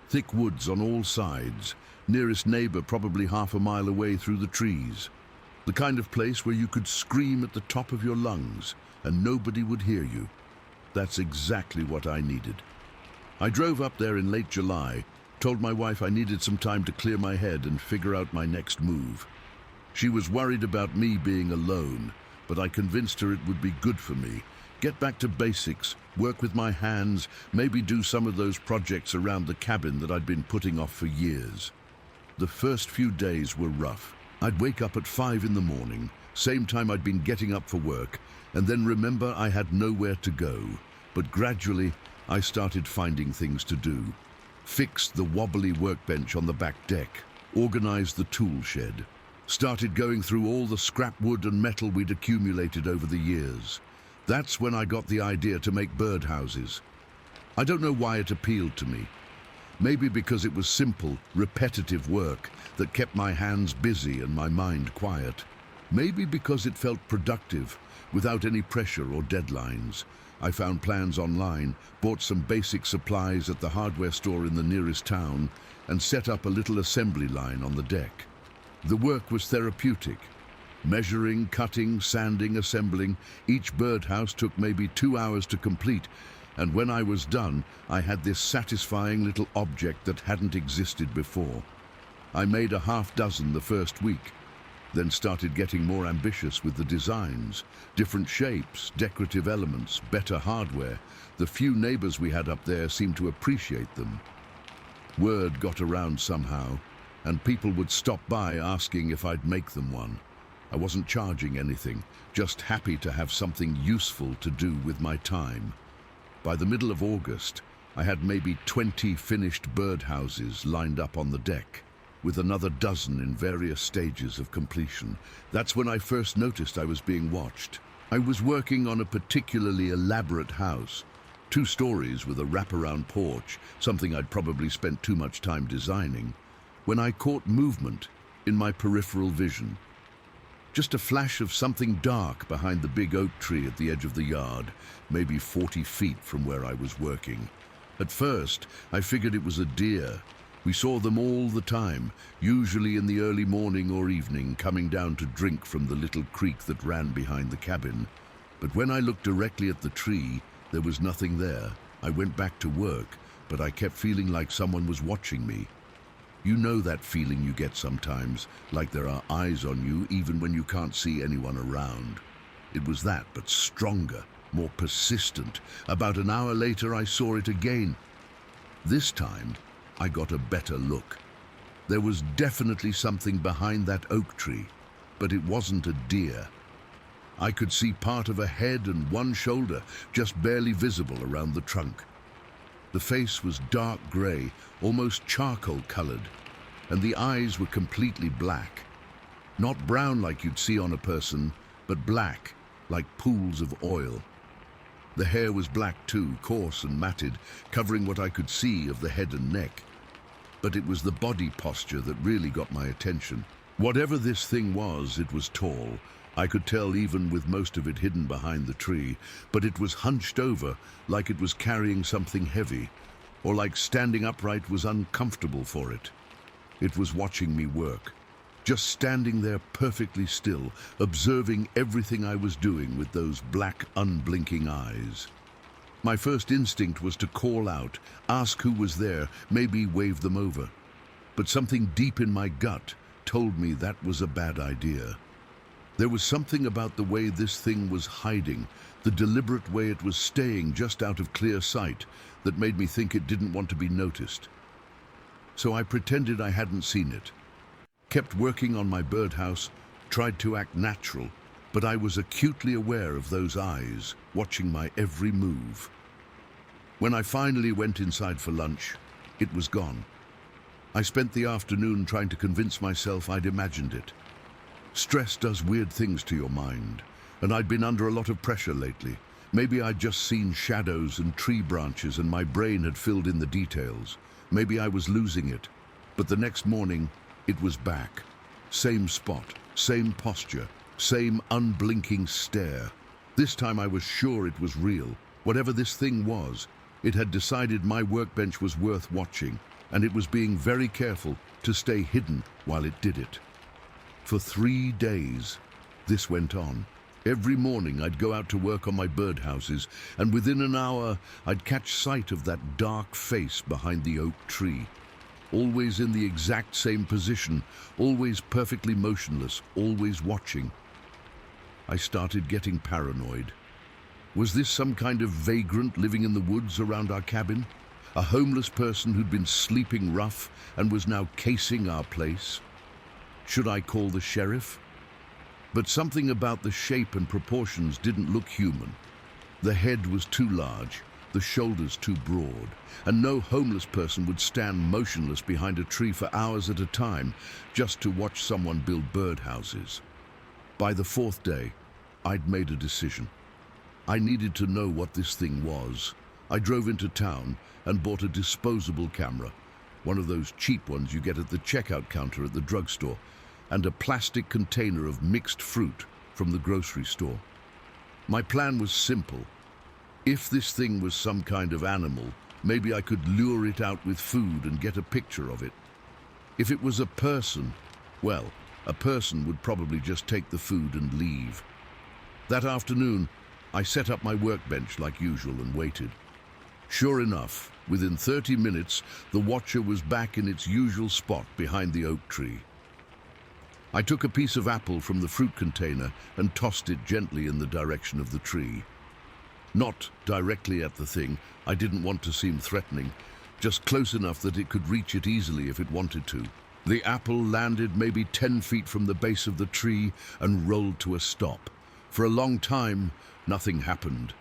Thick woods on all sides, nearest neighbor probably half a mile away through the trees. The kind of place where you could scream at the top of your lungs and nobody would hear you. That's exactly what I needed. I drove up there in late July, told my wife I needed some time to clear my head and figure out my next move. She was worried about me being alone, but I convinced her it would be good for me. Get back to basics, work with my hands, maybe do some of those projects around the cabin that I'd been putting off for years. The first few days were rough. I'd wake up at 5 in the morning, same time I'd been getting up for work, and then remember I had nowhere to go. But gradually, I started finding things to do. Fixed the wobbly workbench on the back deck, organized the tool shed, started going through all the scrap wood and metal we'd accumulated over the years. That's when I got the idea to make birdhouses. I don't know why it appealed to me. Maybe because it was simple, repetitive work that kept my hands busy and my mind quiet. Maybe because it felt productive, without any pressure or deadlines. I found plans online, bought some basic supplies at the hardware store in the nearest town, and set up a little assembly line on the deck. The work was therapeutic. Measuring, cutting, sanding, assembling, each birdhouse took maybe 2 hours to complete, and when I was done, I had this satisfying little object that hadn't existed before. I made a half dozen the first week, then started getting more ambitious with the designs, different shapes, decorative elements, better hardware. The few neighbors we had up there seemed to appreciate them. Word got around somehow, and people would stop by asking if I'd make them one. I wasn't charging anything, just happy to have something useful to do with my time. By the middle of August, I had maybe 20 finished birdhouses lined up on the deck, with another dozen in various stages of completion. That's when I first noticed I was being watched. I was working on a particularly elaborate house, 2 stories with a wraparound porch, something I'd probably spent too much time designing, when I caught movement in my peripheral vision. Just a flash of something dark behind the big oak tree at the edge of the yard, maybe 40 feet from where I was working. At first, I figured it was a deer. We saw them all the time, usually in the early morning or evening, coming down to drink from the little creek that ran behind the cabin. But when I looked directly at the tree, there was nothing there. I went back to work, but I kept feeling like someone was watching me. You know that feeling you get sometimes, like there are eyes on you even when you can't see anyone around. It was that, but stronger, more persistent. About an hour later, I saw it again. This time, I got a better look. There was definitely something behind that oak tree, but it wasn't a deer. I could see part of a head and one shoulder, just barely visible around the trunk. The face was dark gray, almost charcoal colored. and the eyes were completely black. Not brown like you'd see on a person, but black, like pools of oil. The hair was black too, coarse and matted, covering what I could see of the head and neck. But it was the body posture that really got my attention. Whatever this thing was, it was tall. I could tell even with most of it hidden behind the tree, but it was hunched over like it was carrying something heavy, or like standing upright was uncomfortable for it. It was watching me work, just standing there perfectly still, observing everything I was doing with those black, unblinking eyes. My first instinct was to call out, ask who was there, maybe wave them over. But something deep in my gut told me that was a bad idea. There was something about the way this thing was hiding, the deliberate way it was staying just out of clear sight, that made me think it didn't want to be noticed. So I pretended I hadn't seen it, kept working on my birdhouse, tried to act natural, but I was acutely aware of those eyes, watching my every move. When I finally went inside for lunch, it was gone. I spent the afternoon trying to convince myself I'd imagined it. Stress does weird things to your mind, and I'd been under a lot of pressure lately. Maybe I'd just seen shadows and tree branches and my brain had filled in the details. Maybe I was losing it, but the next morning, it was back. Same spot, same posture, same unblinking stare. This time I was sure it was real. Whatever this thing was, it had decided my workbench was worth watching, and it was being very careful to stay hidden while it did it. For 3 days, this went on. Every morning I'd go out to work on my birdhouses, and within an hour I'd catch sight of that dark face behind the oak tree. Always in the exact same position, always perfectly motionless, always watching. I started getting paranoid. Was this some kind of vagrant living in the woods around our cabin? A homeless person who'd been sleeping rough and was now casing our place? Should I call the sheriff? But something about the shape and proportions didn't look human. The head was too large, the shoulders too broad, and no homeless person would stand motionless behind a tree for hours at a time just to watch someone build birdhouses. By the 4th day, I'd made a decision. I needed to know what this thing was. I drove into town and bought a disposable camera, one of those cheap ones you get at the checkout counter at the drugstore, and a plastic container of mixed fruit from the grocery store. My plan was simple. If this thing was some kind of animal, maybe I could lure it out with food and get a picture of it. If it was a person, well, a person would probably just take the food and leave. That afternoon, I set up my workbench like usual and waited. Sure enough, within 30 minutes, the watcher was back in its usual spot behind the oak tree. I took a piece of apple from the fruit container and tossed it gently in the direction of the tree. Not directly at the thing, I didn't want to seem threatening, just close enough that it could reach it easily if it wanted to. The apple landed maybe 10 feet from the base of the tree and rolled to a stop. For a long time, nothing happened.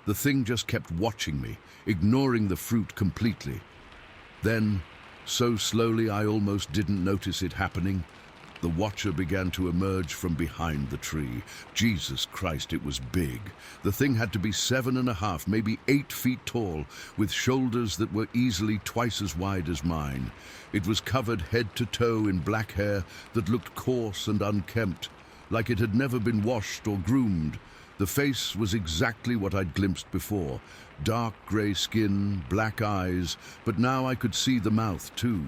The thing just kept watching me, ignoring the fruit completely. Then, so slowly I almost didn't notice it happening, the watcher began to emerge from behind the tree. Jesus Christ, it was big. The thing had to be 7.5, maybe 8 feet tall, with shoulders that were easily twice as wide as mine. It was covered head to toe in black hair that looked coarse and unkempt, like it had never been washed or groomed. The face was exactly what I'd glimpsed before. Dark grey skin, black eyes, but now I could see the mouth too.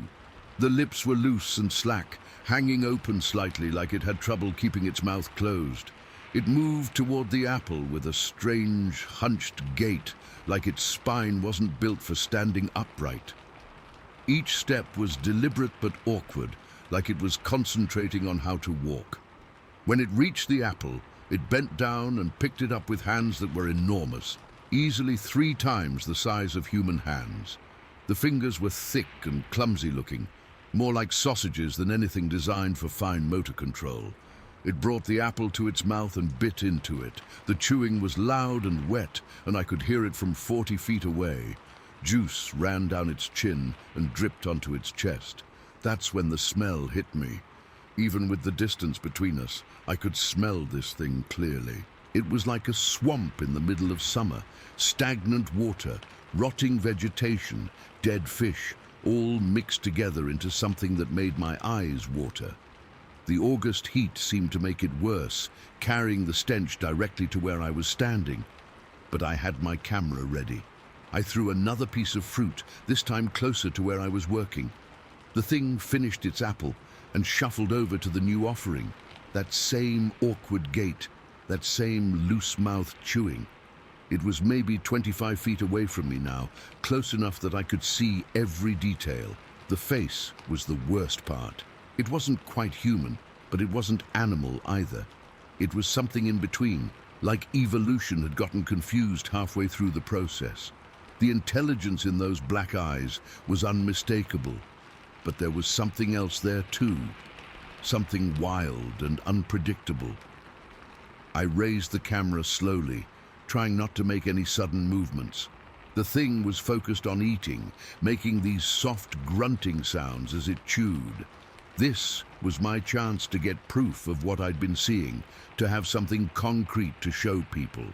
The lips were loose and slack, hanging open slightly like it had trouble keeping its mouth closed. It moved toward the apple with a strange, hunched gait, like its spine wasn't built for standing upright. Each step was deliberate but awkward, like it was concentrating on how to walk. When it reached the apple, it bent down and picked it up with hands that were enormous, easily 3 times the size of human hands. The fingers were thick and clumsy looking, more like sausages than anything designed for fine motor control. It brought the apple to its mouth and bit into it. The chewing was loud and wet, and I could hear it from 40 feet away. Juice ran down its chin and dripped onto its chest. That's when the smell hit me. Even with the distance between us, I could smell this thing clearly. It was like a swamp in the middle of summer, stagnant water, rotting vegetation, dead fish, all mixed together into something that made my eyes water. The August heat seemed to make it worse, carrying the stench directly to where I was standing. But I had my camera ready. I threw another piece of fruit, this time closer to where I was working. The thing finished its apple and shuffled over to the new offering. That same awkward gait, that same loose-mouthed chewing. It was maybe 25 feet away from me now, close enough that I could see every detail. The face was the worst part. It wasn't quite human, but it wasn't animal either. It was something in between, like evolution had gotten confused halfway through the process. The intelligence in those black eyes was unmistakable, but there was something else there too, something wild and unpredictable. I raised the camera slowly, trying not to make any sudden movements. The thing was focused on eating, making these soft grunting sounds as it chewed. This was my chance to get proof of what I'd been seeing, to have something concrete to show people.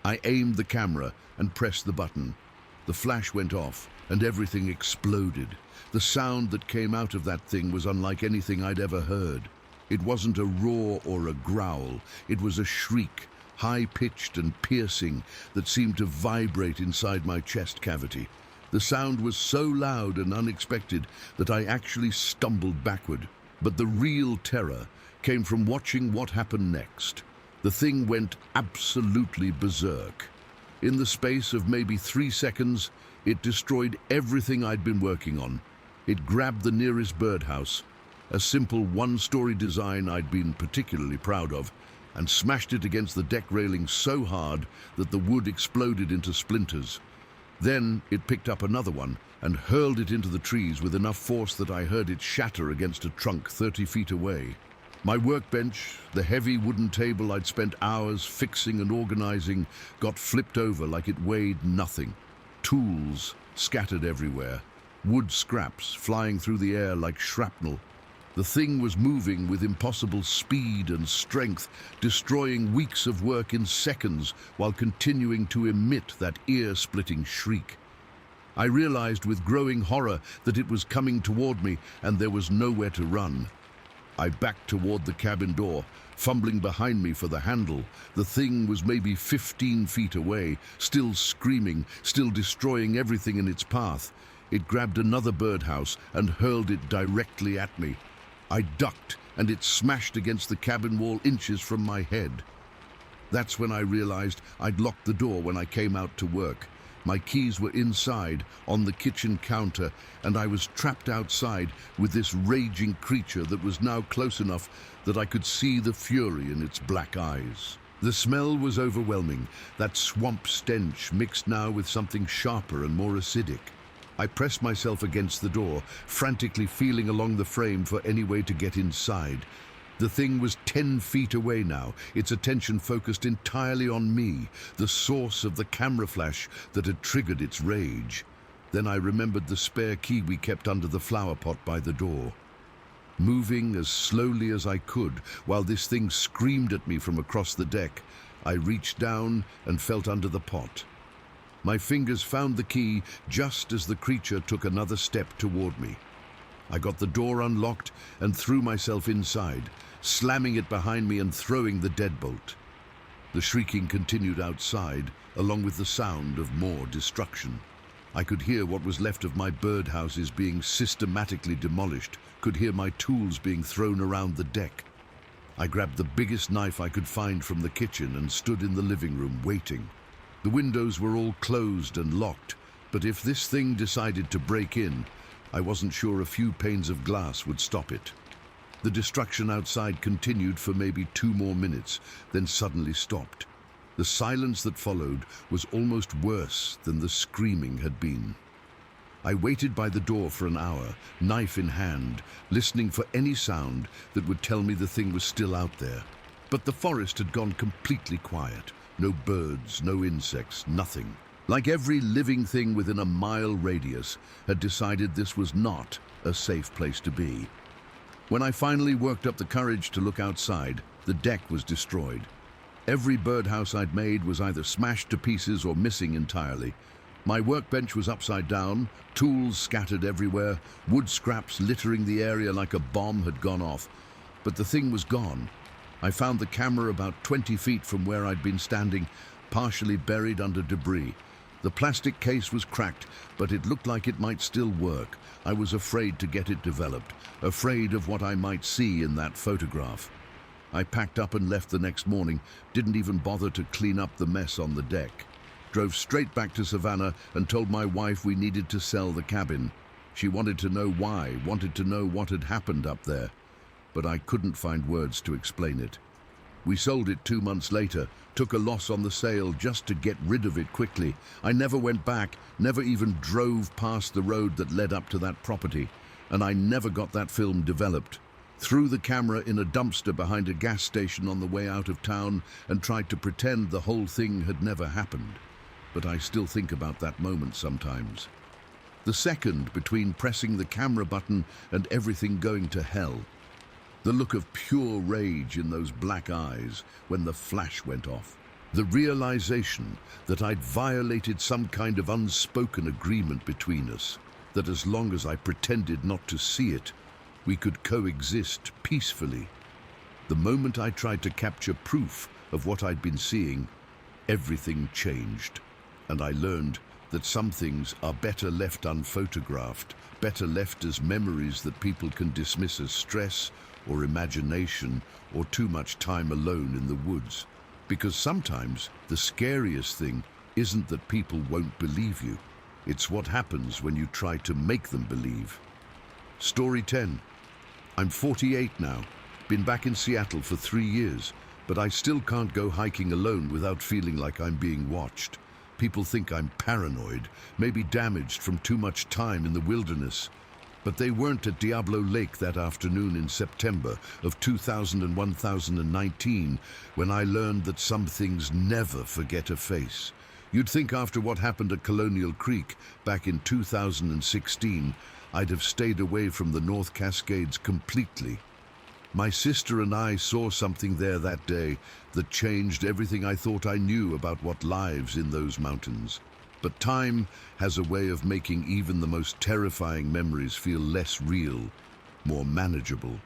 I aimed the camera and pressed the button. The flash went off and everything exploded. The sound that came out of that thing was unlike anything I'd ever heard. It wasn't a roar or a growl. It was a shriek, high-pitched and piercing, that seemed to vibrate inside my chest cavity. The sound was so loud and unexpected that I actually stumbled backward. But the real terror came from watching what happened next. The thing went absolutely berserk. In the space of maybe 3 seconds, it destroyed everything I'd been working on. It grabbed the nearest birdhouse, a simple one-story design I'd been particularly proud of, and smashed it against the deck railing so hard that the wood exploded into splinters. Then it picked up another one and hurled it into the trees with enough force that I heard it shatter against a trunk 30 feet away. My workbench, the heavy wooden table I'd spent hours fixing and organizing, got flipped over like it weighed nothing. Tools scattered everywhere, wood scraps flying through the air like shrapnel. The thing was moving with impossible speed and strength, destroying weeks of work in seconds while continuing to emit that ear-splitting shriek. I realized with growing horror that it was coming toward me and there was nowhere to run. I backed toward the cabin door, fumbling behind me for the handle. The thing was maybe 15 feet away, still screaming, still destroying everything in its path. It grabbed another birdhouse and hurled it directly at me. I ducked, and it smashed against the cabin wall inches from my head. That's when I realized I'd locked the door when I came out to work. My keys were inside, on the kitchen counter, and I was trapped outside with this raging creature that was now close enough that I could see the fury in its black eyes. The smell was overwhelming, that swamp stench mixed now with something sharper and more acidic. I pressed myself against the door, frantically feeling along the frame for any way to get inside. The thing was 10 feet away now, its attention focused entirely on me, the source of the camera flash that had triggered its rage. Then I remembered the spare key we kept under the flower pot by the door. Moving as slowly as I could, while this thing screamed at me from across the deck, I reached down and felt under the pot. My fingers found the key just as the creature took another step toward me. I got the door unlocked and threw myself inside, slamming it behind me and throwing the deadbolt. The shrieking continued outside, along with the sound of more destruction. I could hear what was left of my birdhouses being systematically demolished, could hear my tools being thrown around the deck. I grabbed the biggest knife I could find from the kitchen and stood in the living room waiting. The windows were all closed and locked, but if this thing decided to break in, I wasn't sure a few panes of glass would stop it. The destruction outside continued for maybe 2 more minutes, then suddenly stopped. The silence that followed was almost worse than the screaming had been. I waited by the door for an hour, knife in hand, listening for any sound that would tell me the thing was still out there. But the forest had gone completely quiet. No birds, no insects, nothing. Like every living thing within a mile radius, had decided this was not a safe place to be. When I finally worked up the courage to look outside, the deck was destroyed. Every birdhouse I'd made was either smashed to pieces or missing entirely. My workbench was upside down, tools scattered everywhere, wood scraps littering the area like a bomb had gone off. But the thing was gone. I found the camera about 20 feet from where I'd been standing, partially buried under debris. The plastic case was cracked, but it looked like it might still work. I was afraid to get it developed, afraid of what I might see in that photograph. I packed up and left the next morning, didn't even bother to clean up the mess on the deck. Drove straight back to Savannah and told my wife we needed to sell the cabin. She wanted to know why, wanted to know what had happened up there. But I couldn't find words to explain it. We sold it 2 months later, took a loss on the sale just to get rid of it quickly. I never went back, never even drove past the road that led up to that property, and I never got that film developed. Threw the camera in a dumpster behind a gas station on the way out of town and tried to pretend the whole thing had never happened. But I still think about that moment sometimes. The second between pressing the camera button and everything going to hell. The look of pure rage in those black eyes when the flash went off. The realization that I'd violated some kind of unspoken agreement between us, that as long as I pretended not to see it, we could coexist peacefully. The moment I tried to capture proof of what I'd been seeing, everything changed. And I learned that some things are better left unphotographed, better left as memories that people can dismiss as stress or imagination or too much time alone in the woods. Because sometimes the scariest thing isn't that people won't believe you. It's what happens when you try to make them believe. Story 10. I'm 48 now, been back in Seattle for 3 years, but I still can't go hiking alone without feeling like I'm being watched. People think I'm paranoid, maybe damaged from too much time in the wilderness. But they weren't at Diablo Lake that afternoon in September of 2019 when I learned that some things never forget a face. You'd think after what happened at Colonial Creek back in 2016, I'd have stayed away from the North Cascades completely. My sister and I saw something there that day that changed everything I thought I knew about what lives in those mountains. But time has a way of making even the most terrifying memories feel less real, more manageable.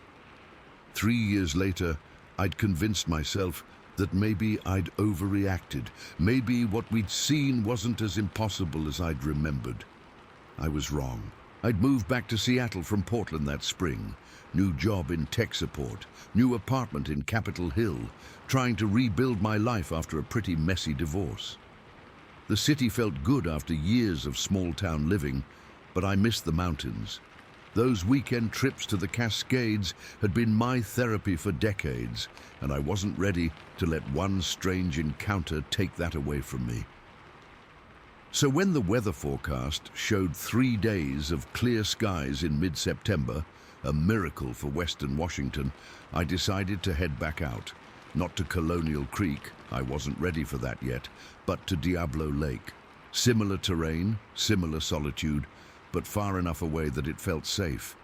3 years later, I'd convinced myself that maybe I'd overreacted. Maybe what we'd seen wasn't as impossible as I'd remembered. I was wrong. I'd moved back to Seattle from Portland that spring. New job in tech support, new apartment in Capitol Hill, trying to rebuild my life after a pretty messy divorce. The city felt good after years of small-town living, but I missed the mountains. Those weekend trips to the Cascades had been my therapy for decades, and I wasn't ready to let one strange encounter take that away from me. So when the weather forecast showed 3 days of clear skies in mid-September, a miracle for Western Washington, I decided to head back out. Not to Colonial Creek, I wasn't ready for that yet, but to Diablo Lake. Similar terrain, similar solitude, but far enough away that it felt safe.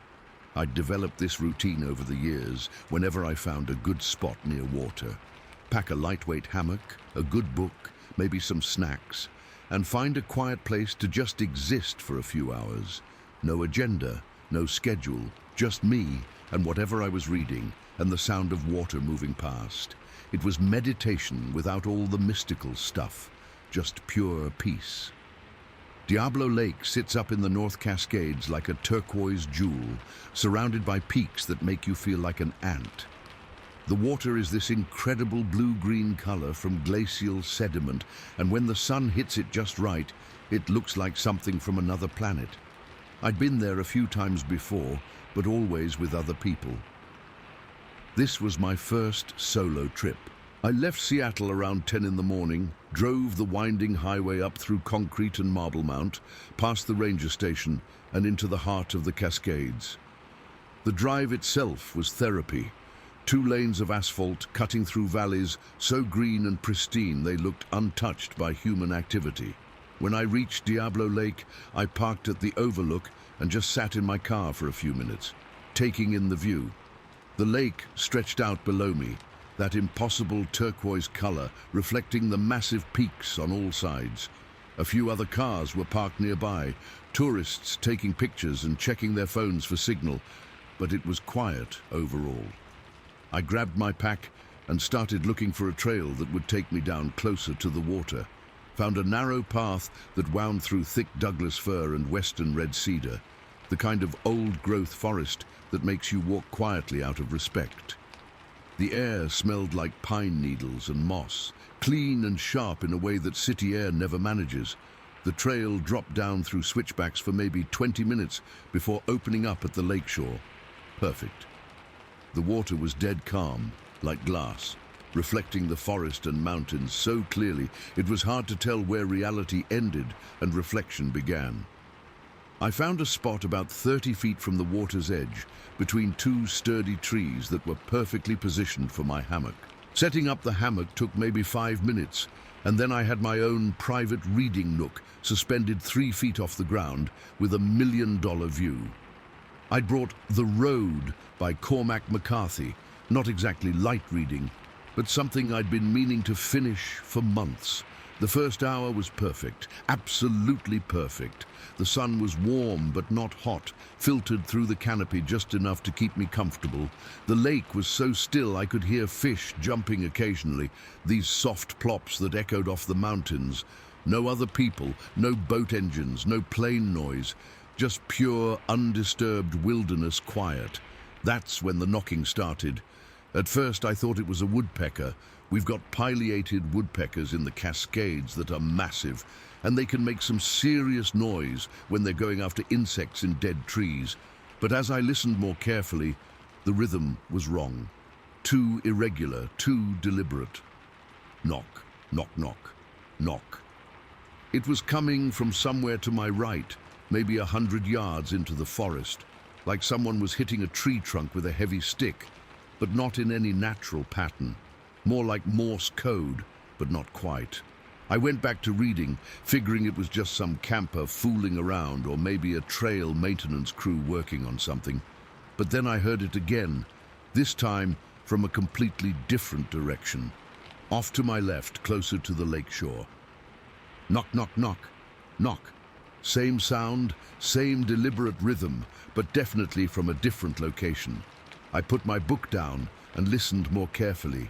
I'd developed this routine over the years whenever I found a good spot near water. Pack a lightweight hammock, a good book, maybe some snacks, and find a quiet place to just exist for a few hours. No agenda, no schedule, just me and whatever I was reading and the sound of water moving past. It was meditation without all the mystical stuff, just pure peace. Diablo Lake sits up in the North Cascades like a turquoise jewel, surrounded by peaks that make you feel like an ant. The water is this incredible blue-green color from glacial sediment, and when the sun hits it just right, it looks like something from another planet. I'd been there a few times before, but always with other people. This was my first solo trip. I left Seattle around 10 in the morning, drove the winding highway up through concrete and Marble Mount, past the ranger station, and into the heart of the Cascades. The drive itself was therapy. 2 lanes of asphalt cutting through valleys so green and pristine they looked untouched by human activity. When I reached Diablo Lake, I parked at the overlook and just sat in my car for a few minutes, taking in the view. The lake stretched out below me, that impossible turquoise color reflecting the massive peaks on all sides. A few other cars were parked nearby, tourists taking pictures and checking their phones for signal, but it was quiet overall. I grabbed my pack and started looking for a trail that would take me down closer to the water. Found a narrow path that wound through thick Douglas fir and western red cedar, the kind of old-growth forest that makes you walk quietly out of respect. The air smelled like pine needles and moss, clean and sharp in a way that city air never manages. The trail dropped down through switchbacks for maybe 20 minutes before opening up at the lakeshore. Perfect. The water was dead calm, like glass, reflecting the forest and mountains so clearly it was hard to tell where reality ended and reflection began. I found a spot about 30 feet from the water's edge, between two sturdy trees that were perfectly positioned for my hammock. Setting up the hammock took maybe 5 minutes, and then I had my own private reading nook suspended 3 feet off the ground with a $1 million view. I'd brought The Road by Cormac McCarthy, not exactly light reading, but something I'd been meaning to finish for months. The first hour was perfect, absolutely perfect. The sun was warm but not hot, filtered through the canopy just enough to keep me comfortable. The lake was so still I could hear fish jumping occasionally, these soft plops that echoed off the mountains. No other people, no boat engines, no plane noise, just pure, undisturbed wilderness quiet. That's when the knocking started. At first I thought it was a woodpecker. We've got pileated woodpeckers in the Cascades that are massive, and they can make some serious noise when they're going after insects in dead trees. But as I listened more carefully, the rhythm was wrong. Too irregular, too deliberate. Knock, knock, knock, knock. It was coming from somewhere to my right, maybe 100 yards into the forest, like someone was hitting a tree trunk with a heavy stick, but not in any natural pattern. More like Morse code, but not quite. I went back to reading, figuring it was just some camper fooling around or maybe a trail maintenance crew working on something. But then I heard it again, this time from a completely different direction, off to my left, closer to the lakeshore. Knock, knock, knock, knock. Same sound, same deliberate rhythm, but definitely from a different location. I put my book down and listened more carefully.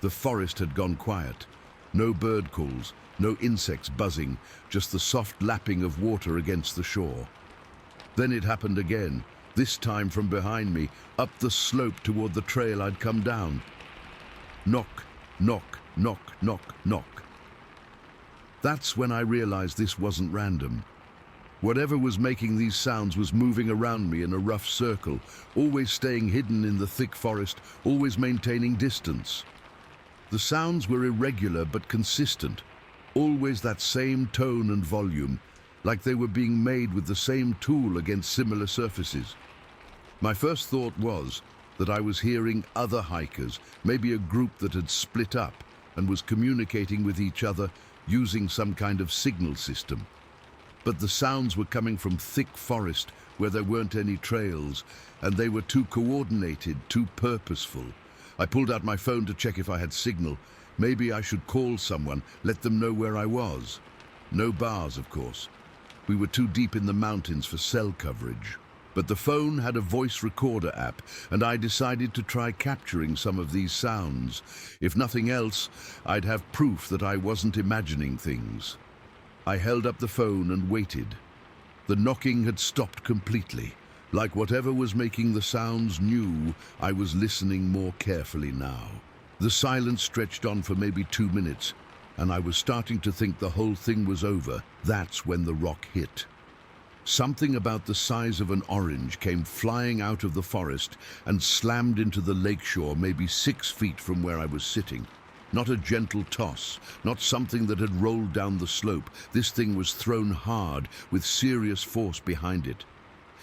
The forest had gone quiet. No bird calls, no insects buzzing, just the soft lapping of water against the shore. Then it happened again, this time from behind me, up the slope toward the trail I'd come down. Knock, knock, knock, knock, knock. That's when I realized this wasn't random. Whatever was making these sounds was moving around me in a rough circle, always staying hidden in the thick forest, always maintaining distance. The sounds were irregular but consistent, always that same tone and volume, like they were being made with the same tool against similar surfaces. My first thought was that I was hearing other hikers, maybe a group that had split up and was communicating with each other using some kind of signal system. But the sounds were coming from thick forest where there weren't any trails, and they were too coordinated, too purposeful. I pulled out my phone to check if I had signal. Maybe I should call someone, let them know where I was. No bars, of course. We were too deep in the mountains for cell coverage. But the phone had a voice recorder app, and I decided to try capturing some of these sounds. If nothing else, I'd have proof that I wasn't imagining things. I held up the phone and waited. The knocking had stopped completely. Like whatever was making the sounds knew I was listening more carefully now. The silence stretched on for maybe 2 minutes, and I was starting to think the whole thing was over. That's when the rock hit. Something about the size of an orange came flying out of the forest and slammed into the lakeshore maybe 6 feet from where I was sitting. Not a gentle toss, not something that had rolled down the slope. This thing was thrown hard, with serious force behind it.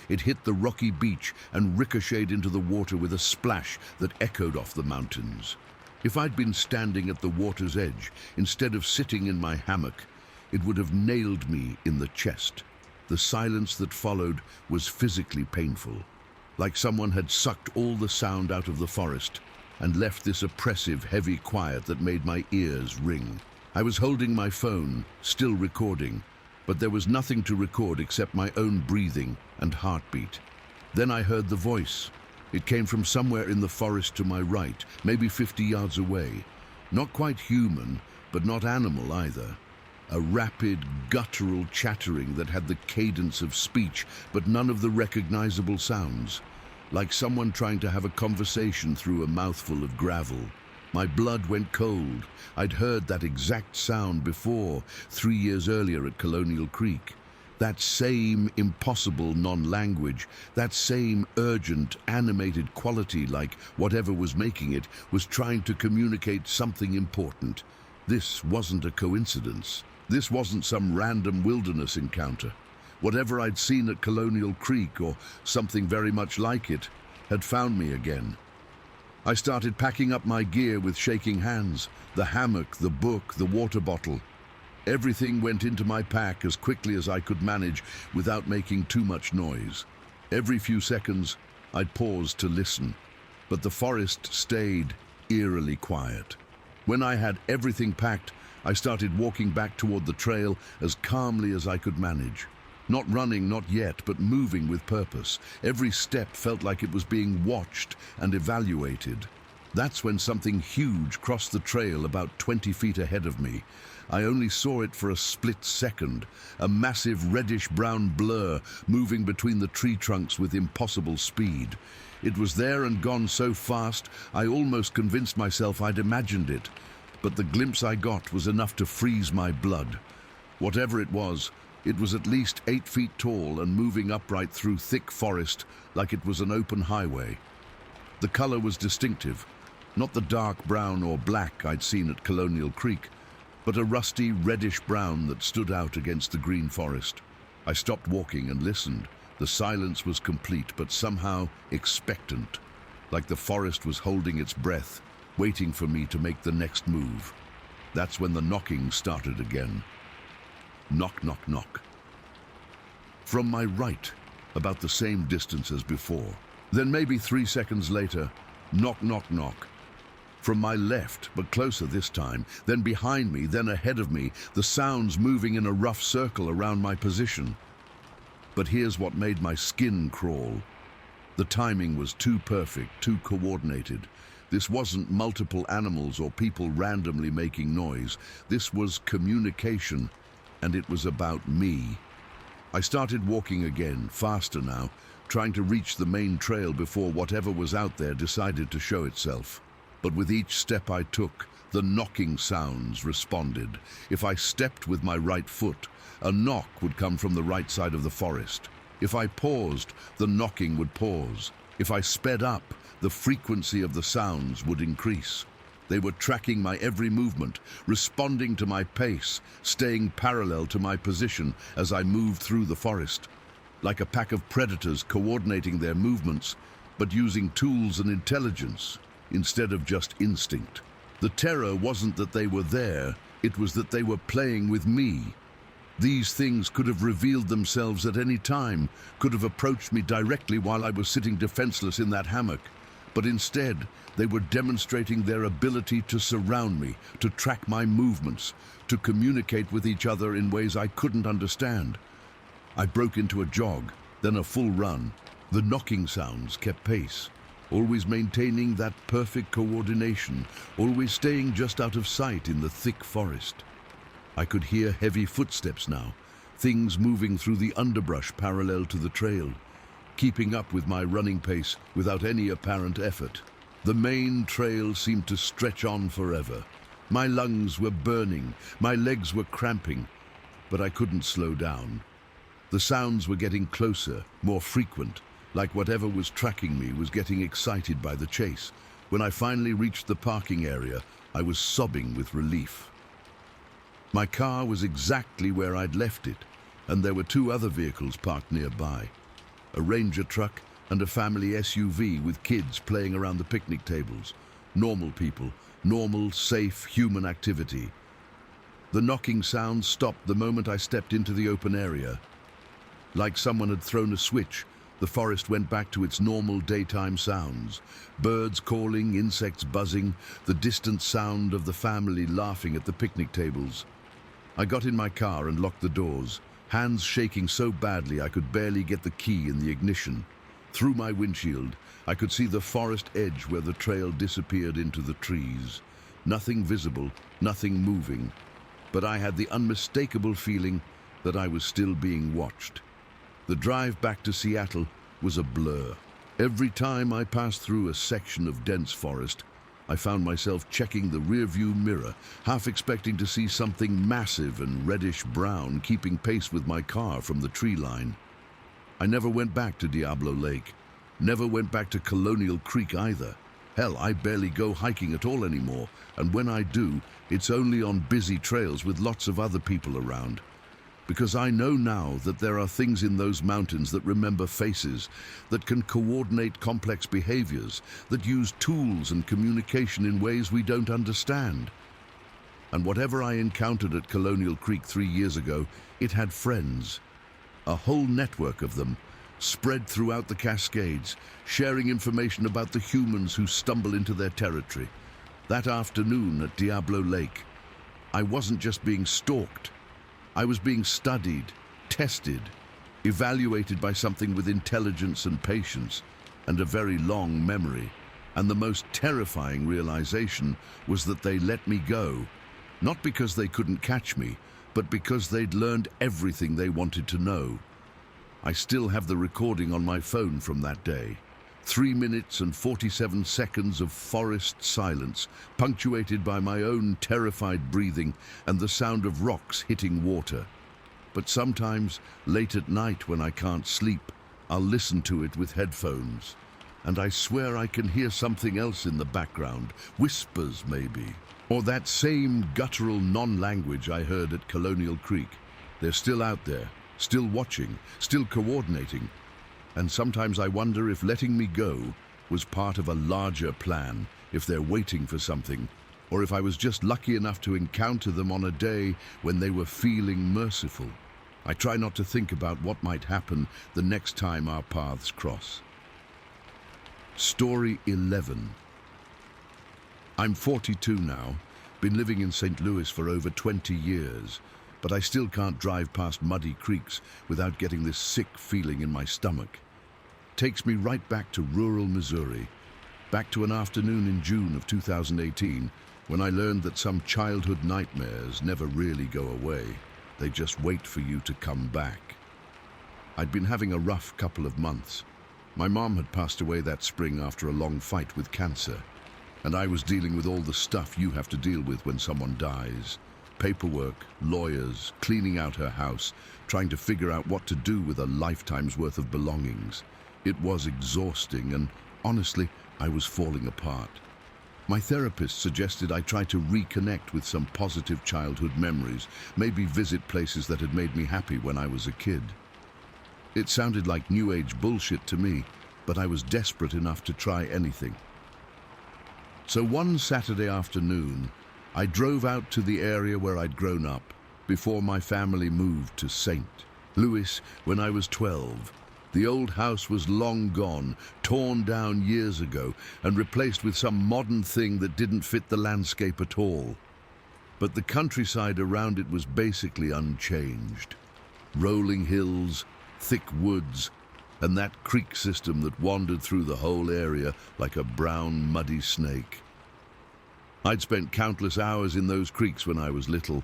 It hit the rocky beach and ricocheted into the water with a splash that echoed off the mountains. If I'd been standing at the water's edge, instead of sitting in my hammock, it would have nailed me in the chest. The silence that followed was physically painful, like someone had sucked all the sound out of the forest and left this oppressive, heavy quiet that made my ears ring. I was holding my phone, still recording, but there was nothing to record except my own breathing and heartbeat. Then I heard the voice. It came from somewhere in the forest to my right, maybe 50 yards away. Not quite human, but not animal either. A rapid, guttural chattering that had the cadence of speech, but none of the recognizable sounds. Like someone trying to have a conversation through a mouthful of gravel. My blood went cold. I'd heard that exact sound before, 3 years earlier at Colonial Creek. That same impossible non-language, that same urgent, animated quality, like whatever was making it was trying to communicate something important. This wasn't a coincidence. This wasn't some random wilderness encounter. Whatever I'd seen at Colonial Creek, or something very much like it, had found me again. I started packing up my gear with shaking hands, the hammock, the book, the water bottle. Everything went into my pack as quickly as I could manage without making too much noise. Every few seconds, I'd pause to listen, but the forest stayed eerily quiet. When I had everything packed, I started walking back toward the trail as calmly as I could manage. Not running, not yet, but moving with purpose. Every step felt like it was being watched and evaluated. That's when something huge crossed the trail about 20 feet ahead of me. I only saw it for a split second, a massive reddish-brown blur moving between the tree trunks with impossible speed. It was there and gone so fast, I almost convinced myself I'd imagined it. But the glimpse I got was enough to freeze my blood. Whatever it was at least 8 feet tall and moving upright through thick forest like it was an open highway. The color was distinctive, not the dark brown or black I'd seen at Colonial Creek, but a rusty reddish brown that stood out against the green forest. I stopped walking and listened. The silence was complete, but somehow expectant, like the forest was holding its breath, waiting for me to make the next move. That's when the knocking started again. Knock, knock, knock. From my right, about the same distance as before. Then maybe 3 seconds later, knock, knock, knock. From my left, but closer this time, then behind me, then ahead of me, the sounds moving in a rough circle around my position. But here's what made my skin crawl. The timing was too perfect, too coordinated. This wasn't multiple animals or people randomly making noise. This was communication, and it was about me. I started walking again, faster now, trying to reach the main trail before whatever was out there decided to show itself. But with each step I took, the knocking sounds responded. If I stepped with my right foot, a knock would come from the right side of the forest. If I paused, the knocking would pause. If I sped up, the frequency of the sounds would increase. They were tracking my every movement, responding to my pace, staying parallel to my position as I moved through the forest. Like a pack of predators coordinating their movements, but using tools and intelligence instead of just instinct. The terror wasn't that they were there, it was that they were playing with me. These things could have revealed themselves at any time, could have approached me directly while I was sitting defenseless in that hammock. But instead, they were demonstrating their ability to surround me, to track my movements, to communicate with each other in ways I couldn't understand. I broke into a jog, then a full run. The knocking sounds kept pace, always maintaining that perfect coordination, always staying just out of sight in the thick forest. I could hear heavy footsteps now, things moving through the underbrush parallel to the trail, keeping up with my running pace without any apparent effort. The main trail seemed to stretch on forever. My lungs were burning, my legs were cramping, but I couldn't slow down. The sounds were getting closer, more frequent, like whatever was tracking me was getting excited by the chase. When I finally reached the parking area, I was sobbing with relief. My car was exactly where I'd left it, and there were 2 other vehicles parked nearby. A Ranger truck and a family SUV with kids playing around the picnic tables. Normal people, normal, safe, human activity. The knocking sound stopped the moment I stepped into the open area. Like someone had thrown a switch, the forest went back to its normal daytime sounds. Birds calling, insects buzzing, the distant sound of the family laughing at the picnic tables. I got in my car and locked the doors, hands shaking so badly I could barely get the key in the ignition. Through my windshield, I could see the forest edge where the trail disappeared into the trees. Nothing visible, nothing moving, but I had the unmistakable feeling that I was still being watched. The drive back to Seattle was a blur. Every time I passed through a section of dense forest, I found myself checking the rearview mirror, half expecting to see something massive and reddish-brown keeping pace with my car from the tree line. I never went back to Diablo Lake, never went back to Colonial Creek either. Hell, I barely go hiking at all anymore, and when I do, it's only on busy trails with lots of other people around. Because I know now that there are things in those mountains that remember faces, that can coordinate complex behaviors, that use tools and communication in ways we don't understand. And whatever I encountered at Colonial Creek 3 years ago, it had friends. A whole network of them, spread throughout the Cascades, sharing information about the humans who stumble into their territory. That afternoon at Diablo Lake, I wasn't just being stalked. I was being studied, tested, evaluated by something with intelligence and patience, and a very long memory. And the most terrifying realization was that they let me go, not because they couldn't catch me, but because they'd learned everything they wanted to know. I still have the recording on my phone from that day. 3 minutes and 47 seconds of forest silence, punctuated by my own terrified breathing and the sound of rocks hitting water. But sometimes, late at night when I can't sleep, I'll listen to it with headphones. And I swear I can hear something else in the background, whispers maybe. Or that same guttural non-language I heard at Colonial Creek. They're still out there, still watching, still coordinating. And sometimes I wonder if letting me go was part of a larger plan, if they're waiting for something, or if I was just lucky enough to encounter them on a day when they were feeling merciful. I try not to think about what might happen the next time our paths cross. Story 11. I'm 42 now, been living in St. Louis for over 20 years, but I still can't drive past muddy creeks without getting this sick feeling in my stomach. Takes me right back to rural Missouri, back to an afternoon in June of 2018, when I learned that some childhood nightmares never really go away. They just wait for you to come back. I'd been having a rough couple of months. My mom had passed away that spring after a long fight with cancer, and I was dealing with all the stuff you have to deal with when someone dies. Paperwork, lawyers, cleaning out her house, trying to figure out what to do with a lifetime's worth of belongings. It was exhausting, and honestly, I was falling apart. My therapist suggested I try to reconnect with some positive childhood memories, maybe visit places that had made me happy when I was a kid. It sounded like New Age bullshit to me, but I was desperate enough to try anything. So one Saturday afternoon, I drove out to the area where I'd grown up before my family moved to St. Louis when I was 12. The old house was long gone, torn down years ago, and replaced with some modern thing that didn't fit the landscape at all. But the countryside around it was basically unchanged. Rolling hills, thick woods, and that creek system that wandered through the whole area like a brown, muddy snake. I'd spent countless hours in those creeks when I was little,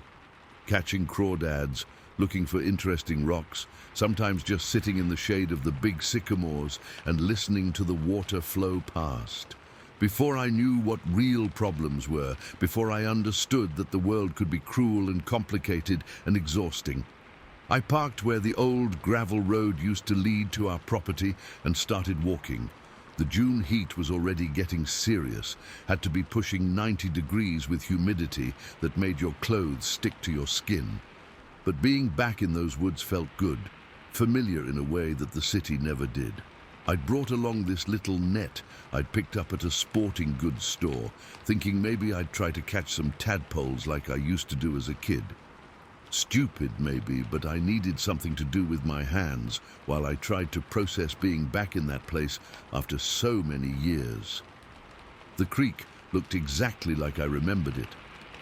catching crawdads, looking for interesting rocks, sometimes just sitting in the shade of the big sycamores and listening to the water flow past. Before I knew what real problems were, before I understood that the world could be cruel and complicated and exhausting, I parked where the old gravel road used to lead to our property and started walking. The June heat was already getting serious, had to be pushing 90 degrees with humidity that made your clothes stick to your skin. But being back in those woods felt good, familiar in a way that the city never did. I'd brought along this little net I'd picked up at a sporting goods store, thinking maybe I'd try to catch some tadpoles like I used to do as a kid. Stupid maybe, but I needed something to do with my hands while I tried to process being back in that place after so many years. The creek looked exactly like I remembered it.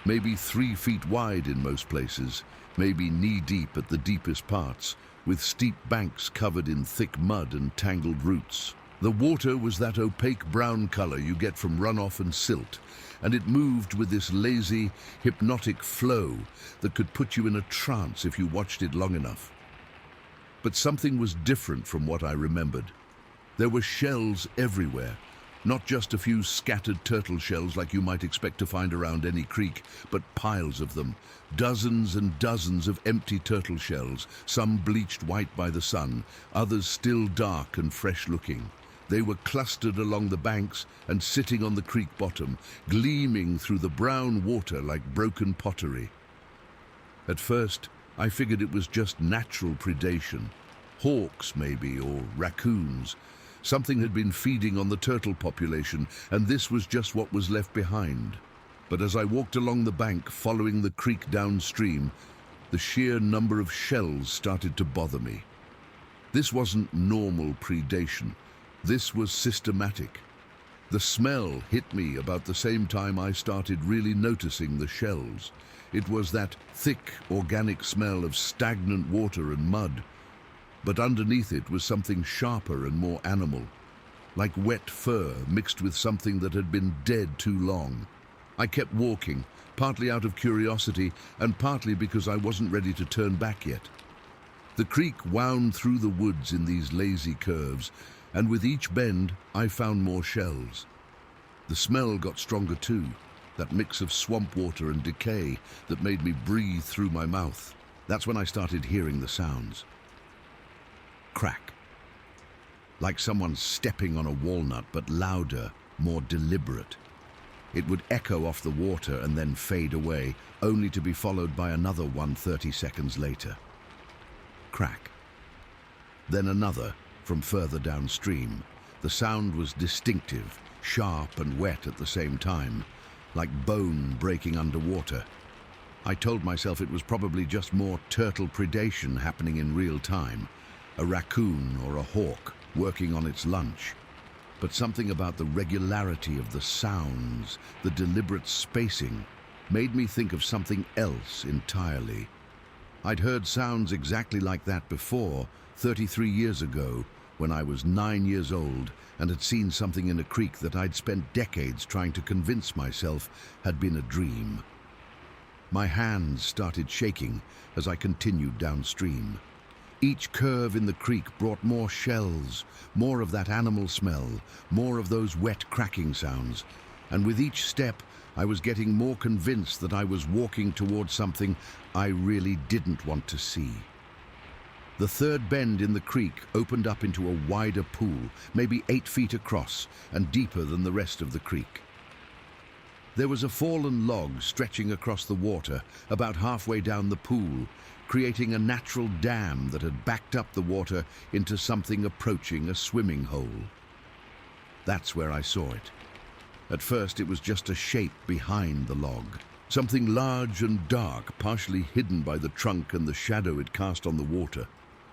Maybe 3 feet wide in most places, maybe knee-deep at the deepest parts, with steep banks covered in thick mud and tangled roots. The water was that opaque brown color you get from runoff and silt, and it moved with this lazy, hypnotic flow that could put you in a trance if you watched it long enough. But something was different from what I remembered. There were shells everywhere, not just a few scattered turtle shells like you might expect to find around any creek, but piles of them, dozens and dozens of empty turtle shells, some bleached white by the sun, others still dark and fresh-looking. They were clustered along the banks and sitting on the creek bottom, gleaming through the brown water like broken pottery. At first, I figured it was just natural predation. Hawks, maybe, or raccoons. Something had been feeding on the turtle population, and this was just what was left behind. But as I walked along the bank, following the creek downstream, the sheer number of shells started to bother me. This wasn't normal predation. This was systematic. The smell hit me about the same time I started really noticing the shells. It was that thick, organic smell of stagnant water and mud. But underneath it was something sharper and more animal, like wet fur mixed with something that had been dead too long. I kept walking, partly out of curiosity and partly because I wasn't ready to turn back yet. The creek wound through the woods in these lazy curves, and with each bend, I found more shells. The smell got stronger too, that mix of swamp water and decay that made me breathe through my mouth. That's when I started hearing the sounds. Crack. Like someone stepping on a walnut, but louder, more deliberate. It would echo off the water and then fade away, only to be followed by another one 30 seconds later. Crack. Then another, from further downstream. The sound was distinctive, sharp and wet at the same time, like bone breaking underwater. I told myself it was probably just more turtle predation happening in real time, a raccoon or a hawk working on its lunch. But something about the regularity of the sounds, the deliberate spacing, made me think of something else entirely. I'd heard sounds exactly like that before, 33 years ago, when I was 9 years old and had seen something in a creek that I'd spent decades trying to convince myself had been a dream. My hands started shaking as I continued downstream. Each curve in the creek brought more shells, more of that animal smell, more of those wet cracking sounds, and with each step I was getting more convinced that I was walking towards something I really didn't want to see. The third bend in the creek opened up into a wider pool, maybe 8 feet across and deeper than the rest of the creek. There was a fallen log stretching across the water about halfway down the pool, creating a natural dam that had backed up the water into something approaching a swimming hole. That's where I saw it. At first it was just a shape behind the log, something large and dark, partially hidden by the trunk and the shadow it cast on the water.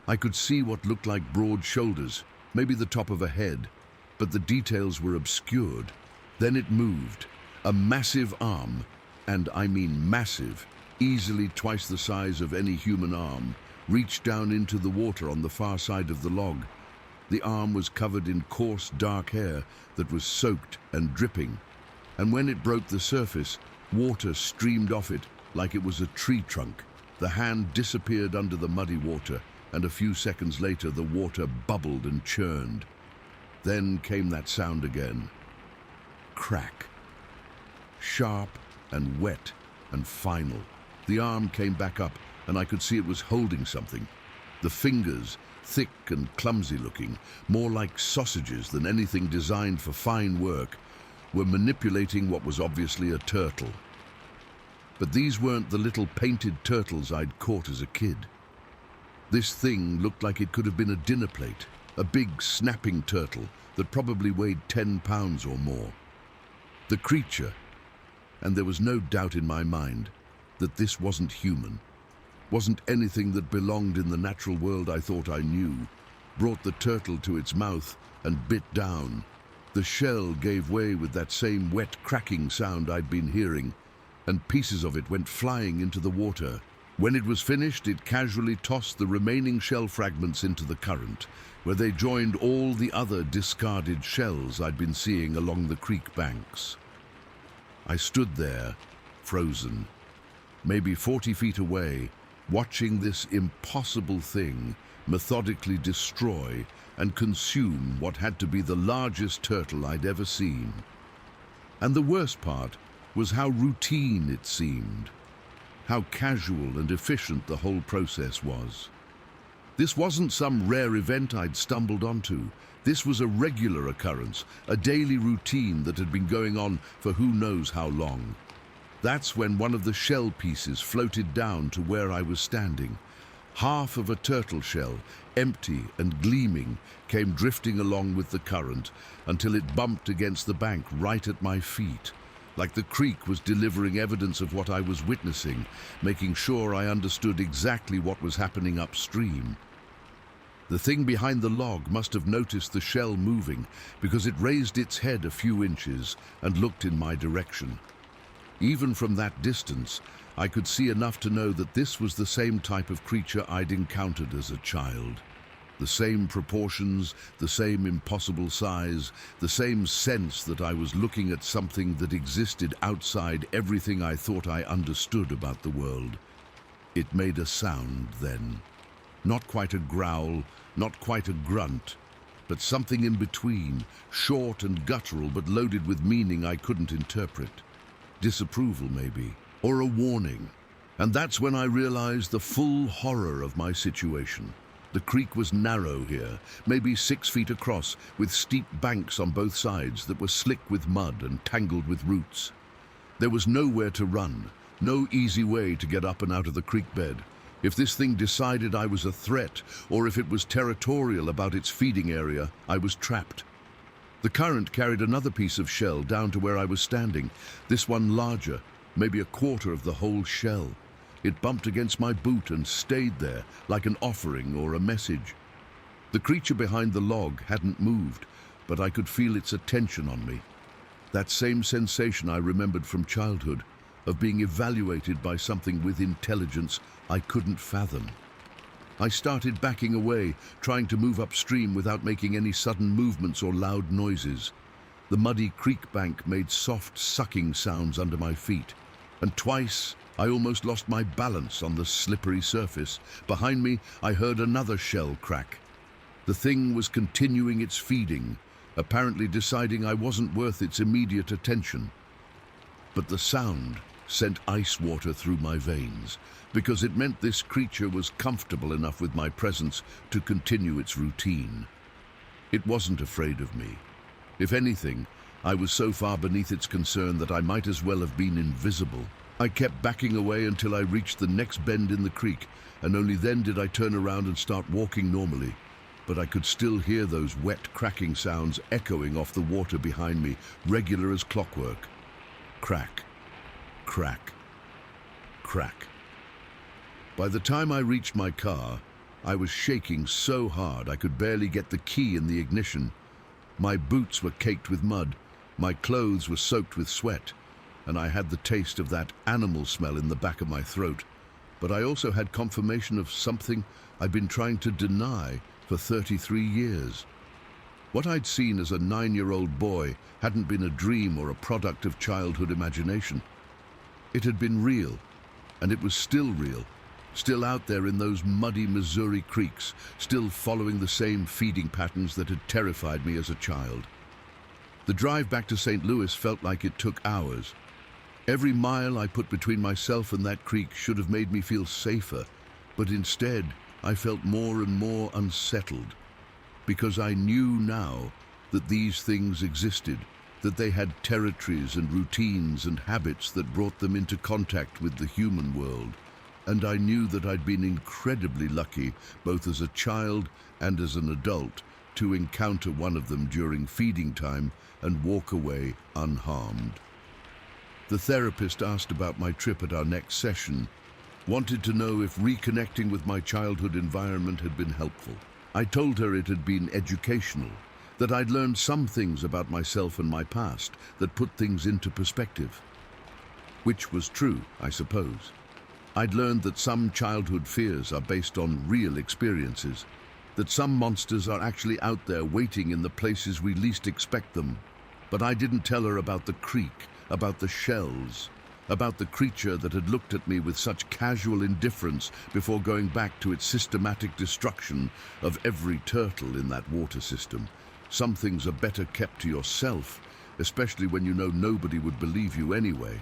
I could see what looked like broad shoulders, maybe the top of a head, but the details were obscured. Then it moved. A massive arm, and I mean massive, easily twice the size of any human arm, reached down into the water on the far side of the log. The arm was covered in coarse, dark hair that was soaked and dripping, and when it broke the surface, water streamed off it like it was a tree trunk. The hand disappeared under the muddy water, and a few seconds later the water bubbled and churned. Then came that sound again. Crack. Sharp and wet and final. The arm came back up, and I could see it was holding something. The fingers, thick and clumsy looking, more like sausages than anything designed for fine work, were manipulating what was obviously a turtle. But these weren't the little painted turtles I'd caught as a kid. This thing looked like it could have been a dinner plate, a big snapping turtle that probably weighed 10 pounds or more. The creature, and there was no doubt in my mind that this wasn't human, wasn't anything that belonged in the natural world I thought I knew, brought the turtle to its mouth and bit down. The shell gave way with that same wet cracking sound I'd been hearing, and pieces of it went flying into the water. When it was finished, it casually tossed the remaining shell fragments into the current, where they joined all the other discarded shells I'd been seeing along the creek banks. I stood there, frozen, maybe 40 feet away, watching this impossible thing methodically destroy and consume what had to be the largest turtle I'd ever seen. And the worst part was how routine it seemed, how casual and efficient the whole process was. This wasn't some rare event I'd stumbled onto. This was a regular occurrence, a daily routine that had been going on for who knows how long. That's when one of the shell pieces floated down to where I was standing. Half of a turtle shell, empty and gleaming, came drifting along with the current until it bumped against the bank right at my feet, like the creek was delivering evidence of what I was witnessing, making sure I understood exactly what was happening upstream. The thing behind the log must have noticed the shell moving because it raised its head a few inches and looked in my direction. Even from that distance, I could see enough to know that this was the same type of creature I'd encountered as a child. The same proportions, the same impossible size, the same sense that I was looking at something that existed outside everything I thought I understood about the world. It made a sound then. Not quite a growl, not quite a grunt, but something in between, short and guttural but loaded with meaning I couldn't interpret. Disapproval, maybe, or a warning. And that's when I realized the full horror of my situation. The creek was narrow here, maybe 6 feet across, with steep banks on both sides that were slick with mud and tangled with roots. There was nowhere to run, no easy way to get up and out of the creek bed. If this thing decided I was a threat, or if it was territorial about its feeding area, I was trapped. The current carried another piece of shell down to where I was standing, this one larger, maybe a quarter of the whole shell. It bumped against my boot and stayed there, like an offering or a message. The creature behind the log hadn't moved, but I could feel its attention on me. That same sensation I remembered from childhood, of being evaluated by something with intelligence I couldn't fathom. I started backing away, trying to move upstream without making any sudden movements or loud noises. The muddy creek bank made soft sucking sounds under my feet, and twice I almost lost my balance on the slippery surface. Behind me, I heard another shell crack. The thing was continuing its feeding, apparently deciding I wasn't worth its immediate attention. But the sound sent ice water through my veins, because it meant this creature was comfortable enough with my presence to continue its routine. It wasn't afraid of me. If anything, I was so far beneath its concern that I might as well have been invisible. I kept backing away until I reached the next bend in the creek, and only then did I turn around and start walking normally. But I could still hear those wet, cracking sounds echoing off the water behind me, regular as clockwork. Crack, crack, crack. By the time I reached my car, I was shaking so hard I could barely get the key in the ignition. My boots were caked with mud, my clothes were soaked with sweat, and I had the taste of that animal smell in the back of my throat. But I also had confirmation of something I'd been trying to deny for 33 years. What I'd seen as a 9-year-old boy hadn't been a dream or a product of childhood imagination. It had been real, and it was still real, still out there in those muddy Missouri creeks, still following the same feeding patterns that had terrified me as a child. The drive back to St. Louis felt like it took hours. Every mile I put between myself and that creek should have made me feel safer, but instead I felt more and more unsettled, because I knew now that these things existed, that they had territories and routines and habits that brought them into contact with the human world. And I knew that I'd been incredibly lucky, both as a child and as an adult, to encounter one of them during feeding time and walk away unharmed. The therapist asked about my trip at our next session, wanted to know if reconnecting with my childhood environment had been helpful. I told her it had been educational, that I'd learned some things about myself and my past that put things into perspective. Which was true, I suppose. I'd learned that some childhood fears are based on real experiences, that some monsters are actually out there waiting in the places we least expect them. But I didn't tell her about the creek, about the shells, about the creature that had looked at me with such casual indifference before going back to its systematic destruction of every turtle in that water system. Some things are better kept to yourself, especially when you know nobody would believe you anyway.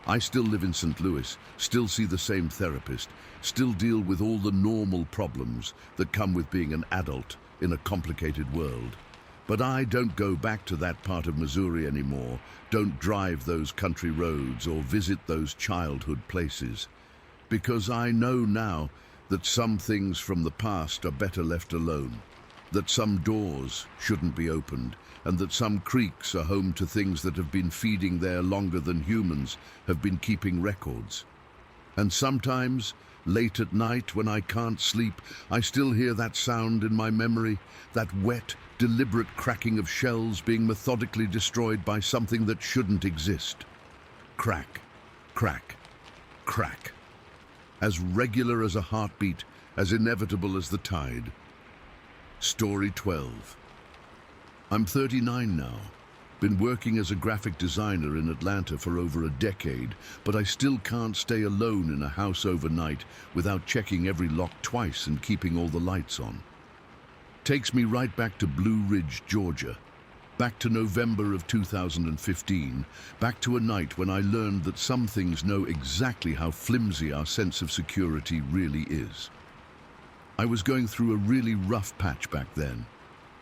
I still live in St. Louis, still see the same therapist, still deal with all the normal problems that come with being an adult in a complicated world. But I don't go back to that part of Missouri anymore, don't drive those country roads or visit those childhood places. Because I know now that some things from the past are better left alone, that some doors shouldn't be opened, and that some creeks are home to things that have been feeding there longer than humans have been keeping records. And sometimes, late at night when I can't sleep, I still hear that sound in my memory, that wet, deliberate cracking of shells being methodically destroyed by something that shouldn't exist. Crack, crack, crack. As regular as a heartbeat, as inevitable as the tide. Story 12. I'm 39 now. Been working as a graphic designer in Atlanta for over a decade, but I still can't stay alone in a house overnight without checking every lock twice and keeping all the lights on. Takes me right back to Blue Ridge, Georgia. Back to November of 2015, back to a night when I learned that some things know exactly how flimsy our sense of security really is. I was going through a really rough patch back then.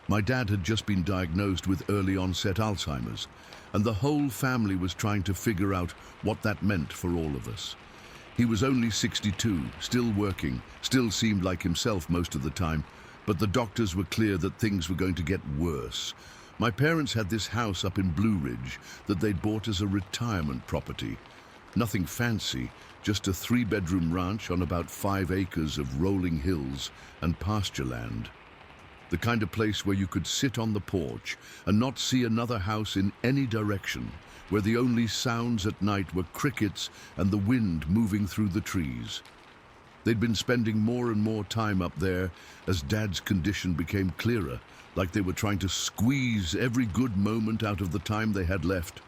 My dad had just been diagnosed with early onset Alzheimer's, and the whole family was trying to figure out what that meant for all of us. He was only 62, still working, still seemed like himself most of the time, but the doctors were clear that things were going to get worse. My parents had this house up in Blue Ridge that they'd bought as a retirement property. Nothing fancy, just a 3-bedroom ranch on about 5 acres of rolling hills and pasture land. The kind of place where you could sit on the porch and not see another house in any direction, where the only sounds at night were crickets and the wind moving through the trees. They'd been spending more and more time up there as Dad's condition became clearer, like they were trying to squeeze every good moment out of the time they had left.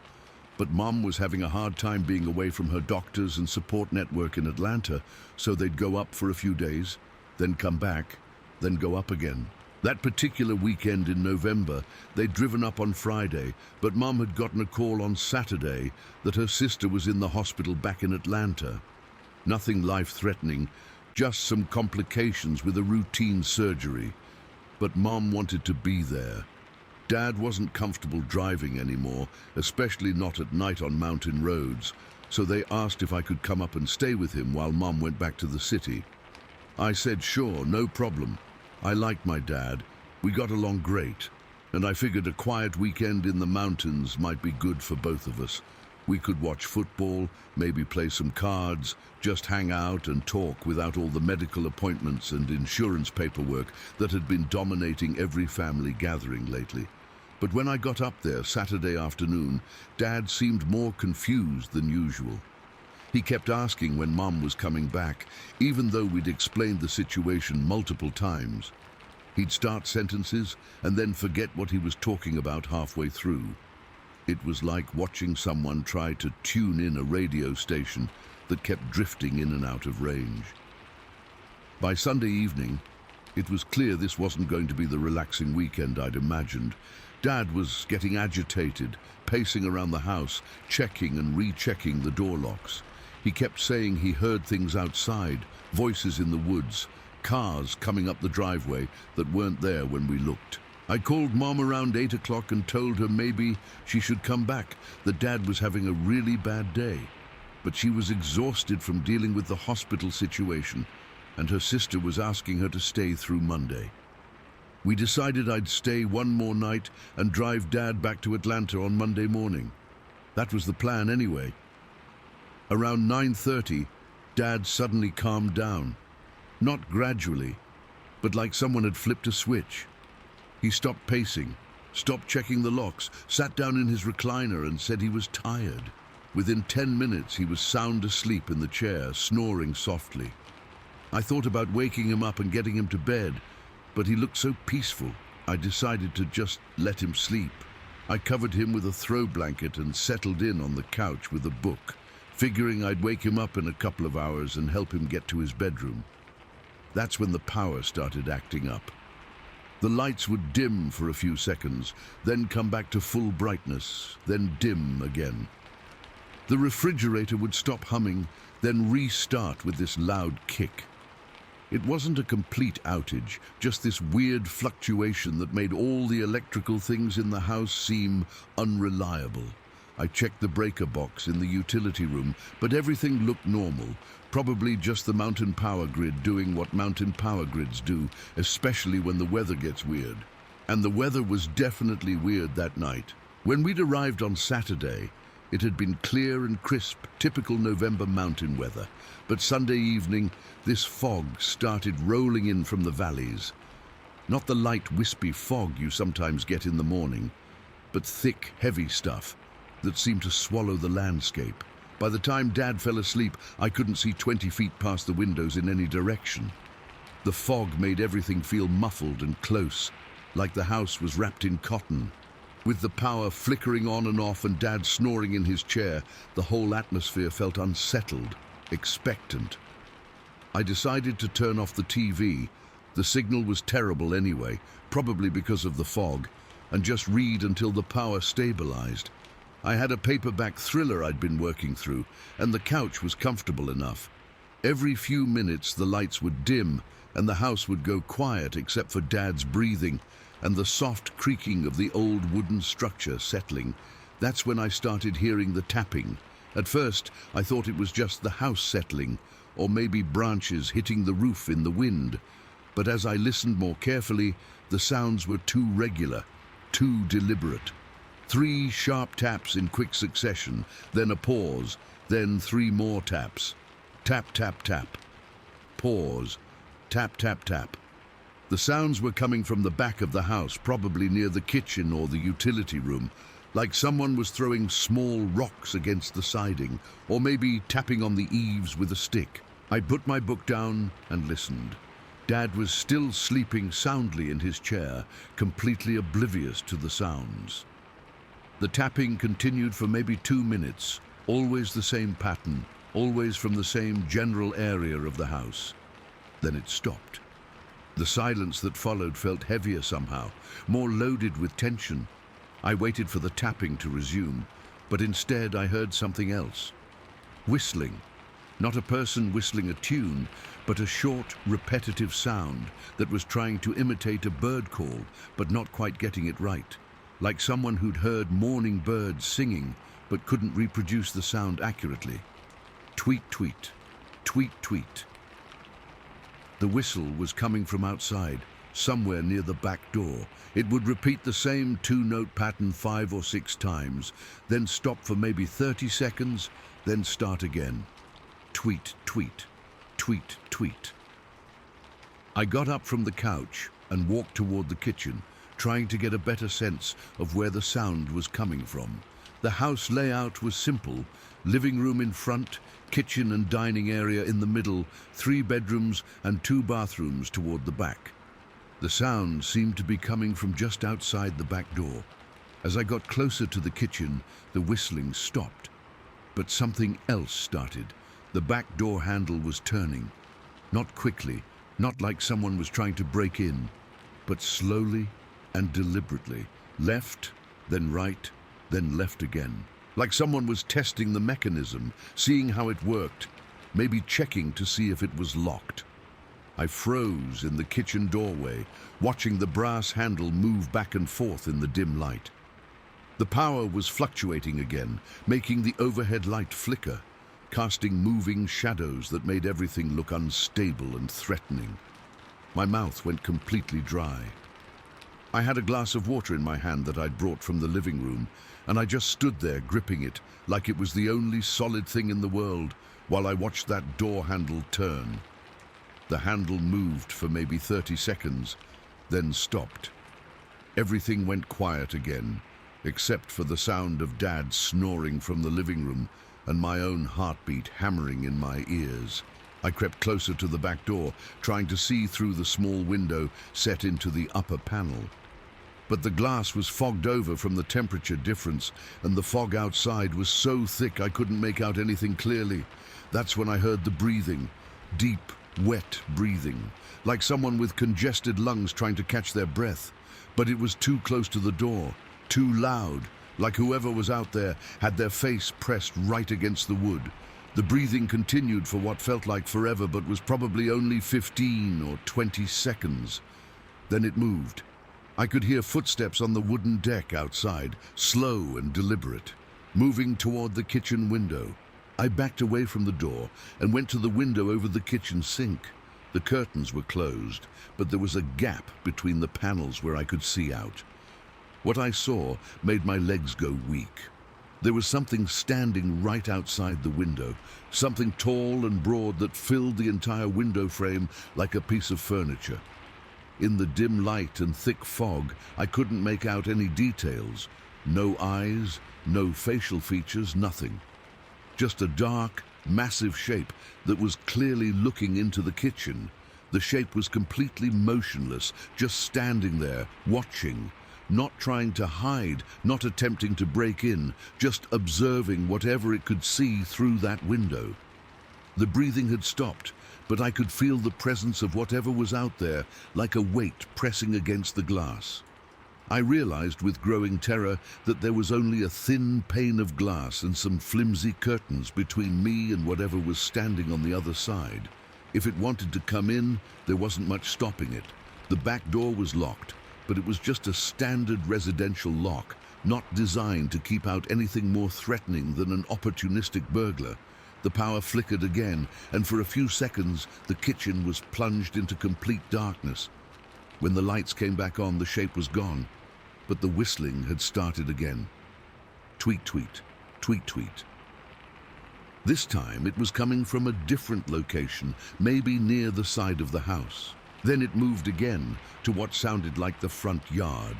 But Mom was having a hard time being away from her doctors and support network in Atlanta, so they'd go up for a few days, then come back, then go up again. That particular weekend in November, they'd driven up on Friday, but Mom had gotten a call on Saturday that her sister was in the hospital back in Atlanta. Nothing life-threatening, just some complications with a routine surgery. But Mom wanted to be there. Dad wasn't comfortable driving anymore, especially not at night on mountain roads, so they asked if I could come up and stay with him while Mom went back to the city. I said sure, no problem. I liked my dad, we got along great, and I figured a quiet weekend in the mountains might be good for both of us. We could watch football, maybe play some cards, just hang out and talk without all the medical appointments and insurance paperwork that had been dominating every family gathering lately. But when I got up there Saturday afternoon, Dad seemed more confused than usual. He kept asking when Mom was coming back, even though we'd explained the situation multiple times. He'd start sentences and then forget what he was talking about halfway through. It was like watching someone try to tune in a radio station that kept drifting in and out of range. By Sunday evening, it was clear this wasn't going to be the relaxing weekend I'd imagined. Dad was getting agitated, pacing around the house, checking and rechecking the door locks. He kept saying he heard things outside, voices in the woods, cars coming up the driveway that weren't there when we looked. I called Mom around 8 o'clock and told her maybe she should come back, that Dad was having a really bad day. But she was exhausted from dealing with the hospital situation, and her sister was asking her to stay through Monday. We decided I'd stay one more night and drive Dad back to Atlanta on Monday morning. That was the plan anyway. Around 9:30, Dad suddenly calmed down. Not gradually, but like someone had flipped a switch. He stopped pacing, stopped checking the locks, sat down in his recliner and said he was tired. Within 10 minutes, he was sound asleep in the chair, snoring softly. I thought about waking him up and getting him to bed, but he looked so peaceful, I decided to just let him sleep. I covered him with a throw blanket and settled in on the couch with a book, figuring I'd wake him up in a couple of hours and help him get to his bedroom. That's when the power started acting up. The lights would dim for a few seconds, then come back to full brightness, then dim again. The refrigerator would stop humming, then restart with this loud kick. It wasn't a complete outage, just this weird fluctuation that made all the electrical things in the house seem unreliable. I checked the breaker box in the utility room, but everything looked normal, probably just the mountain power grid doing what mountain power grids do, especially when the weather gets weird. And the weather was definitely weird that night. When we'd arrived on Saturday, it had been clear and crisp, typical November mountain weather. But Sunday evening, this fog started rolling in from the valleys. Not the light, wispy fog you sometimes get in the morning, but thick, heavy stuff that seemed to swallow the landscape. By the time Dad fell asleep, I couldn't see 20 feet past the windows in any direction. The fog made everything feel muffled and close, like the house was wrapped in cotton. With the power flickering on and off and Dad snoring in his chair, the whole atmosphere felt unsettled, expectant. I decided to turn off the TV. The signal was terrible anyway, probably because of the fog, and just read until the power stabilized. I had a paperback thriller I'd been working through, and the couch was comfortable enough. Every few minutes the lights would dim, and the house would go quiet except for Dad's breathing and the soft creaking of the old wooden structure settling. That's when I started hearing the tapping. At first, I thought it was just the house settling, or maybe branches hitting the roof in the wind. But as I listened more carefully, the sounds were too regular, too deliberate. 3 sharp taps in quick succession, then a pause, then 3 more taps. Tap, tap, tap. Pause. Tap, tap, tap. The sounds were coming from the back of the house, probably near the kitchen or the utility room, like someone was throwing small rocks against the siding, or maybe tapping on the eaves with a stick. I put my book down and listened. Dad was still sleeping soundly in his chair, completely oblivious to the sounds. The tapping continued for maybe 2 minutes, always the same pattern, always from the same general area of the house. Then it stopped. The silence that followed felt heavier somehow, more loaded with tension. I waited for the tapping to resume, but instead I heard something else. Whistling. Not a person whistling a tune, but a short, repetitive sound that was trying to imitate a bird call, but not quite getting it right. Like someone who'd heard morning birds singing, but couldn't reproduce the sound accurately. Tweet, tweet. Tweet, tweet. The whistle was coming from outside, somewhere near the back door. It would repeat the same 2-note pattern 5 or 6 times, then stop for maybe 30 seconds, then start again. Tweet, tweet, tweet, tweet. I got up from the couch and walked toward the kitchen, trying to get a better sense of where the sound was coming from. The house layout was simple: living room in front, kitchen and dining area in the middle, 3 bedrooms and 2 bathrooms toward the back. The sound seemed to be coming from just outside the back door. As I got closer to the kitchen, the whistling stopped. But something else started. The back door handle was turning. Not quickly, not like someone was trying to break in, but slowly and deliberately. Left, then right, then left again. Like someone was testing the mechanism, seeing how it worked, maybe checking to see if it was locked. I froze in the kitchen doorway, watching the brass handle move back and forth in the dim light. The power was fluctuating again, making the overhead light flicker, casting moving shadows that made everything look unstable and threatening. My mouth went completely dry. I had a glass of water in my hand that I'd brought from the living room, and I just stood there gripping it like it was the only solid thing in the world while I watched that door handle turn. The handle moved for maybe 30 seconds, then stopped. Everything went quiet again, except for the sound of Dad snoring from the living room and my own heartbeat hammering in my ears. I crept closer to the back door, trying to see through the small window set into the upper panel. But the glass was fogged over from the temperature difference, and the fog outside was so thick I couldn't make out anything clearly. That's when I heard the breathing, deep, wet breathing, like someone with congested lungs trying to catch their breath. But it was too close to the door, too loud, like whoever was out there had their face pressed right against the wood. The breathing continued for what felt like forever, but was probably only 15 or 20 seconds. Then it moved. I could hear footsteps on the wooden deck outside, slow and deliberate, moving toward the kitchen window. I backed away from the door and went to the window over the kitchen sink. The curtains were closed, but there was a gap between the panels where I could see out. What I saw made my legs go weak. There was something standing right outside the window, something tall and broad that filled the entire window frame like a piece of furniture. In the dim light and thick fog, I couldn't make out any details. No eyes, no facial features, nothing. Just a dark, massive shape that was clearly looking into the kitchen. The shape was completely motionless, just standing there, watching. Not trying to hide, not attempting to break in, just observing whatever it could see through that window. The breathing had stopped, but I could feel the presence of whatever was out there, like a weight pressing against the glass. I realized with growing terror that there was only a thin pane of glass and some flimsy curtains between me and whatever was standing on the other side. If it wanted to come in, there wasn't much stopping it. The back door was locked, but it was just a standard residential lock, not designed to keep out anything more threatening than an opportunistic burglar. The power flickered again, and for a few seconds, the kitchen was plunged into complete darkness. When the lights came back on, the shape was gone, but the whistling had started again. Tweet, tweet, tweet, tweet. This time, it was coming from a different location, maybe near the side of the house. Then it moved again to what sounded like the front yard.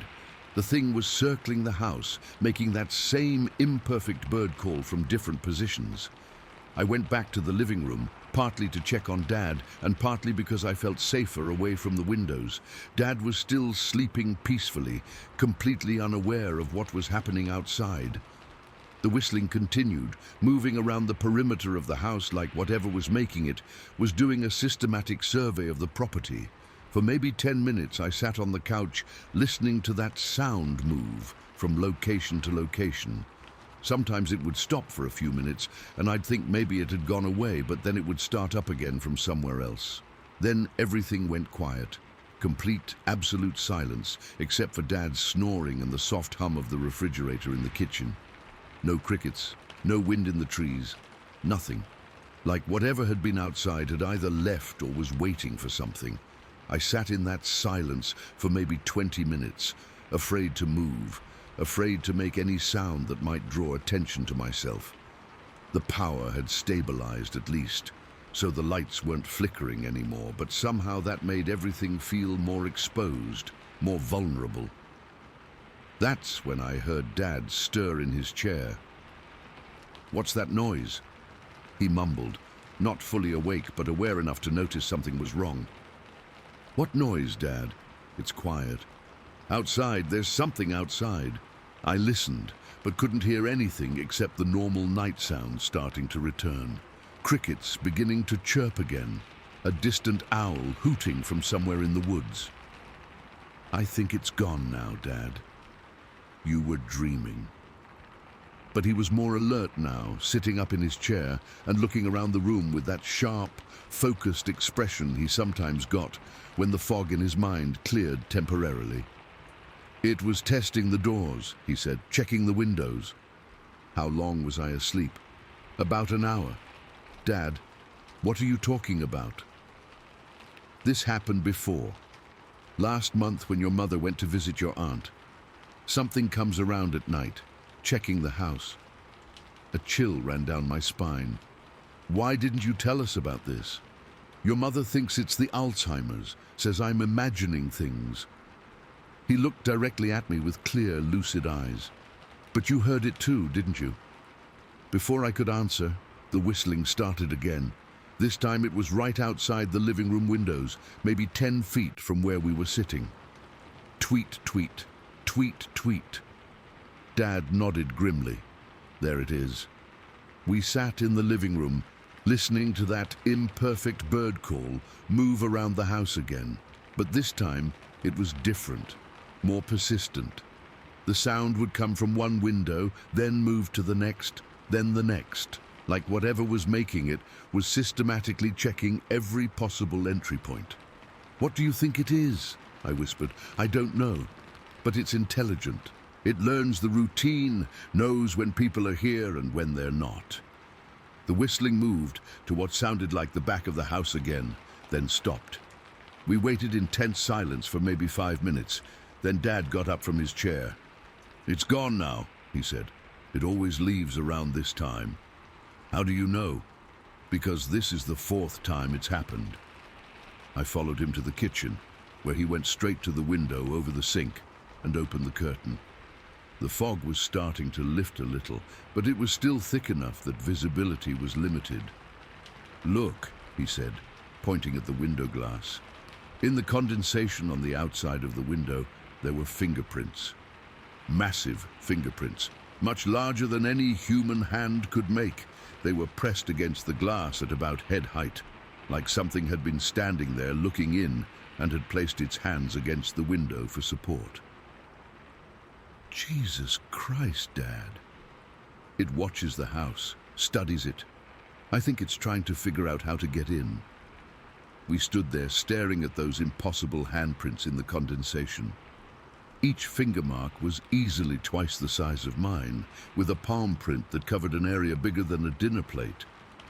The thing was circling the house, making that same imperfect bird call from different positions. I went back to the living room, partly to check on Dad, and partly because I felt safer away from the windows. Dad was still sleeping peacefully, completely unaware of what was happening outside. The whistling continued, moving around the perimeter of the house like whatever was making it was doing a systematic survey of the property. For maybe 10 minutes I sat on the couch listening to that sound move from location to location. Sometimes it would stop for a few minutes and I'd think maybe it had gone away, but then it would start up again from somewhere else. Then everything went quiet. Complete, absolute silence, except for Dad's snoring and the soft hum of the refrigerator in the kitchen. No crickets, no wind in the trees, nothing. Like whatever had been outside had either left or was waiting for something. I sat in that silence for maybe 20 minutes, afraid to move, afraid to make any sound that might draw attention to myself. The power had stabilized at least, so the lights weren't flickering anymore, but somehow that made everything feel more exposed, more vulnerable. That's when I heard Dad stir in his chair. "What's that noise?" he mumbled, not fully awake but aware enough to notice something was wrong. "What noise, Dad?" "It's quiet. Outside, there's something outside." I listened, but couldn't hear anything except the normal night sounds starting to return. Crickets beginning to chirp again, a distant owl hooting from somewhere in the woods. "I think it's gone now, Dad. You were dreaming." But he was more alert now, sitting up in his chair and looking around the room with that sharp, focused expression he sometimes got when the fog in his mind cleared temporarily. "It was testing the doors," he said, "checking the windows." How long was I asleep? "About an hour." "Dad, what are you talking about?" This happened before. Last month when your mother went to visit your aunt. Something comes around at night, checking the house. A chill ran down my spine. Why didn't you tell us about this? Your mother thinks it's the Alzheimer's, says I'm imagining things. He looked directly at me with clear, lucid eyes. But you heard it too, didn't you? Before I could answer, the whistling started again. This time it was right outside the living room windows, maybe 10 feet from where we were sitting. Tweet, tweet, tweet, tweet. Dad nodded grimly. There it is. We sat in the living room, listening to that imperfect bird call move around the house again. But this time, it was different, more persistent. The sound would come from one window, then move to the next, then the next, like whatever was making it was systematically checking every possible entry point. What do you think it is? I whispered. I don't know, but it's intelligent. It learns the routine, knows when people are here and when they're not. The whistling moved to what sounded like the back of the house again, then stopped. We waited in tense silence for maybe 5 minutes. Then Dad got up from his chair. It's gone now, he said. It always leaves around this time. How do you know? Because this is the 4th time it's happened. I followed him to the kitchen, where he went straight to the window over the sink and opened the curtain. The fog was starting to lift a little, but it was still thick enough that visibility was limited. Look, he said, pointing at the window glass. In the condensation on the outside of the window, there were fingerprints. Massive fingerprints, much larger than any human hand could make. They were pressed against the glass at about head height, like something had been standing there looking in and had placed its hands against the window for support. Jesus Christ, Dad. It watches the house, studies it. I think it's trying to figure out how to get in. We stood there staring at those impossible handprints in the condensation. Each finger mark was easily twice the size of mine, with a palm print that covered an area bigger than a dinner plate.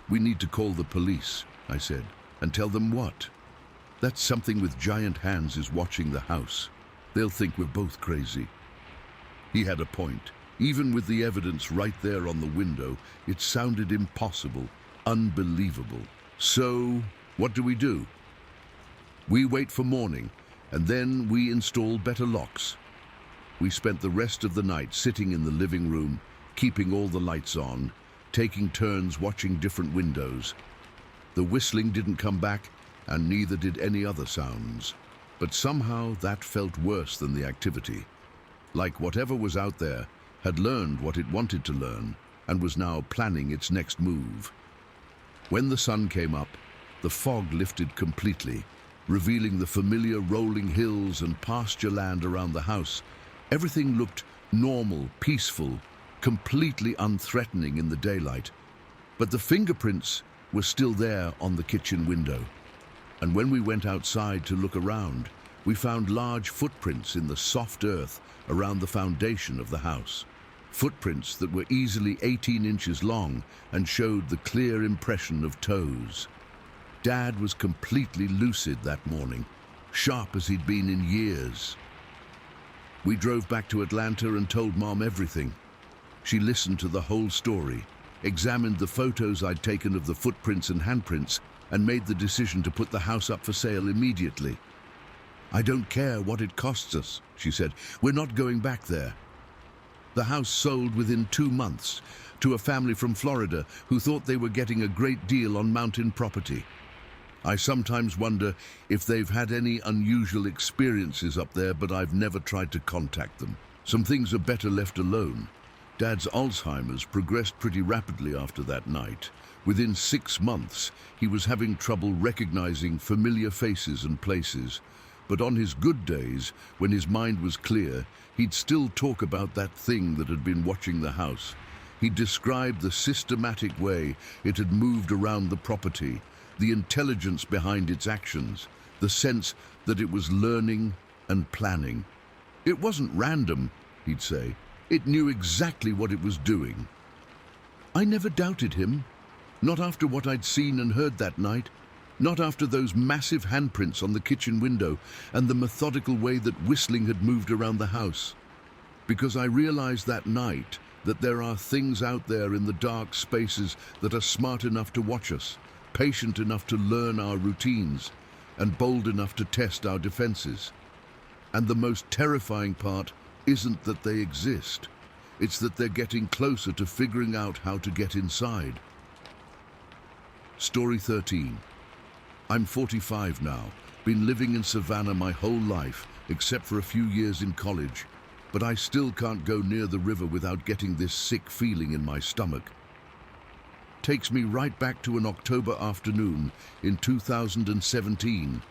We need to call the police, I said. And tell them what? That something with giant hands is watching the house. They'll think we're both crazy. He had a point. Even with the evidence right there on the window, it sounded impossible, unbelievable. So, what do? We wait for morning, and then we install better locks. We spent the rest of the night sitting in the living room, keeping all the lights on, taking turns watching different windows. The whistling didn't come back, and neither did any other sounds. But somehow that felt worse than the activity. Like whatever was out there had learned what it wanted to learn and was now planning its next move. When the sun came up, the fog lifted completely, revealing the familiar rolling hills and pasture land around the house. Everything looked normal, peaceful, completely unthreatening in the daylight. But the fingerprints were still there on the kitchen window. And when we went outside to look around, we found large footprints in the soft earth around the foundation of the house. Footprints that were easily 18 inches long and showed the clear impression of toes. Dad was completely lucid that morning, sharp as he'd been in years. We drove back to Atlanta and told Mom everything. She listened to the whole story, examined the photos I'd taken of the footprints and handprints, and made the decision to put the house up for sale immediately. I don't care what it costs us, she said. We're not going back there. The house sold within 2 months to a family from Florida who thought they were getting a great deal on mountain property. I sometimes wonder if they've had any unusual experiences up there, but I've never tried to contact them. Some things are better left alone. Dad's Alzheimer's progressed pretty rapidly after that night. Within 6 months, he was having trouble recognizing familiar faces and places. But on his good days, when his mind was clear, he'd still talk about that thing that had been watching the house. He described the systematic way it had moved around the property, the intelligence behind its actions, the sense that it was learning and planning. It wasn't random, he'd say. It knew exactly what it was doing. I never doubted him, not after what I'd seen and heard that night. Not after those massive handprints on the kitchen window and the methodical way that whistling had moved around the house. Because I realized that night that there are things out there in the dark spaces that are smart enough to watch us, patient enough to learn our routines, and bold enough to test our defenses. And the most terrifying part isn't that they exist. It's that they're getting closer to figuring out how to get inside. Story 13. I'm 45 now, been living in Savannah my whole life, except for a few years in college, but I still can't go near the river without getting this sick feeling in my stomach. Takes me right back to an October afternoon in 2017,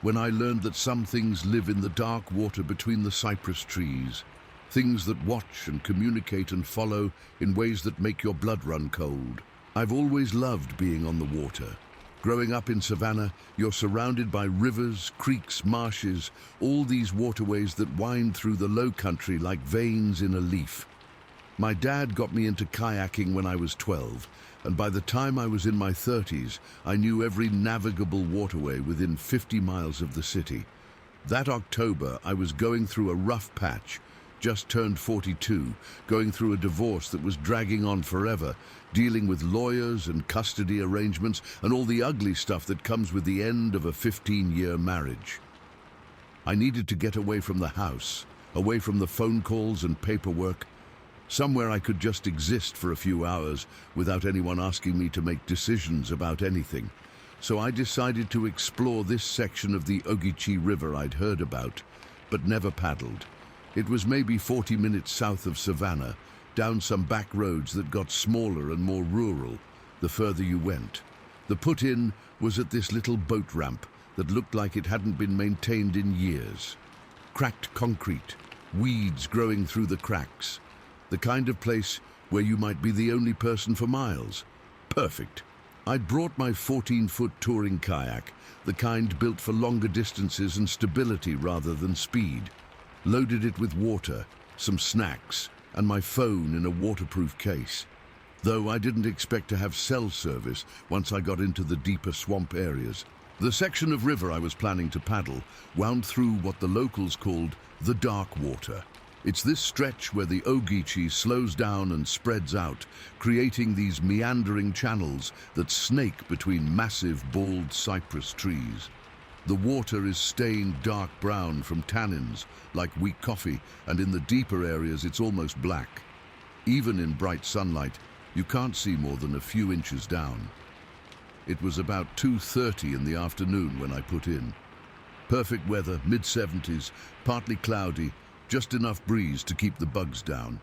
when I learned that some things live in the dark water between the cypress trees, things that watch and communicate and follow in ways that make your blood run cold. I've always loved being on the water. Growing up in Savannah, you're surrounded by rivers, creeks, marshes, all these waterways that wind through the low country like veins in a leaf. My dad got me into kayaking when I was 12, and by the time I was in my 30s, I knew every navigable waterway within 50 miles of the city. That October, I was going through a rough patch, just turned 42, going through a divorce that was dragging on forever, dealing with lawyers and custody arrangements and all the ugly stuff that comes with the end of a 15-year marriage. I needed to get away from the house, away from the phone calls and paperwork, somewhere I could just exist for a few hours without anyone asking me to make decisions about anything. So I decided to explore this section of the Ogeechee River I'd heard about, but never paddled. It was maybe 40 minutes south of Savannah, down some back roads that got smaller and more rural the further you went. The put-in was at this little boat ramp that looked like it hadn't been maintained in years. Cracked concrete, weeds growing through the cracks. The kind of place where you might be the only person for miles. Perfect. I'd brought my 14-foot touring kayak, the kind built for longer distances and stability rather than speed. Loaded it with water, some snacks, and my phone in a waterproof case. Though I didn't expect to have cell service once I got into the deeper swamp areas. The section of river I was planning to paddle wound through what the locals called the dark water. It's this stretch where the Ogeechee slows down and spreads out, creating these meandering channels that snake between massive bald cypress trees. The water is stained dark brown from tannins, like weak coffee, and in the deeper areas it's almost black. Even in bright sunlight, you can't see more than a few inches down. It was about 2:30 in the afternoon when I put in. Perfect weather, mid-70s, partly cloudy, just enough breeze to keep the bugs down.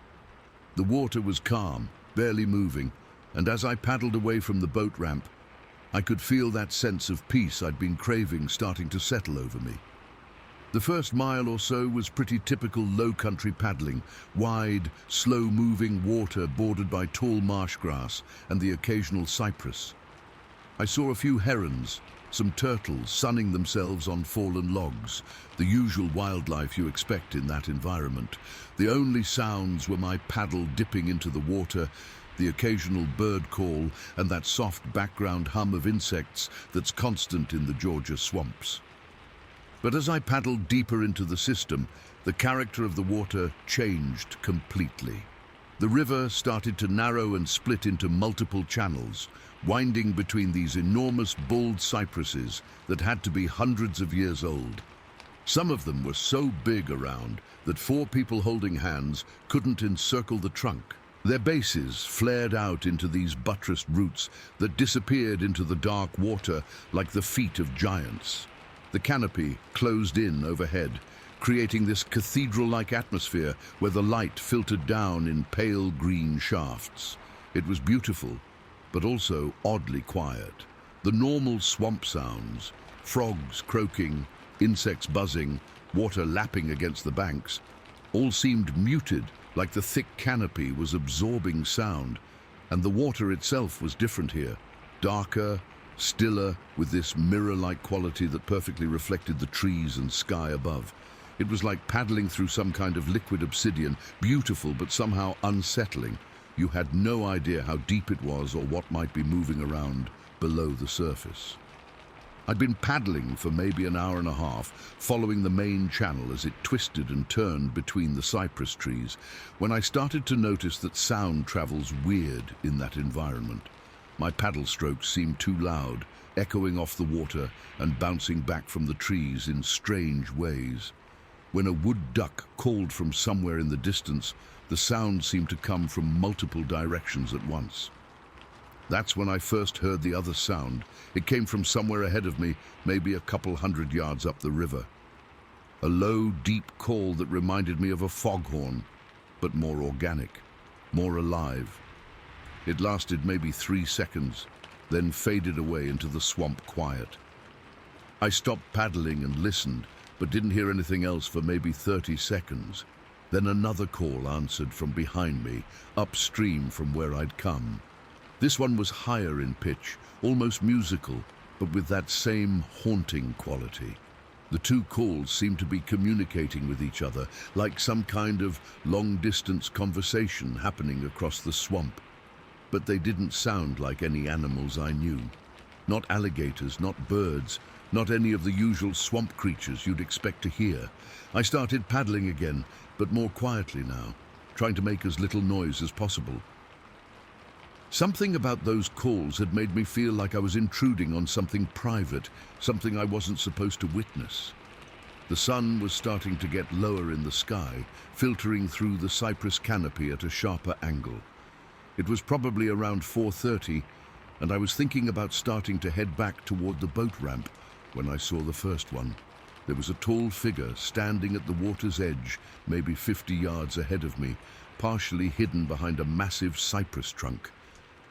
The water was calm, barely moving, and as I paddled away from the boat ramp, I could feel that sense of peace I'd been craving starting to settle over me. The first mile or so was pretty typical low-country paddling, wide, slow-moving water bordered by tall marsh grass and the occasional cypress. I saw a few herons, some turtles sunning themselves on fallen logs, the usual wildlife you expect in that environment. The only sounds were my paddle dipping into the water, the occasional bird call, and that soft background hum of insects that's constant in the Georgia swamps. But as I paddled deeper into the system, the character of the water changed completely. The river started to narrow and split into multiple channels, winding between these enormous bald cypresses that had to be hundreds of years old. Some of them were so big around that 4 people holding hands couldn't encircle the trunk. Their bases flared out into these buttressed roots that disappeared into the dark water like the feet of giants. The canopy closed in overhead, creating this cathedral-like atmosphere where the light filtered down in pale green shafts. It was beautiful, but also oddly quiet. The normal swamp sounds, frogs croaking, insects buzzing, water lapping against the banks, all seemed muted, like the thick canopy was absorbing sound. And the water itself was different here, darker, stiller, with this mirror-like quality that perfectly reflected the trees and sky above. It was like paddling through some kind of liquid obsidian, beautiful but somehow unsettling. You had no idea how deep it was or what might be moving around below the surface. I'd been paddling for maybe an hour and a half, following the main channel as it twisted and turned between the cypress trees, when I started to notice that sound travels weird in that environment. My paddle strokes seemed too loud, echoing off the water and bouncing back from the trees in strange ways. When a wood duck called from somewhere in the distance, the sound seemed to come from multiple directions at once. That's when I first heard the other sound. It came from somewhere ahead of me, maybe a couple hundred yards up the river. A low, deep call that reminded me of a foghorn, but more organic, more alive. It lasted maybe 3 seconds, then faded away into the swamp quiet. I stopped paddling and listened, but didn't hear anything else for maybe 30 seconds. Then another call answered from behind me, upstream from where I'd come. This one was higher in pitch, almost musical, but with that same haunting quality. The two calls seemed to be communicating with each other, like some kind of long-distance conversation happening across the swamp. But they didn't sound like any animals I knew. Not alligators, not birds, not any of the usual swamp creatures you'd expect to hear. I started paddling again, but more quietly now, trying to make as little noise as possible. Something about those calls had made me feel like I was intruding on something private, something I wasn't supposed to witness. The sun was starting to get lower in the sky, filtering through the cypress canopy at a sharper angle. It was probably around 4:30, and I was thinking about starting to head back toward the boat ramp when I saw the first one. There was a tall figure standing at the water's edge, maybe 50 yards ahead of me, partially hidden behind a massive cypress trunk.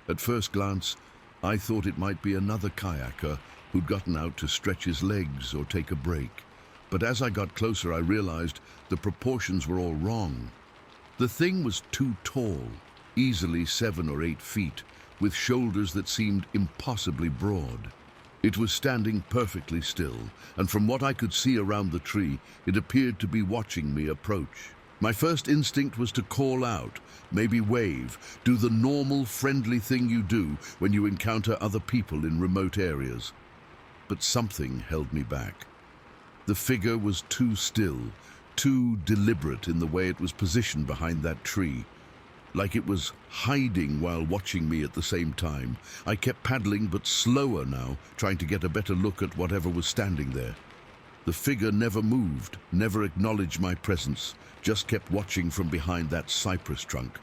At first glance, I thought it might be another kayaker who'd gotten out to stretch his legs or take a break. But as I got closer, I realized the proportions were all wrong. The thing was too tall, easily 7 or 8 feet, with shoulders that seemed impossibly broad. It was standing perfectly still, and from what I could see around the tree, it appeared to be watching me approach. My first instinct was to call out, maybe wave, do the normal friendly thing you do when you encounter other people in remote areas. But something held me back. The figure was too still, too deliberate in the way it was positioned behind that tree, like it was hiding while watching me at the same time. I kept paddling, but slower now, trying to get a better look at whatever was standing there. The figure never moved, never acknowledged my presence, just kept watching from behind that cypress trunk.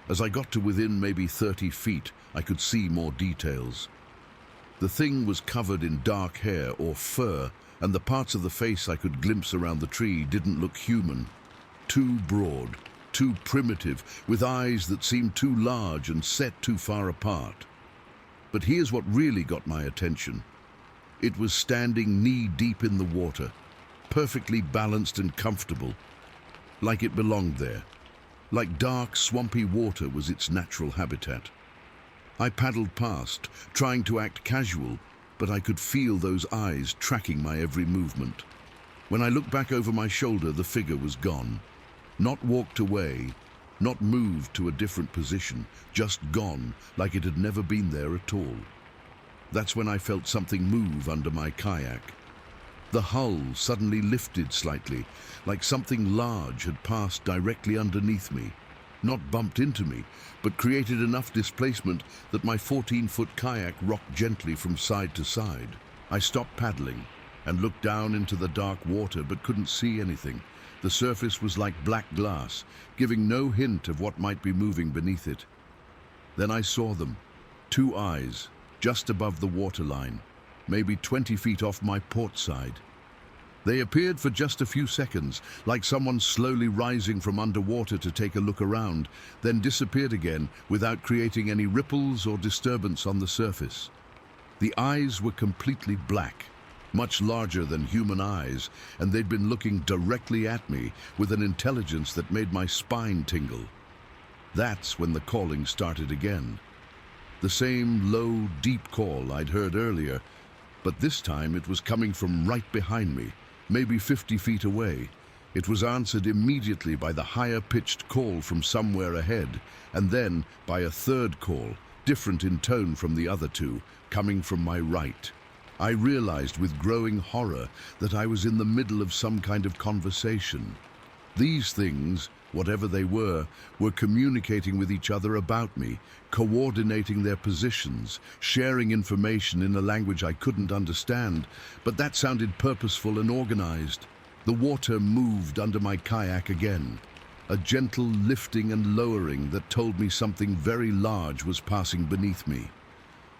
As I got to within maybe 30 feet, I could see more details. The thing was covered in dark hair or fur, and the parts of the face I could glimpse around the tree didn't look human. Too broad, too primitive, with eyes that seemed too large and set too far apart. But here's what really got my attention. It was standing knee-deep in the water, perfectly balanced and comfortable, like it belonged there, like dark, swampy water was its natural habitat. I paddled past, trying to act casual, but I could feel those eyes tracking my every movement. When I looked back over my shoulder, the figure was gone. Not walked away, not moved to a different position, just gone, like it had never been there at all. That's when I felt something move under my kayak. The hull suddenly lifted slightly, like something large had passed directly underneath me. Not bumped into me, but created enough displacement that my 14-foot kayak rocked gently from side to side. I stopped paddling and looked down into the dark water, but couldn't see anything. The surface was like black glass, giving no hint of what might be moving beneath it. Then I saw them, 2 eyes, just above the waterline, maybe 20 feet off my port side. They appeared for just a few seconds, like someone slowly rising from underwater to take a look around, then disappeared again without creating any ripples or disturbance on the surface. The eyes were completely black, much larger than human eyes, and they'd been looking directly at me with an intelligence that made my spine tingle. That's when the calling started again. The same low, deep call I'd heard earlier, but this time it was coming from right behind me, maybe 50 feet away. It was answered immediately by the higher-pitched call from somewhere ahead, and then by a third call, different in tone from the other two, coming from my right. I realized with growing horror that I was in the middle of some kind of conversation. These things, whatever they were communicating with each other about me, coordinating their positions, sharing information in a language I couldn't understand, but that sounded purposeful and organized. The water moved under my kayak again, a gentle lifting and lowering that told me something very large was passing beneath me.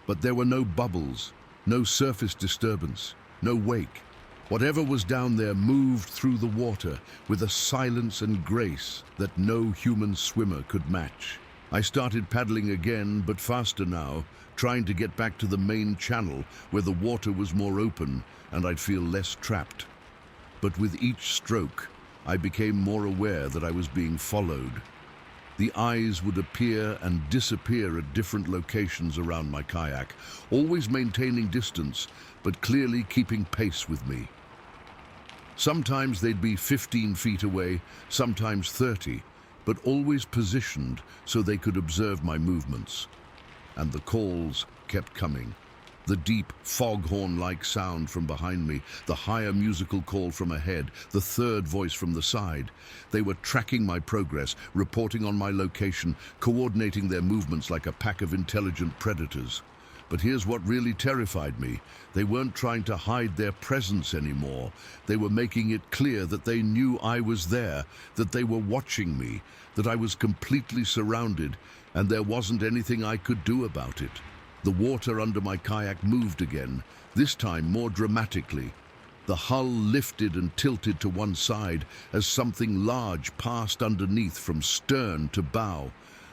But there were no bubbles, no surface disturbance, no wake. Whatever was down there moved through the water with a silence and grace that no human swimmer could match. I started paddling again, but faster now, trying to get back to the main channel where the water was more open and I'd feel less trapped. But with each stroke, I became more aware that I was being followed. The eyes would appear and disappear at different locations around my kayak, always maintaining distance, but clearly keeping pace with me. Sometimes they'd be 15 feet away, sometimes 30, but always positioned so they could observe my movements. And the calls kept coming. The deep foghorn-like sound from behind me, the higher musical call from ahead, the third voice from the side. They were tracking my progress, reporting on my location, coordinating their movements like a pack of intelligent predators. But here's what really terrified me. They weren't trying to hide their presence anymore. They were making it clear that they knew I was there, that they were watching me, that I was completely surrounded, and there wasn't anything I could do about it. The water under my kayak moved again, this time more dramatically. The hull lifted and tilted to one side as something large passed underneath from stern to bow.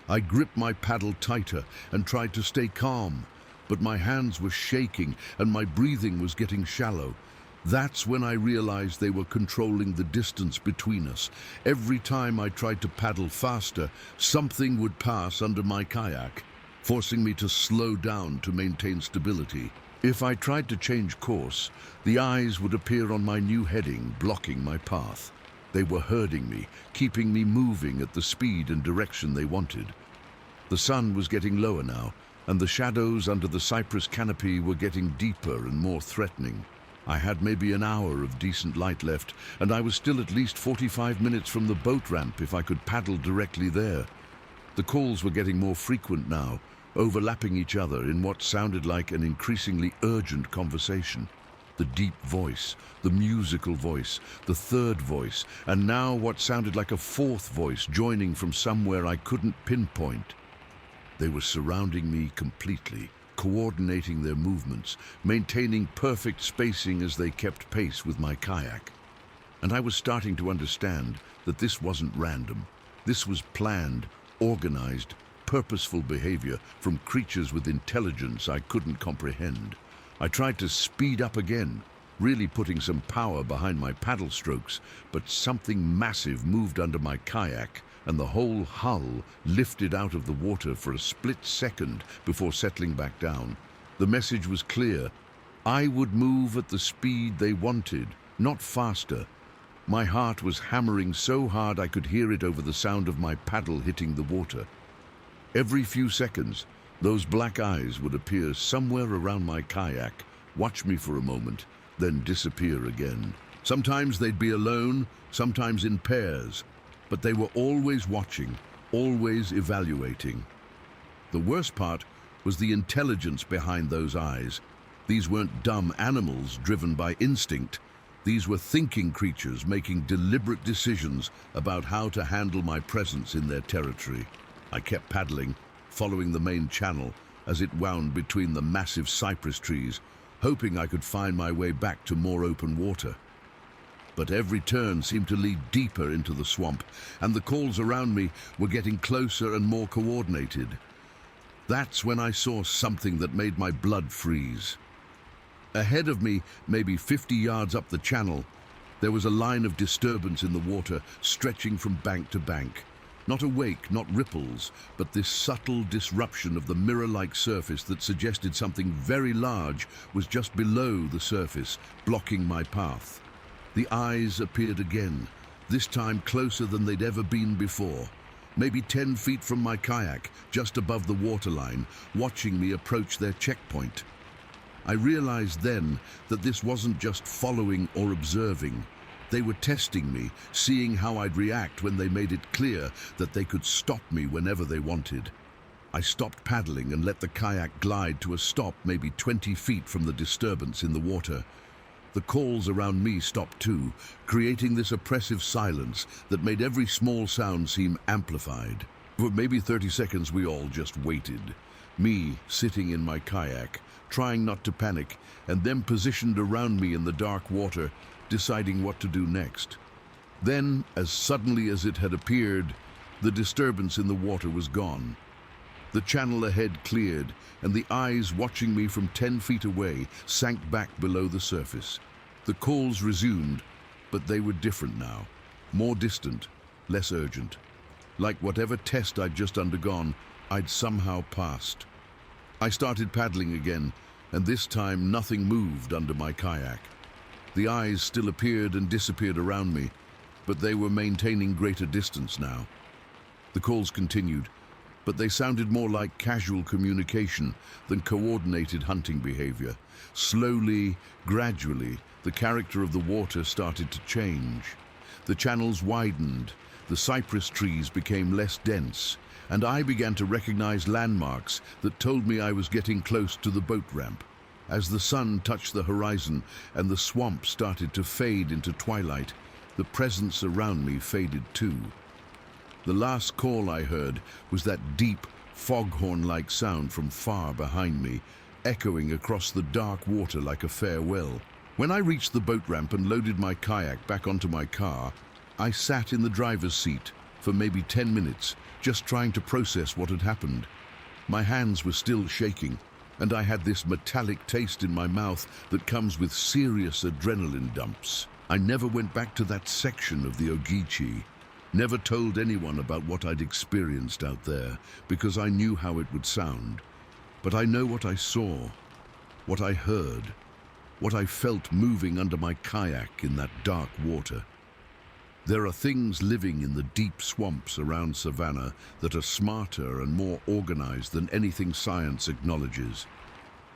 I gripped my paddle tighter and tried to stay calm, but my hands were shaking and my breathing was getting shallow. That's when I realized they were controlling the distance between us. Every time I tried to paddle faster, something would pass under my kayak, forcing me to slow down to maintain stability. If I tried to change course, the eyes would appear on my new heading, blocking my path. They were herding me, keeping me moving at the speed and direction they wanted. The sun was getting lower now, and the shadows under the cypress canopy were getting deeper and more threatening. I had maybe an hour of decent light left, and I was still at least 45 minutes from the boat ramp if I could paddle directly there. The calls were getting more frequent now, overlapping each other in what sounded like an increasingly urgent conversation. The deep voice, the musical voice, the third voice, and now what sounded like a fourth voice joining from somewhere I couldn't pinpoint. They were surrounding me completely, coordinating their movements, maintaining perfect spacing as they kept pace with my kayak. And I was starting to understand that this wasn't random. This was planned, organized, purposeful behavior from creatures with intelligence I couldn't comprehend. I tried to speed up again, really putting some power behind my paddle strokes, but something massive moved under my kayak, and the whole hull lifted out of the water for a split second before settling back down. The message was clear. I would move at the speed they wanted, not faster. My heart was hammering so hard I could hear it over the sound of my paddle hitting the water. Every few seconds, those black eyes would appear somewhere around my kayak, watch me for a moment, then disappear again. Sometimes they'd be alone, sometimes in pairs, but they were always watching, always evaluating. The worst part was the intelligence behind those eyes. These weren't dumb animals driven by instinct. These were thinking creatures making deliberate decisions about how to handle my presence in their territory. I kept paddling, following the main channel as it wound between the massive cypress trees, hoping I could find my way back to more open water. But every turn seemed to lead deeper into the swamp, and the calls around me were getting closer and more coordinated. That's when I saw something that made my blood freeze. Ahead of me, maybe 50 yards up the channel, there was a line of disturbance in the water stretching from bank to bank. Not a wake, not ripples, but this subtle disruption of the mirror-like surface that suggested something very large was just below the surface, blocking my path. The eyes appeared again, this time closer than they'd ever been before. Maybe 10 feet from my kayak, just above the waterline, watching me approach their checkpoint. I realized then that this wasn't just following or observing. They were testing me, seeing how I'd react when they made it clear that they could stop me whenever they wanted. I stopped paddling and let the kayak glide to a stop maybe 20 feet from the disturbance in the water. The calls around me stopped too, creating this oppressive silence that made every small sound seem amplified. For maybe 30 seconds we all just waited. Me sitting in my kayak, trying not to panic, and them positioned around me in the dark water, deciding what to do next. Then, as suddenly as it had appeared, the disturbance in the water was gone. The channel ahead cleared, and the eyes watching me from 10 feet away sank back below the surface. The calls resumed, but they were different now. More distant, less urgent. Like whatever test I'd just undergone, I'd somehow passed. I started paddling again, and this time nothing moved under my kayak. The eyes still appeared and disappeared around me, but they were maintaining greater distance now. The calls continued, but they sounded more like casual communication than coordinated hunting behavior. Slowly, gradually, the character of the water started to change. The channels widened, the cypress trees became less dense, and I began to recognize landmarks that told me I was getting close to the boat ramp. As the sun touched the horizon and the swamp started to fade into twilight, the presence around me faded too. The last call I heard was that deep, foghorn-like sound from far behind me, echoing across the dark water like a farewell. When I reached the boat ramp and loaded my kayak back onto my car, I sat in the driver's seat for maybe 10 minutes, just trying to process what had happened. My hands were still shaking, and I had this metallic taste in my mouth that comes with serious adrenaline dumps. I never went back to that section of the Ogeechee. Never told anyone about what I'd experienced out there, because I knew how it would sound. But I know what I saw, what I heard, what I felt moving under my kayak in that dark water. There are things living in the deep swamps around Savannah that are smarter and more organized than anything science acknowledges.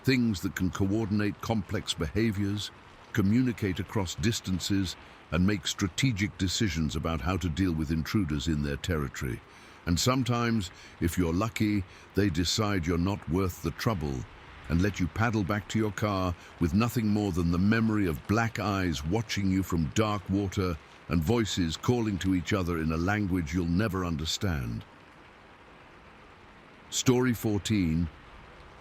Things that can coordinate complex behaviors, communicate across distances, and make strategic decisions about how to deal with intruders in their territory. And sometimes, if you're lucky, they decide you're not worth the trouble and let you paddle back to your car with nothing more than the memory of black eyes watching you from dark water and voices calling to each other in a language you'll never understand. Story 14.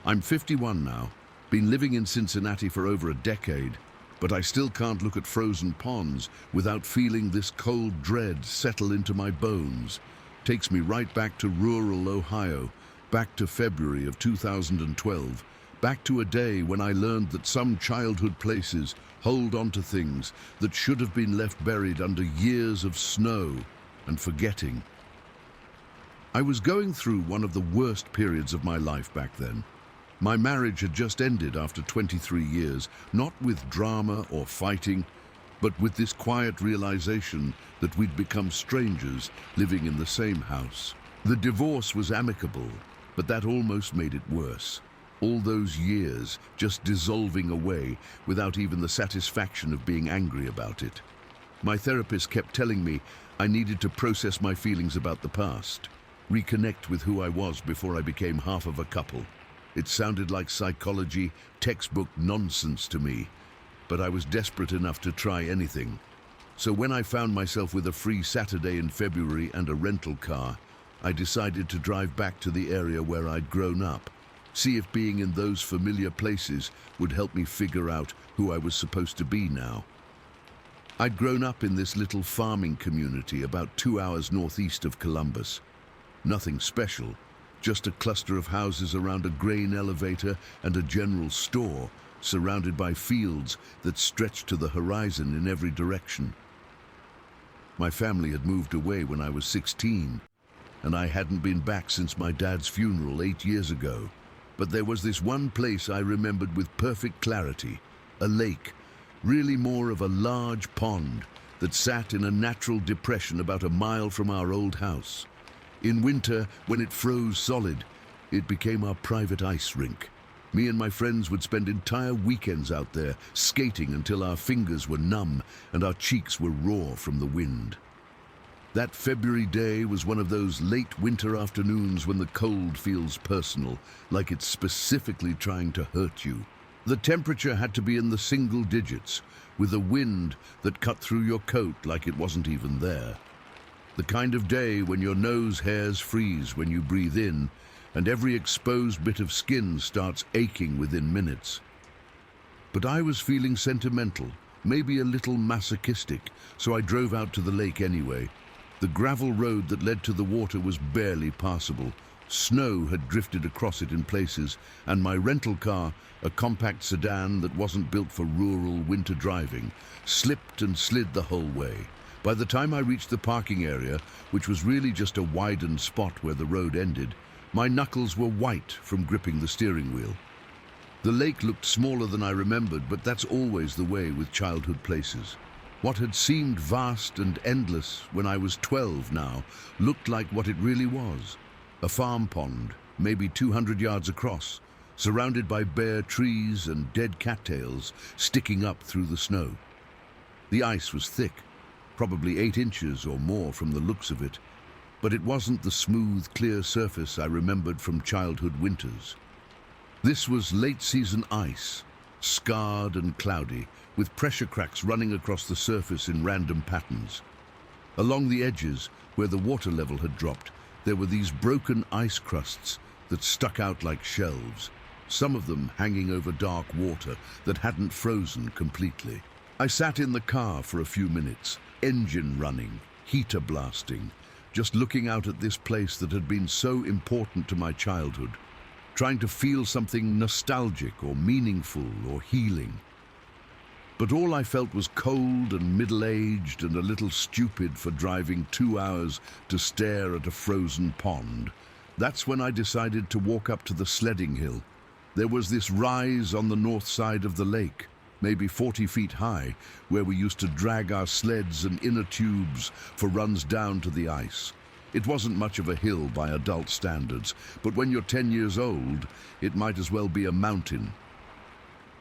I'm 51 now, been living in Cincinnati for over a decade, but I still can't look at frozen ponds without feeling this cold dread settle into my bones. Takes me right back to rural Ohio, back to February of 2012, back to a day when I learned that some childhood places hold on to things that should have been left buried under years of snow and forgetting. I was going through one of the worst periods of my life back then. My marriage had just ended after 23 years, not with drama or fighting, but with this quiet realization that we'd become strangers living in the same house. The divorce was amicable, but that almost made it worse. All those years just dissolving away without even the satisfaction of being angry about it. My therapist kept telling me I needed to process my feelings about the past, reconnect with who I was before I became half of a couple. It sounded like psychology, textbook nonsense to me, but I was desperate enough to try anything. So when I found myself with a free Saturday in February and a rental car, I decided to drive back to the area where I'd grown up, see if being in those familiar places would help me figure out who I was supposed to be now. I'd grown up in this little farming community about 2 hours northeast of Columbus. Nothing special, just a cluster of houses around a grain elevator and a general store, surrounded by fields that stretched to the horizon in every direction. My family had moved away when I was 16, and I hadn't been back since my dad's funeral 8 years ago. But there was this one place I remembered with perfect clarity, a lake, really more of a large pond that sat in a natural depression about a mile from our old house. In winter, when it froze solid, it became our private ice rink. Me and my friends would spend entire weekends out there, skating until our fingers were numb and our cheeks were raw from the wind. That February day was one of those late winter afternoons when the cold feels personal, like it's specifically trying to hurt you. The temperature had to be in the single digits, with a wind that cut through your coat like it wasn't even there. The kind of day when your nose hairs freeze when you breathe in, and every exposed bit of skin starts aching within minutes. But I was feeling sentimental, maybe a little masochistic, so I drove out to the lake anyway. The gravel road that led to the water was barely passable. Snow had drifted across it in places, and my rental car, a compact sedan that wasn't built for rural winter driving, slipped and slid the whole way. By the time I reached the parking area, which was really just a widened spot where the road ended, my knuckles were white from gripping the steering wheel. The lake looked smaller than I remembered, but that's always the way with childhood places. What had seemed vast and endless when I was 12 now looked like what it really was. A farm pond, maybe 200 yards across, surrounded by bare trees and dead cattails sticking up through the snow. The ice was thick, probably 8 inches or more from the looks of it, but it wasn't the smooth, clear surface I remembered from childhood winters. This was late-season ice, scarred and cloudy, with pressure cracks running across the surface in random patterns. Along the edges, where the water level had dropped, there were these broken ice crusts that stuck out like shelves, some of them hanging over dark water that hadn't frozen completely. I sat in the car for a few minutes, engine running, heater blasting, just looking out at this place that had been so important to my childhood, trying to feel something nostalgic or meaningful or healing. But all I felt was cold and middle-aged and a little stupid for driving 2 hours to stare at a frozen pond. That's when I decided to walk up to the sledding hill. There was this rise on the north side of the lake, maybe 40 feet high, where we used to drag our sleds and inner tubes for runs down to the ice. It wasn't much of a hill by adult standards, but when you're 10 years old, it might as well be a mountain.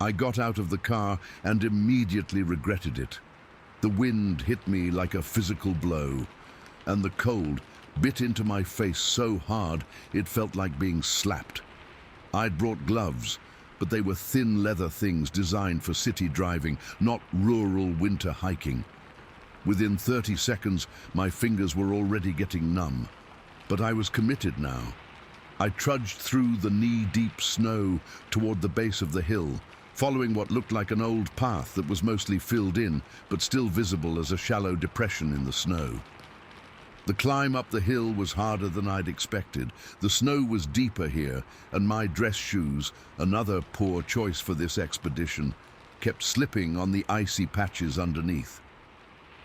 I got out of the car and immediately regretted it. The wind hit me like a physical blow, and the cold bit into my face so hard it felt like being slapped. I'd brought gloves, but they were thin leather things designed for city driving, not rural winter hiking. Within 30 seconds, my fingers were already getting numb, but I was committed now. I trudged through the knee-deep snow toward the base of the hill, following what looked like an old path that was mostly filled in, but still visible as a shallow depression in the snow. The climb up the hill was harder than I'd expected. The snow was deeper here, and my dress shoes, another poor choice for this expedition, kept slipping on the icy patches underneath.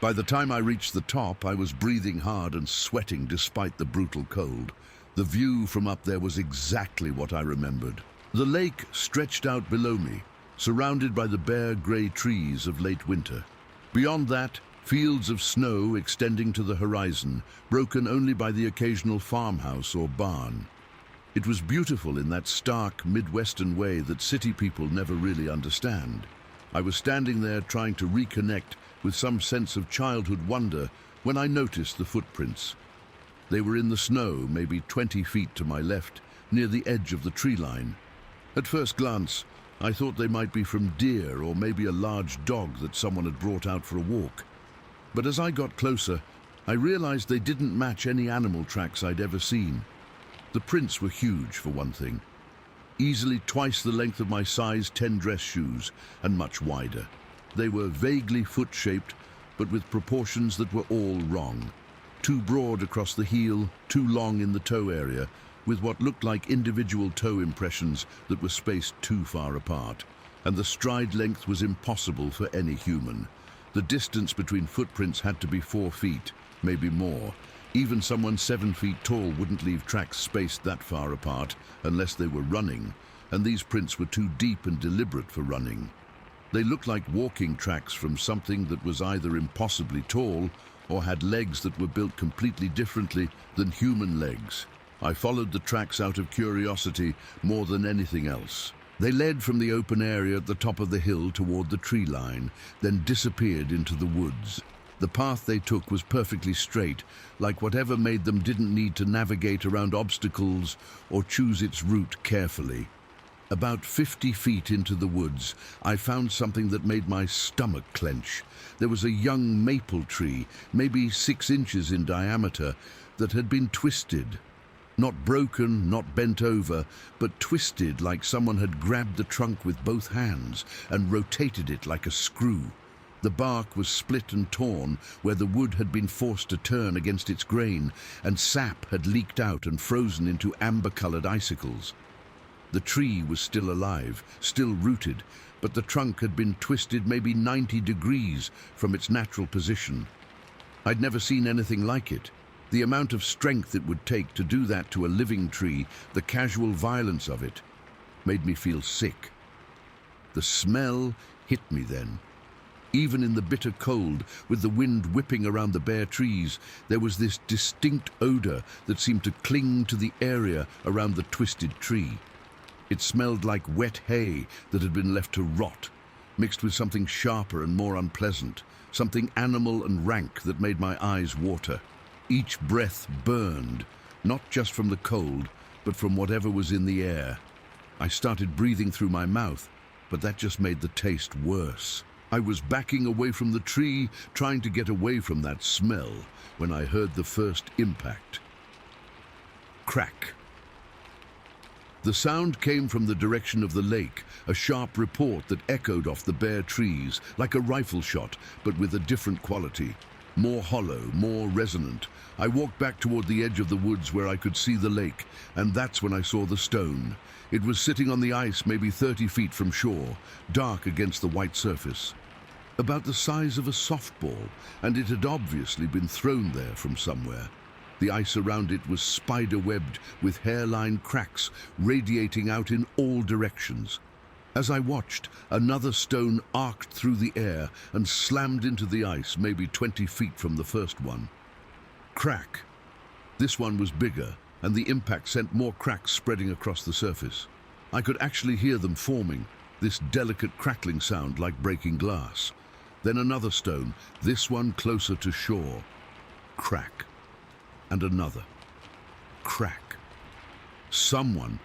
By the time I reached the top, I was breathing hard and sweating despite the brutal cold. The view from up there was exactly what I remembered. The lake stretched out below me, surrounded by the bare grey trees of late winter. Beyond that, fields of snow extending to the horizon, broken only by the occasional farmhouse or barn. It was beautiful in that stark Midwestern way that city people never really understand. I was standing there trying to reconnect with some sense of childhood wonder when I noticed the footprints. They were in the snow, maybe 20 feet to my left, near the edge of the tree line. At first glance, I thought they might be from deer or maybe a large dog that someone had brought out for a walk. But as I got closer, I realized they didn't match any animal tracks I'd ever seen. The prints were huge, for one thing. Easily twice the length of my size 10 dress shoes, and much wider. They were vaguely foot-shaped, but with proportions that were all wrong. Too broad across the heel, too long in the toe area, with what looked like individual toe impressions that were spaced too far apart. And the stride length was impossible for any human. The distance between footprints had to be 4 feet, maybe more. Even someone 7 feet tall wouldn't leave tracks spaced that far apart unless they were running, and these prints were too deep and deliberate for running. They looked like walking tracks from something that was either impossibly tall or had legs that were built completely differently than human legs. I followed the tracks out of curiosity more than anything else. They led from the open area at the top of the hill toward the tree line, then disappeared into the woods. The path they took was perfectly straight, like whatever made them didn't need to navigate around obstacles or choose its route carefully. About 50 feet into the woods, I found something that made my stomach clench. There was a young maple tree, maybe 6 inches in diameter, that had been twisted. Not broken, not bent over, but twisted like someone had grabbed the trunk with both hands and rotated it like a screw. The bark was split and torn where the wood had been forced to turn against its grain, and sap had leaked out and frozen into amber-colored icicles. The tree was still alive, still rooted, but the trunk had been twisted maybe 90 degrees from its natural position. I'd never seen anything like it. The amount of strength it would take to do that to a living tree, the casual violence of it, made me feel sick. The smell hit me then. Even in the bitter cold, with the wind whipping around the bare trees, there was this distinct odor that seemed to cling to the area around the twisted tree. It smelled like wet hay that had been left to rot, mixed with something sharper and more unpleasant, something animal and rank that made my eyes water. Each breath burned, not just from the cold, but from whatever was in the air. I started breathing through my mouth, but that just made the taste worse. I was backing away from the tree, trying to get away from that smell, when I heard the first impact. Crack. The sound came from the direction of the lake, a sharp report that echoed off the bare trees, like a rifle shot, but with a different quality. More hollow, more resonant. I walked back toward the edge of the woods where I could see the lake, and that's when I saw the stone. It was sitting on the ice maybe 30 feet from shore, dark against the white surface. About the size of a softball, and it had obviously been thrown there from somewhere. The ice around it was spider-webbed with hairline cracks radiating out in all directions. As I watched, another stone arced through the air and slammed into the ice maybe 20 feet from the first one. Crack. This one was bigger, and the impact sent more cracks spreading across the surface. I could actually hear them forming, this delicate crackling sound like breaking glass. Then another stone, this one closer to shore. Crack. And another. Crack. Someone,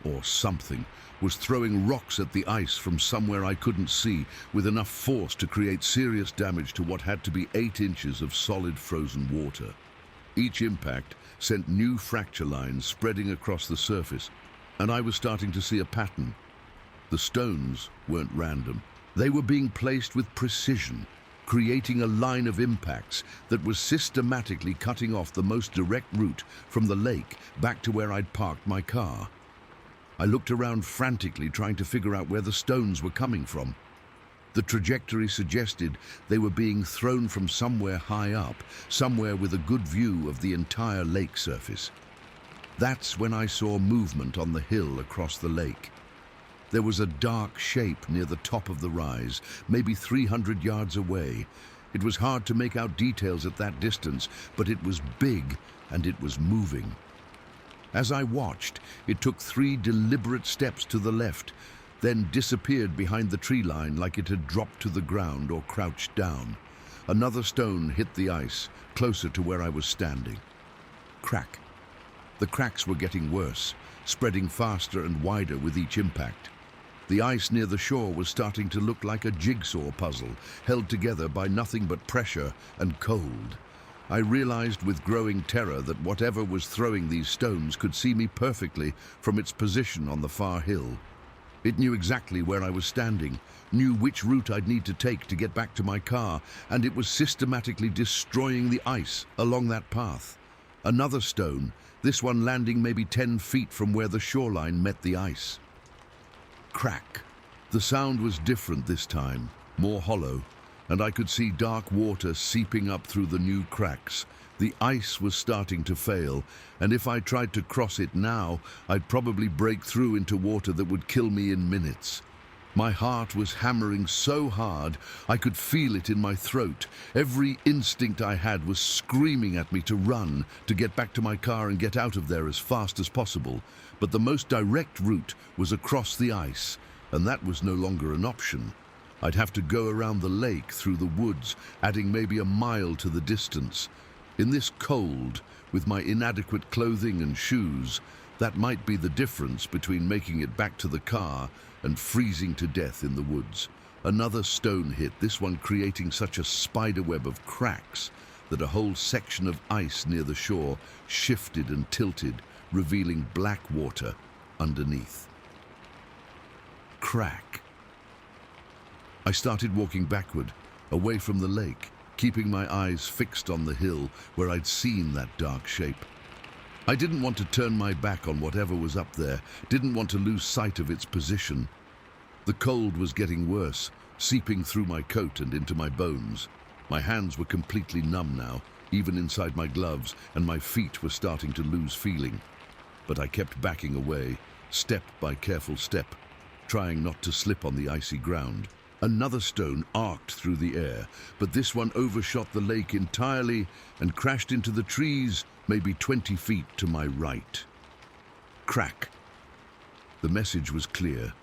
or something, was throwing rocks at the ice from somewhere I couldn't see, with enough force to create serious damage to what had to be 8 inches of solid frozen water. Each impact sent new fracture lines spreading across the surface, and I was starting to see a pattern. The stones weren't random. They were being placed with precision, creating a line of impacts that was systematically cutting off the most direct route from the lake back to where I'd parked my car. I looked around frantically, trying to figure out where the stones were coming from. The trajectory suggested they were being thrown from somewhere high up, somewhere with a good view of the entire lake surface. That's when I saw movement on the hill across the lake. There was a dark shape near the top of the rise, maybe 300 yards away. It was hard to make out details at that distance, but it was big and it was moving. As I watched, it took 3 deliberate steps to the left, then disappeared behind the tree line like it had dropped to the ground or crouched down. Another stone hit the ice, closer to where I was standing. Crack. The cracks were getting worse, spreading faster and wider with each impact. The ice near the shore was starting to look like a jigsaw puzzle, held together by nothing but pressure and cold. I realized with growing terror that whatever was throwing these stones could see me perfectly from its position on the far hill. It knew exactly where I was standing, knew which route I'd need to take to get back to my car, and it was systematically destroying the ice along that path. Another stone, this one landing maybe 10 feet from where the shoreline met the ice. Crack. The sound was different this time, more hollow, and I could see dark water seeping up through the new cracks. The ice was starting to fail, and if I tried to cross it now, I'd probably break through into water that would kill me in minutes. My heart was hammering so hard I could feel it in my throat. Every instinct I had was screaming at me to run, to get back to my car and get out of there as fast as possible. But the most direct route was across the ice, and that was no longer an option. I'd have to go around the lake through the woods, adding maybe a mile to the distance. In this cold, with my inadequate clothing and shoes, that might be the difference between making it back to the car and freezing to death in the woods. Another stone hit, this one creating such a spiderweb of cracks that a whole section of ice near the shore shifted and tilted, revealing black water underneath. Crack. I started walking backward, away from the lake, keeping my eyes fixed on the hill where I'd seen that dark shape. I didn't want to turn my back on whatever was up there, didn't want to lose sight of its position. The cold was getting worse, seeping through my coat and into my bones. My hands were completely numb now, even inside my gloves, and my feet were starting to lose feeling. But I kept backing away, step by careful step, trying not to slip on the icy ground. Another stone arced through the air, but this one overshot the lake entirely and crashed into the trees, maybe 20 feet to my right. Crack. The message was clear.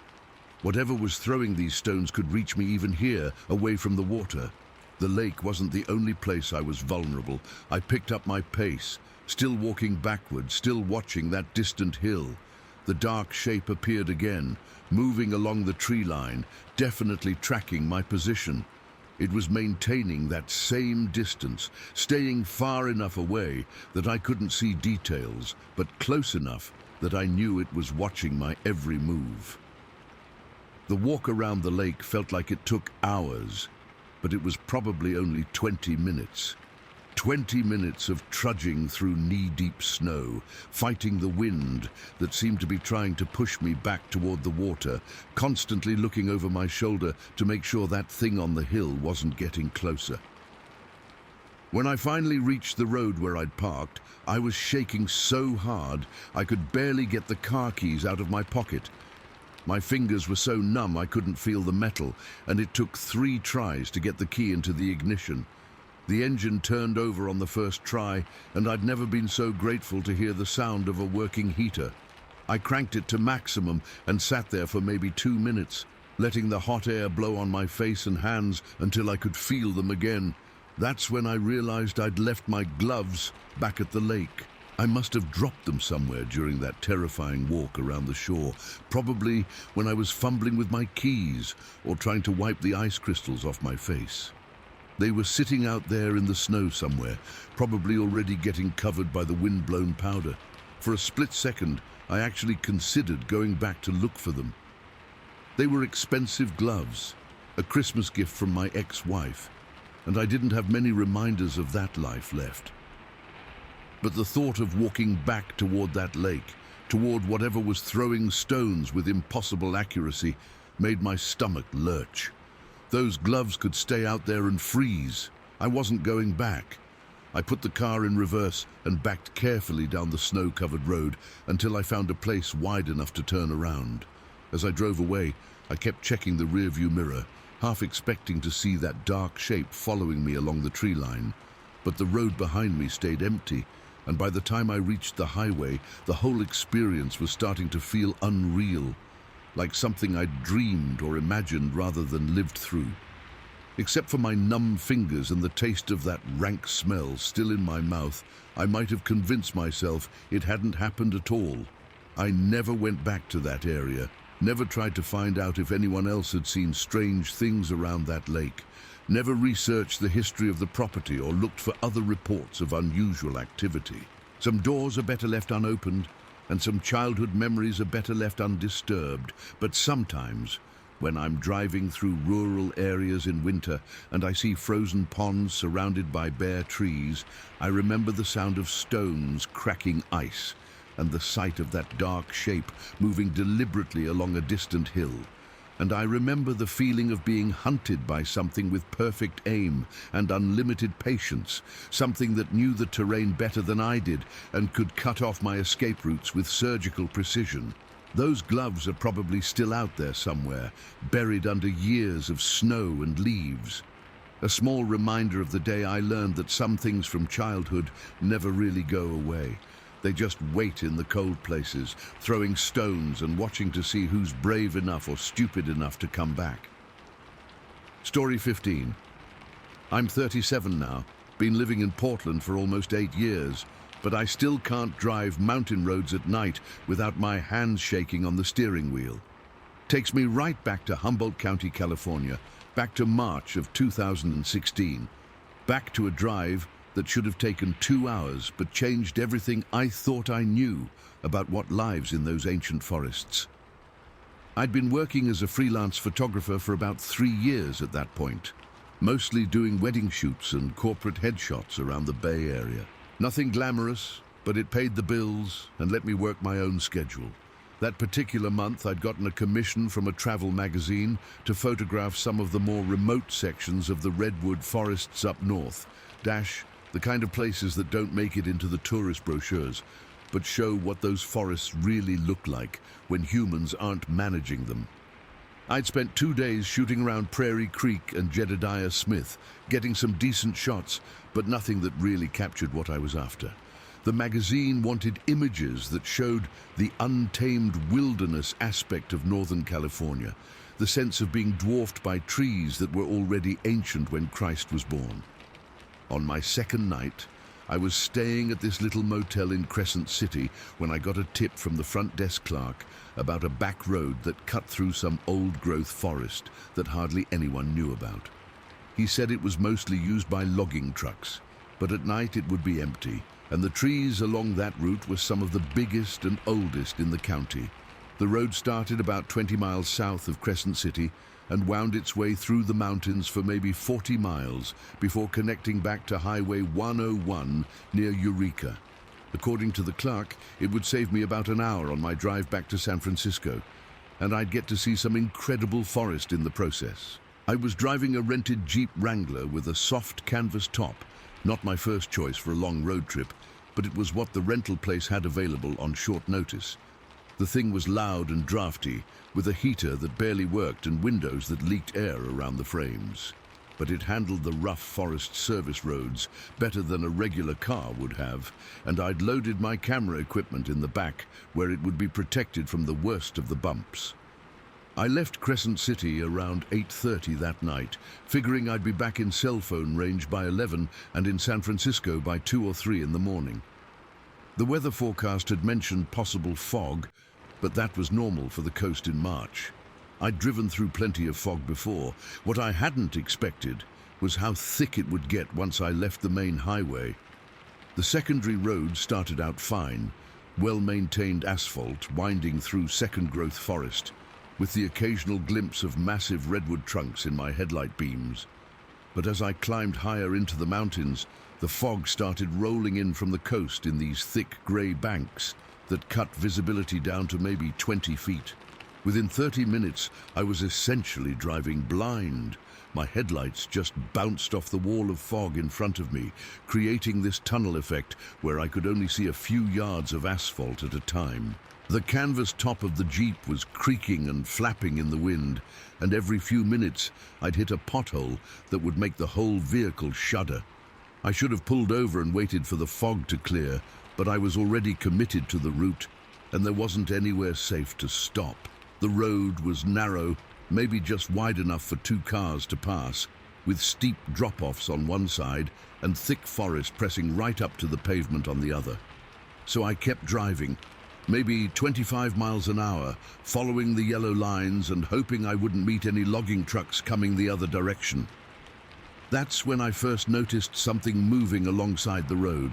Whatever was throwing these stones could reach me even here, away from the water. The lake wasn't the only place I was vulnerable. I picked up my pace, still walking backward, still watching that distant hill. The dark shape appeared again, moving along the tree line, definitely tracking my position. It was maintaining that same distance, staying far enough away that I couldn't see details, but close enough that I knew it was watching my every move. The walk around the lake felt like it took hours, but it was probably only 20 minutes. 20 minutes of trudging through knee-deep snow, fighting the wind that seemed to be trying to push me back toward the water, constantly looking over my shoulder to make sure that thing on the hill wasn't getting closer. When I finally reached the road where I'd parked, I was shaking so hard I could barely get the car keys out of my pocket. My fingers were so numb I couldn't feel the metal, and it took 3 tries to get the key into the ignition. The engine turned over on the first try, and I'd never been so grateful to hear the sound of a working heater. I cranked it to maximum and sat there for maybe 2 minutes, letting the hot air blow on my face and hands until I could feel them again. That's when I realized I'd left my gloves back at the lake. I must have dropped them somewhere during that terrifying walk around the shore, probably when I was fumbling with my keys or trying to wipe the ice crystals off my face. They were sitting out there in the snow somewhere, probably already getting covered by the wind-blown powder. For a split second, I actually considered going back to look for them. They were expensive gloves, a Christmas gift from my ex-wife, and I didn't have many reminders of that life left. But the thought of walking back toward that lake, toward whatever was throwing stones with impossible accuracy, made my stomach lurch. Those gloves could stay out there and freeze. I wasn't going back. I put the car in reverse and backed carefully down the snow-covered road until I found a place wide enough to turn around. As I drove away, I kept checking the rearview mirror, half expecting to see that dark shape following me along the tree line. But the road behind me stayed empty, and by the time I reached the highway, the whole experience was starting to feel unreal, like something I'd dreamed or imagined rather than lived through. Except for my numb fingers and the taste of that rank smell still in my mouth, I might have convinced myself it hadn't happened at all. I never went back to that area, never tried to find out if anyone else had seen strange things around that lake, never researched the history of the property or looked for other reports of unusual activity. Some doors are better left unopened, and some childhood memories are better left undisturbed. But sometimes, when I'm driving through rural areas in winter and I see frozen ponds surrounded by bare trees, I remember the sound of stones cracking ice and the sight of that dark shape moving deliberately along a distant hill. And I remember the feeling of being hunted by something with perfect aim and unlimited patience, something that knew the terrain better than I did and could cut off my escape routes with surgical precision. Those gloves are probably still out there somewhere, buried under years of snow and leaves. A small reminder of the day I learned that some things from childhood never really go away. They just wait in the cold places, throwing stones and watching to see who's brave enough or stupid enough to come back. Story 15. I'm 37 now, been living in Portland for almost 8 years, but I still can't drive mountain roads at night without my hands shaking on the steering wheel. Takes me right back to Humboldt County, California, back to March of 2016, back to a drive that should have taken 2 hours but changed everything I thought I knew about what lives in those ancient forests. I'd been working as a freelance photographer for about 3 years at that point, mostly doing wedding shoots and corporate headshots around the Bay Area. Nothing glamorous, but it paid the bills and let me work my own schedule. That particular month, I'd gotten a commission from a travel magazine to photograph some of the more remote sections of the redwood forests up north, the kind of places that don't make it into the tourist brochures, but show what those forests really look like when humans aren't managing them. I'd spent 2 days shooting around Prairie Creek and Jedediah Smith, getting some decent shots, but nothing that really captured what I was after. The magazine wanted images that showed the untamed wilderness aspect of Northern California, the sense of being dwarfed by trees that were already ancient when Christ was born. On my second night, I was staying at this little motel in Crescent City when I got a tip from the front desk clerk about a back road that cut through some old-growth forest that hardly anyone knew about. He said it was mostly used by logging trucks, but at night it would be empty, and the trees along that route were some of the biggest and oldest in the county. The road started about 20 miles south of Crescent City and wound its way through the mountains for maybe 40 miles before connecting back to Highway 101 near Eureka. According to the clerk, it would save me about an hour on my drive back to San Francisco, and I'd get to see some incredible forest in the process. I was driving a rented Jeep Wrangler with a soft canvas top, not my first choice for a long road trip, but it was what the rental place had available on short notice. The thing was loud and drafty, with a heater that barely worked and windows that leaked air around the frames. But it handled the rough Forest Service roads better than a regular car would have, and I'd loaded my camera equipment in the back where it would be protected from the worst of the bumps. I left Crescent City around 8:30 that night, figuring I'd be back in cell phone range by 11 and in San Francisco by 2 or 3 in the morning. The weather forecast had mentioned possible fog, but that was normal for the coast in March. I'd driven through plenty of fog before. What I hadn't expected was how thick it would get once I left the main highway. The secondary road started out fine, well-maintained asphalt winding through second-growth forest, with the occasional glimpse of massive redwood trunks in my headlight beams. But as I climbed higher into the mountains, the fog started rolling in from the coast in these thick grey banks that cut visibility down to maybe 20 feet. Within 30 minutes, I was essentially driving blind. My headlights just bounced off the wall of fog in front of me, creating this tunnel effect where I could only see a few yards of asphalt at a time. The canvas top of the Jeep was creaking and flapping in the wind, and every few minutes I'd hit a pothole that would make the whole vehicle shudder. I should have pulled over and waited for the fog to clear, but I was already committed to the route, and there wasn't anywhere safe to stop. The road was narrow, maybe just wide enough for 2 cars to pass, with steep drop-offs on one side and thick forest pressing right up to the pavement on the other. So I kept driving, maybe 25 miles an hour, following the yellow lines and hoping I wouldn't meet any logging trucks coming the other direction. That's when I first noticed something moving alongside the road.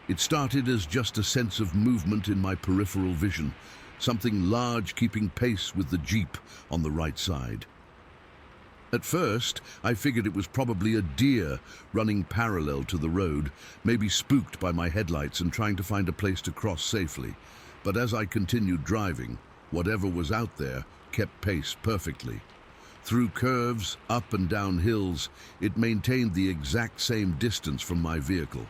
It started as just a sense of movement in my peripheral vision, something large keeping pace with the Jeep on the right side. At first, I figured it was probably a deer running parallel to the road, maybe spooked by my headlights and trying to find a place to cross safely. But as I continued driving, whatever was out there kept pace perfectly. Through curves, up and down hills, it maintained the exact same distance from my vehicle.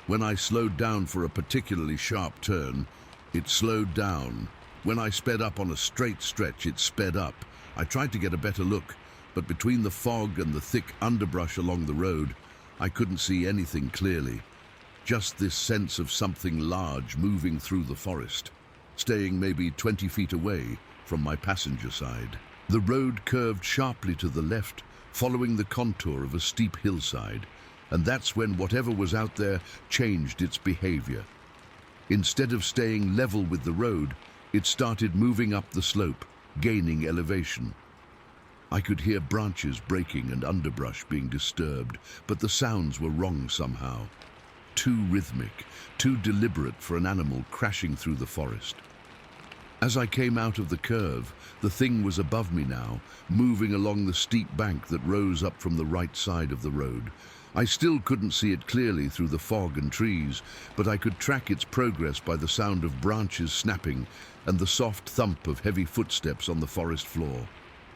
When I slowed down for a particularly sharp turn, it slowed down, When I sped up on a straight stretch, it sped up. I tried to get a better look, but between the fog and the thick underbrush along the road, I couldn't see anything clearly. Just this sense of something large moving through the forest, staying maybe 20 feet away from my passenger side. The road curved sharply to the left, following the contour of a steep hillside, and that's when whatever was out there changed its behavior. Instead of staying level with the road, it started moving up the slope, gaining elevation. I could hear branches breaking and underbrush being disturbed, but the sounds were wrong somehow. Too rhythmic, too deliberate for an animal crashing through the forest. As I came out of the curve, the thing was above me now, moving along the steep bank that rose up from the right side of the road. I still couldn't see it clearly through the fog and trees, but I could track its progress by the sound of branches snapping and the soft thump of heavy footsteps on the forest floor.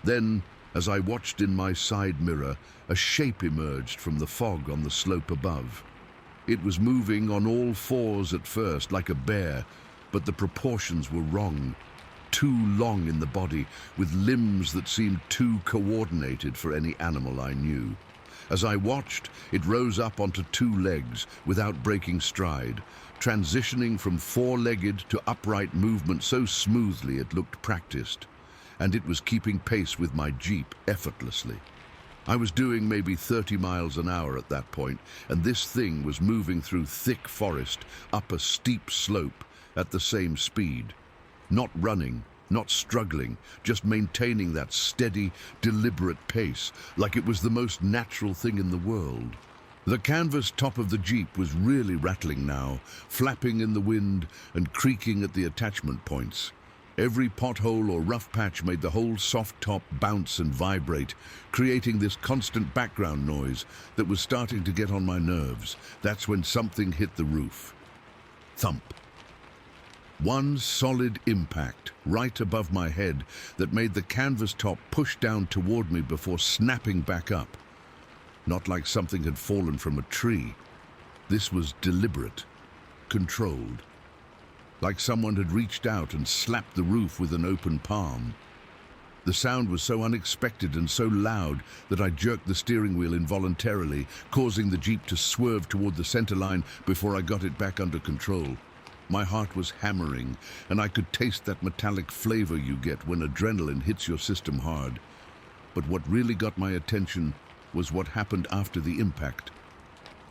Then, as I watched in my side mirror, a shape emerged from the fog on the slope above. It was moving on all fours at first, like a bear, but the proportions were wrong. Too long in the body, with limbs that seemed too coordinated for any animal I knew. As I watched, it rose up onto two legs without breaking stride, transitioning from four-legged to upright movement so smoothly it looked practiced. And it was keeping pace with my Jeep effortlessly. I was doing maybe 30 miles an hour at that point, and this thing was moving through thick forest up a steep slope at the same speed. Not running, not struggling, just maintaining that steady, deliberate pace, like it was the most natural thing in the world. The canvas top of the Jeep was really rattling now, flapping in the wind and creaking at the attachment points. Every pothole or rough patch made the whole soft top bounce and vibrate, creating this constant background noise that was starting to get on my nerves. That's when something hit the roof. Thump. One solid impact right above my head that made the canvas top push down toward me before snapping back up. Not like something had fallen from a tree. This was deliberate, controlled. Like someone had reached out and slapped the roof with an open palm. The sound was so unexpected and so loud that I jerked the steering wheel involuntarily, causing the Jeep to swerve toward the center line before I got it back under control. My heart was hammering, and I could taste that metallic flavor you get when adrenaline hits your system hard. But what really got my attention was what happened after the impact.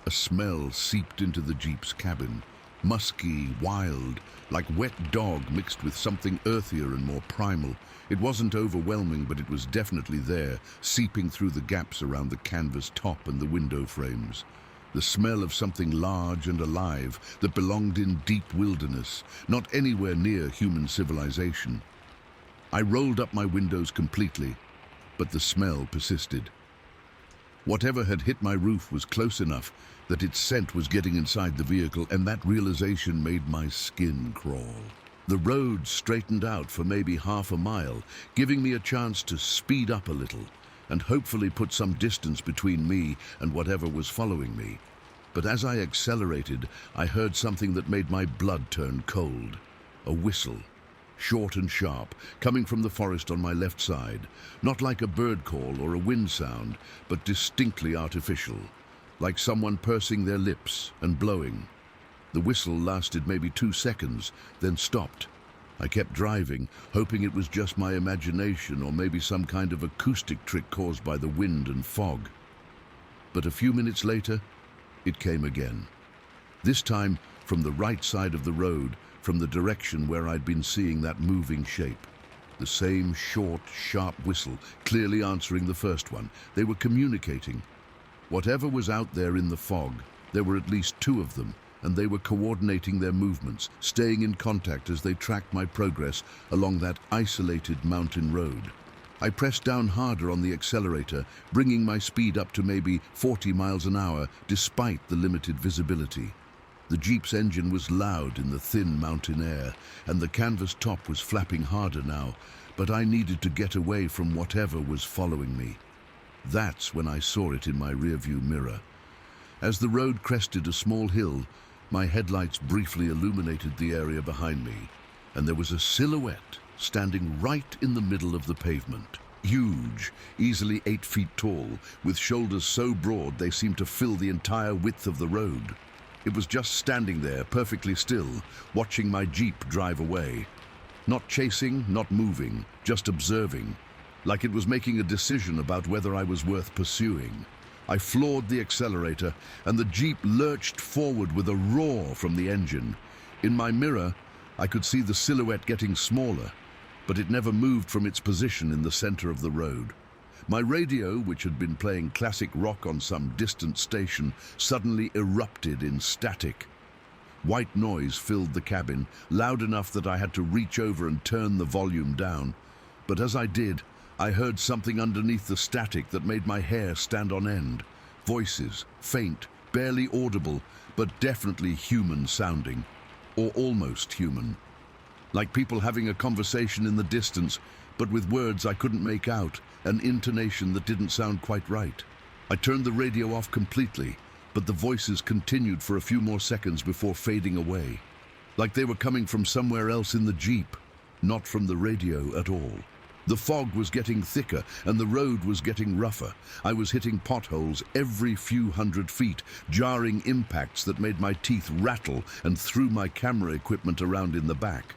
A smell seeped into the Jeep's cabin. Musky, wild, like wet dog mixed with something earthier and more primal. It wasn't overwhelming, but it was definitely there, seeping through the gaps around the canvas top and the window frames. The smell of something large and alive that belonged in deep wilderness, not anywhere near human civilization. I rolled up my windows completely, but the smell persisted. Whatever had hit my roof was close enough that its scent was getting inside the vehicle, and that realization made my skin crawl. The road straightened out for maybe half a mile, giving me a chance to speed up a little and hopefully put some distance between me and whatever was following me. But as I accelerated, I heard something that made my blood turn cold. A whistle, short and sharp, coming from the forest on my left side, not like a bird call or a wind sound, but distinctly artificial. Like someone pursing their lips and blowing. The whistle lasted maybe 2 seconds, then stopped. I kept driving, hoping it was just my imagination or maybe some kind of acoustic trick caused by the wind and fog. But a few minutes later, it came again. This time from the right side of the road, from the direction where I'd been seeing that moving shape. The same short, sharp whistle, clearly answering the first one. They were communicating. Whatever was out there in the fog, there were at least 2 of them, and they were coordinating their movements, staying in contact as they tracked my progress along that isolated mountain road. I pressed down harder on the accelerator, bringing my speed up to maybe 40 miles an hour, despite the limited visibility. The Jeep's engine was loud in the thin mountain air, and the canvas top was flapping harder now, but I needed to get away from whatever was following me. That's when I saw it in my rearview mirror. As the road crested a small hill, my headlights briefly illuminated the area behind me. and there was a silhouette standing right in the middle of the pavement. Huge, easily 8 feet tall, with shoulders so broad they seemed to fill the entire width of the road. It was just standing there, perfectly still, watching my Jeep drive away. Not chasing, not moving, just observing, like it was making a decision about whether I was worth pursuing. I floored the accelerator, and the Jeep lurched forward with a roar from the engine. In my mirror, I could see the silhouette getting smaller, but it never moved from its position in the center of the road. My radio, which had been playing classic rock on some distant station, suddenly erupted in static. White noise filled the cabin, loud enough that I had to reach over and turn the volume down. But as I did, I heard something underneath the static that made my hair stand on end. Voices, faint, barely audible, but definitely human sounding, or almost human. Like people having a conversation in the distance, but with words I couldn't make out, an intonation that didn't sound quite right. I turned the radio off completely, but the voices continued for a few more seconds before fading away. Like they were coming from somewhere else in the Jeep, not from the radio at all. The fog was getting thicker and the road was getting rougher. I was hitting potholes every few hundred feet, jarring impacts that made my teeth rattle and threw my camera equipment around in the back.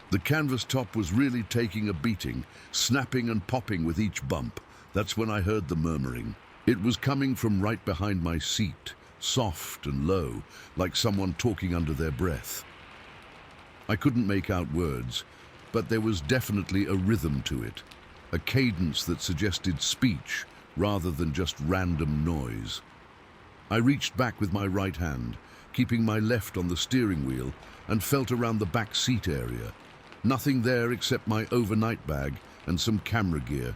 The canvas top was really taking a beating, snapping and popping with each bump. That's when I heard the murmuring. It was coming from right behind my seat, soft and low, like someone talking under their breath. I couldn't make out words, but there was definitely a rhythm to it, a cadence that suggested speech rather than just random noise. I reached back with my right hand, keeping my left on the steering wheel, and felt around the back seat area. Nothing there except my overnight bag and some camera gear.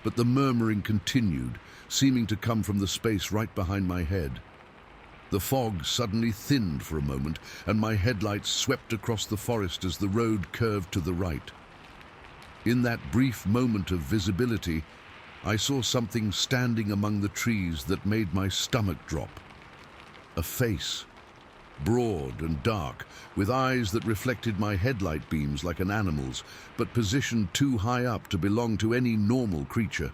But the murmuring continued, seeming to come from the space right behind my head. The fog suddenly thinned for a moment, and my headlights swept across the forest as the road curved to the right. In that brief moment of visibility, I saw something standing among the trees that made my stomach drop. A face, broad and dark, with eyes that reflected my headlight beams like an animal's, but positioned too high up to belong to any normal creature.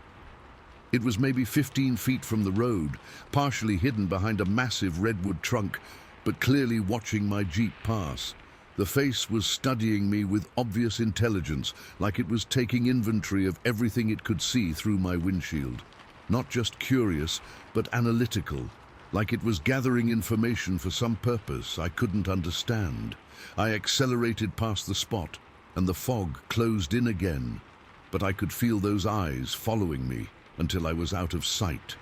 It was maybe 15 feet from the road, partially hidden behind a massive redwood trunk, but clearly watching my Jeep pass. The face was studying me with obvious intelligence, like it was taking inventory of everything it could see through my windshield. Not just curious, but analytical, like it was gathering information for some purpose I couldn't understand. I accelerated past the spot, and the fog closed in again, but I could feel those eyes following me until I was out of sight.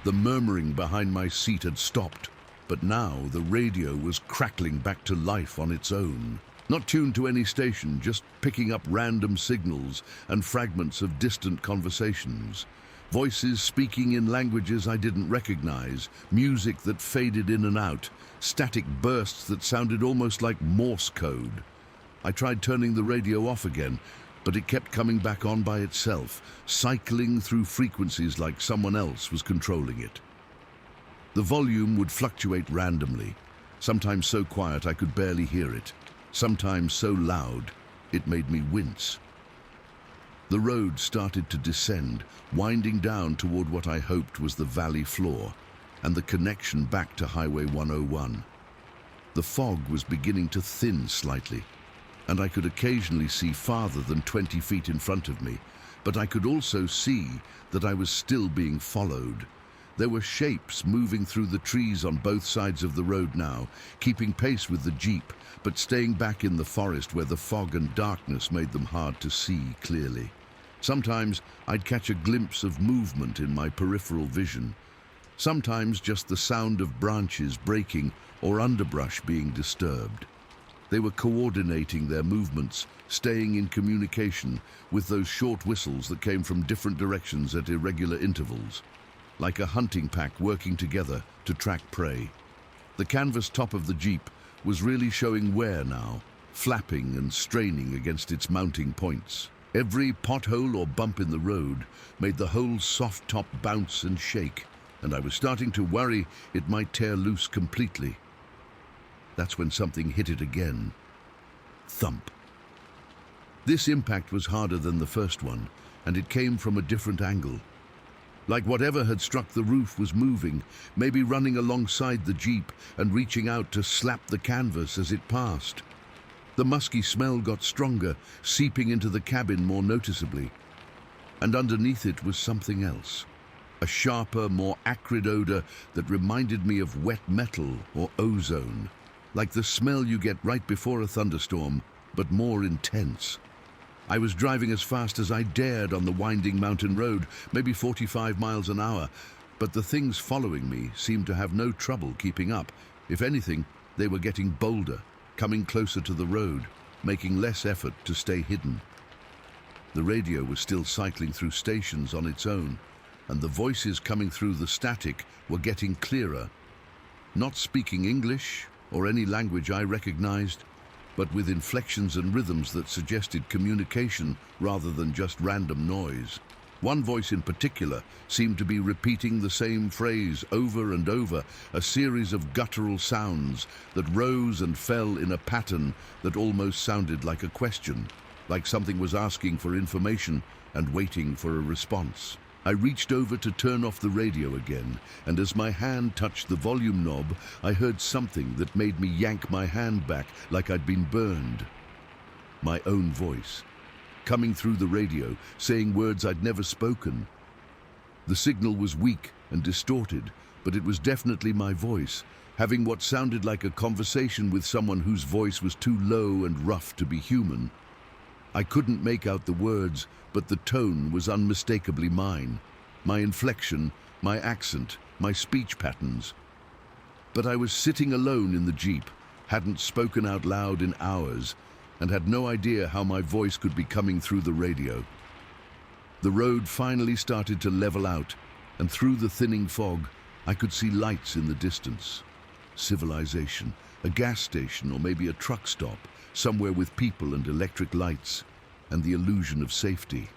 The murmuring behind my seat had stopped, but now the radio was crackling back to life on its own. Not tuned to any station, just picking up random signals and fragments of distant conversations. Voices speaking in languages I didn't recognize, music that faded in and out, static bursts that sounded almost like Morse code. I tried turning the radio off again, but it kept coming back on by itself, cycling through frequencies like someone else was controlling it. The volume would fluctuate randomly, sometimes so quiet I could barely hear it, sometimes so loud it made me wince. The road started to descend, winding down toward what I hoped was the valley floor and the connection back to Highway 101. The fog was beginning to thin slightly, and I could occasionally see farther than 20 feet in front of me, but I could also see that I was still being followed. There were shapes moving through the trees on both sides of the road now, keeping pace with the Jeep, but staying back in the forest where the fog and darkness made them hard to see clearly. Sometimes I'd catch a glimpse of movement in my peripheral vision. Sometimes just the sound of branches breaking or underbrush being disturbed. They were coordinating their movements, staying in communication with those short whistles that came from different directions at irregular intervals, like a hunting pack working together to track prey. The canvas top of the Jeep was really showing wear now, flapping and straining against its mounting points. Every pothole or bump in the road made the whole soft top bounce and shake, and I was starting to worry it might tear loose completely. That's when something hit it again. Thump. This impact was harder than the first one, and it came from a different angle. Like whatever had struck the roof was moving, maybe running alongside the Jeep and reaching out to slap the canvas as it passed. The musky smell got stronger, seeping into the cabin more noticeably. And underneath it was something else. A sharper, more acrid odor that reminded me of wet metal or ozone. Like the smell you get right before a thunderstorm, but more intense. I was driving as fast as I dared on the winding mountain road, maybe 45 miles an hour, but the things following me seemed to have no trouble keeping up. If anything, they were getting bolder, coming closer to the road, making less effort to stay hidden. The radio was still cycling through stations on its own, and the voices coming through the static were getting clearer. Not speaking English or any language I recognized, but with inflections and rhythms that suggested communication rather than just random noise. One voice in particular seemed to be repeating the same phrase over and over, a series of guttural sounds that rose and fell in a pattern that almost sounded like a question, like something was asking for information and waiting for a response. I reached over to turn off the radio again, and as my hand touched the volume knob, I heard something that made me yank my hand back like I'd been burned. My own voice, coming through the radio, saying words I'd never spoken. The signal was weak and distorted, but it was definitely my voice, having what sounded like a conversation with someone whose voice was too low and rough to be human. I couldn't make out the words, but the tone was unmistakably mine. My inflection, my accent, my speech patterns. But I was sitting alone in the Jeep, hadn't spoken out loud in hours, and had no idea how my voice could be coming through the radio. The road finally started to level out, and through the thinning fog, I could see lights in the distance. Civilization, a gas station or maybe a truck stop, somewhere with people and electric lights, and the illusion of safety.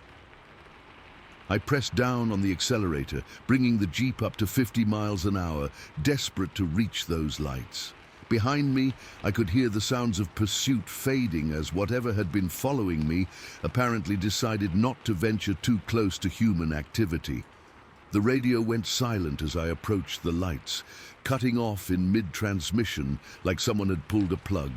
I pressed down on the accelerator, bringing the Jeep up to 50 miles an hour, desperate to reach those lights. Behind me, I could hear the sounds of pursuit fading as whatever had been following me apparently decided not to venture too close to human activity. The radio went silent as I approached the lights, cutting off in mid-transmission like someone had pulled a plug.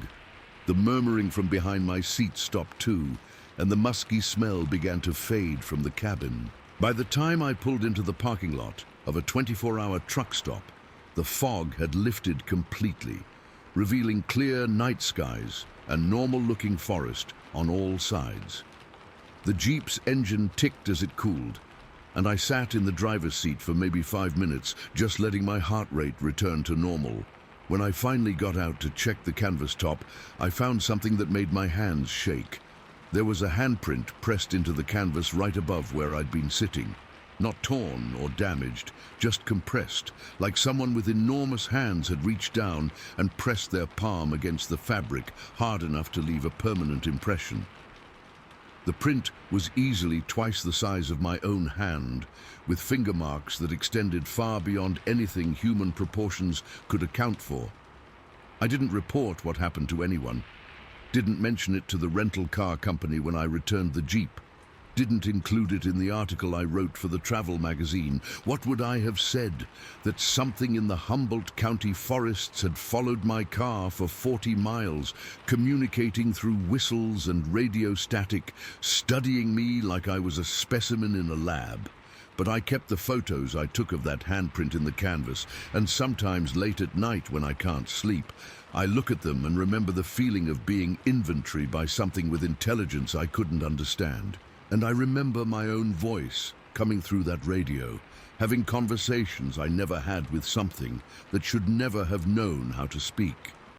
The murmuring from behind my seat stopped too, and the musky smell began to fade from the cabin. By the time I pulled into the parking lot of a 24-hour truck stop, the fog had lifted completely, revealing clear night skies and normal-looking forest on all sides. The Jeep's engine ticked as it cooled, and I sat in the driver's seat for maybe 5 minutes, just letting my heart rate return to normal. When I finally got out to check the canvas top, I found something that made my hands shake. There was a handprint pressed into the canvas right above where I'd been sitting. Not torn or damaged, just compressed, like someone with enormous hands had reached down and pressed their palm against the fabric hard enough to leave a permanent impression. The print was easily twice the size of my own hand, with finger marks that extended far beyond anything human proportions could account for. I didn't report what happened to anyone, didn't mention it to the rental car company when I returned the Jeep, didn't include it in the article I wrote for the travel magazine. What would I have said? That something in the Humboldt County forests had followed my car for 40 miles, communicating through whistles and radio static, studying me like I was a specimen in a lab. But I kept the photos I took of that handprint in the canvas, and sometimes late at night when I can't sleep, I look at them and remember the feeling of being inventory by something with intelligence I couldn't understand. And I remember my own voice coming through that radio, having conversations I never had with something that should never have known how to speak.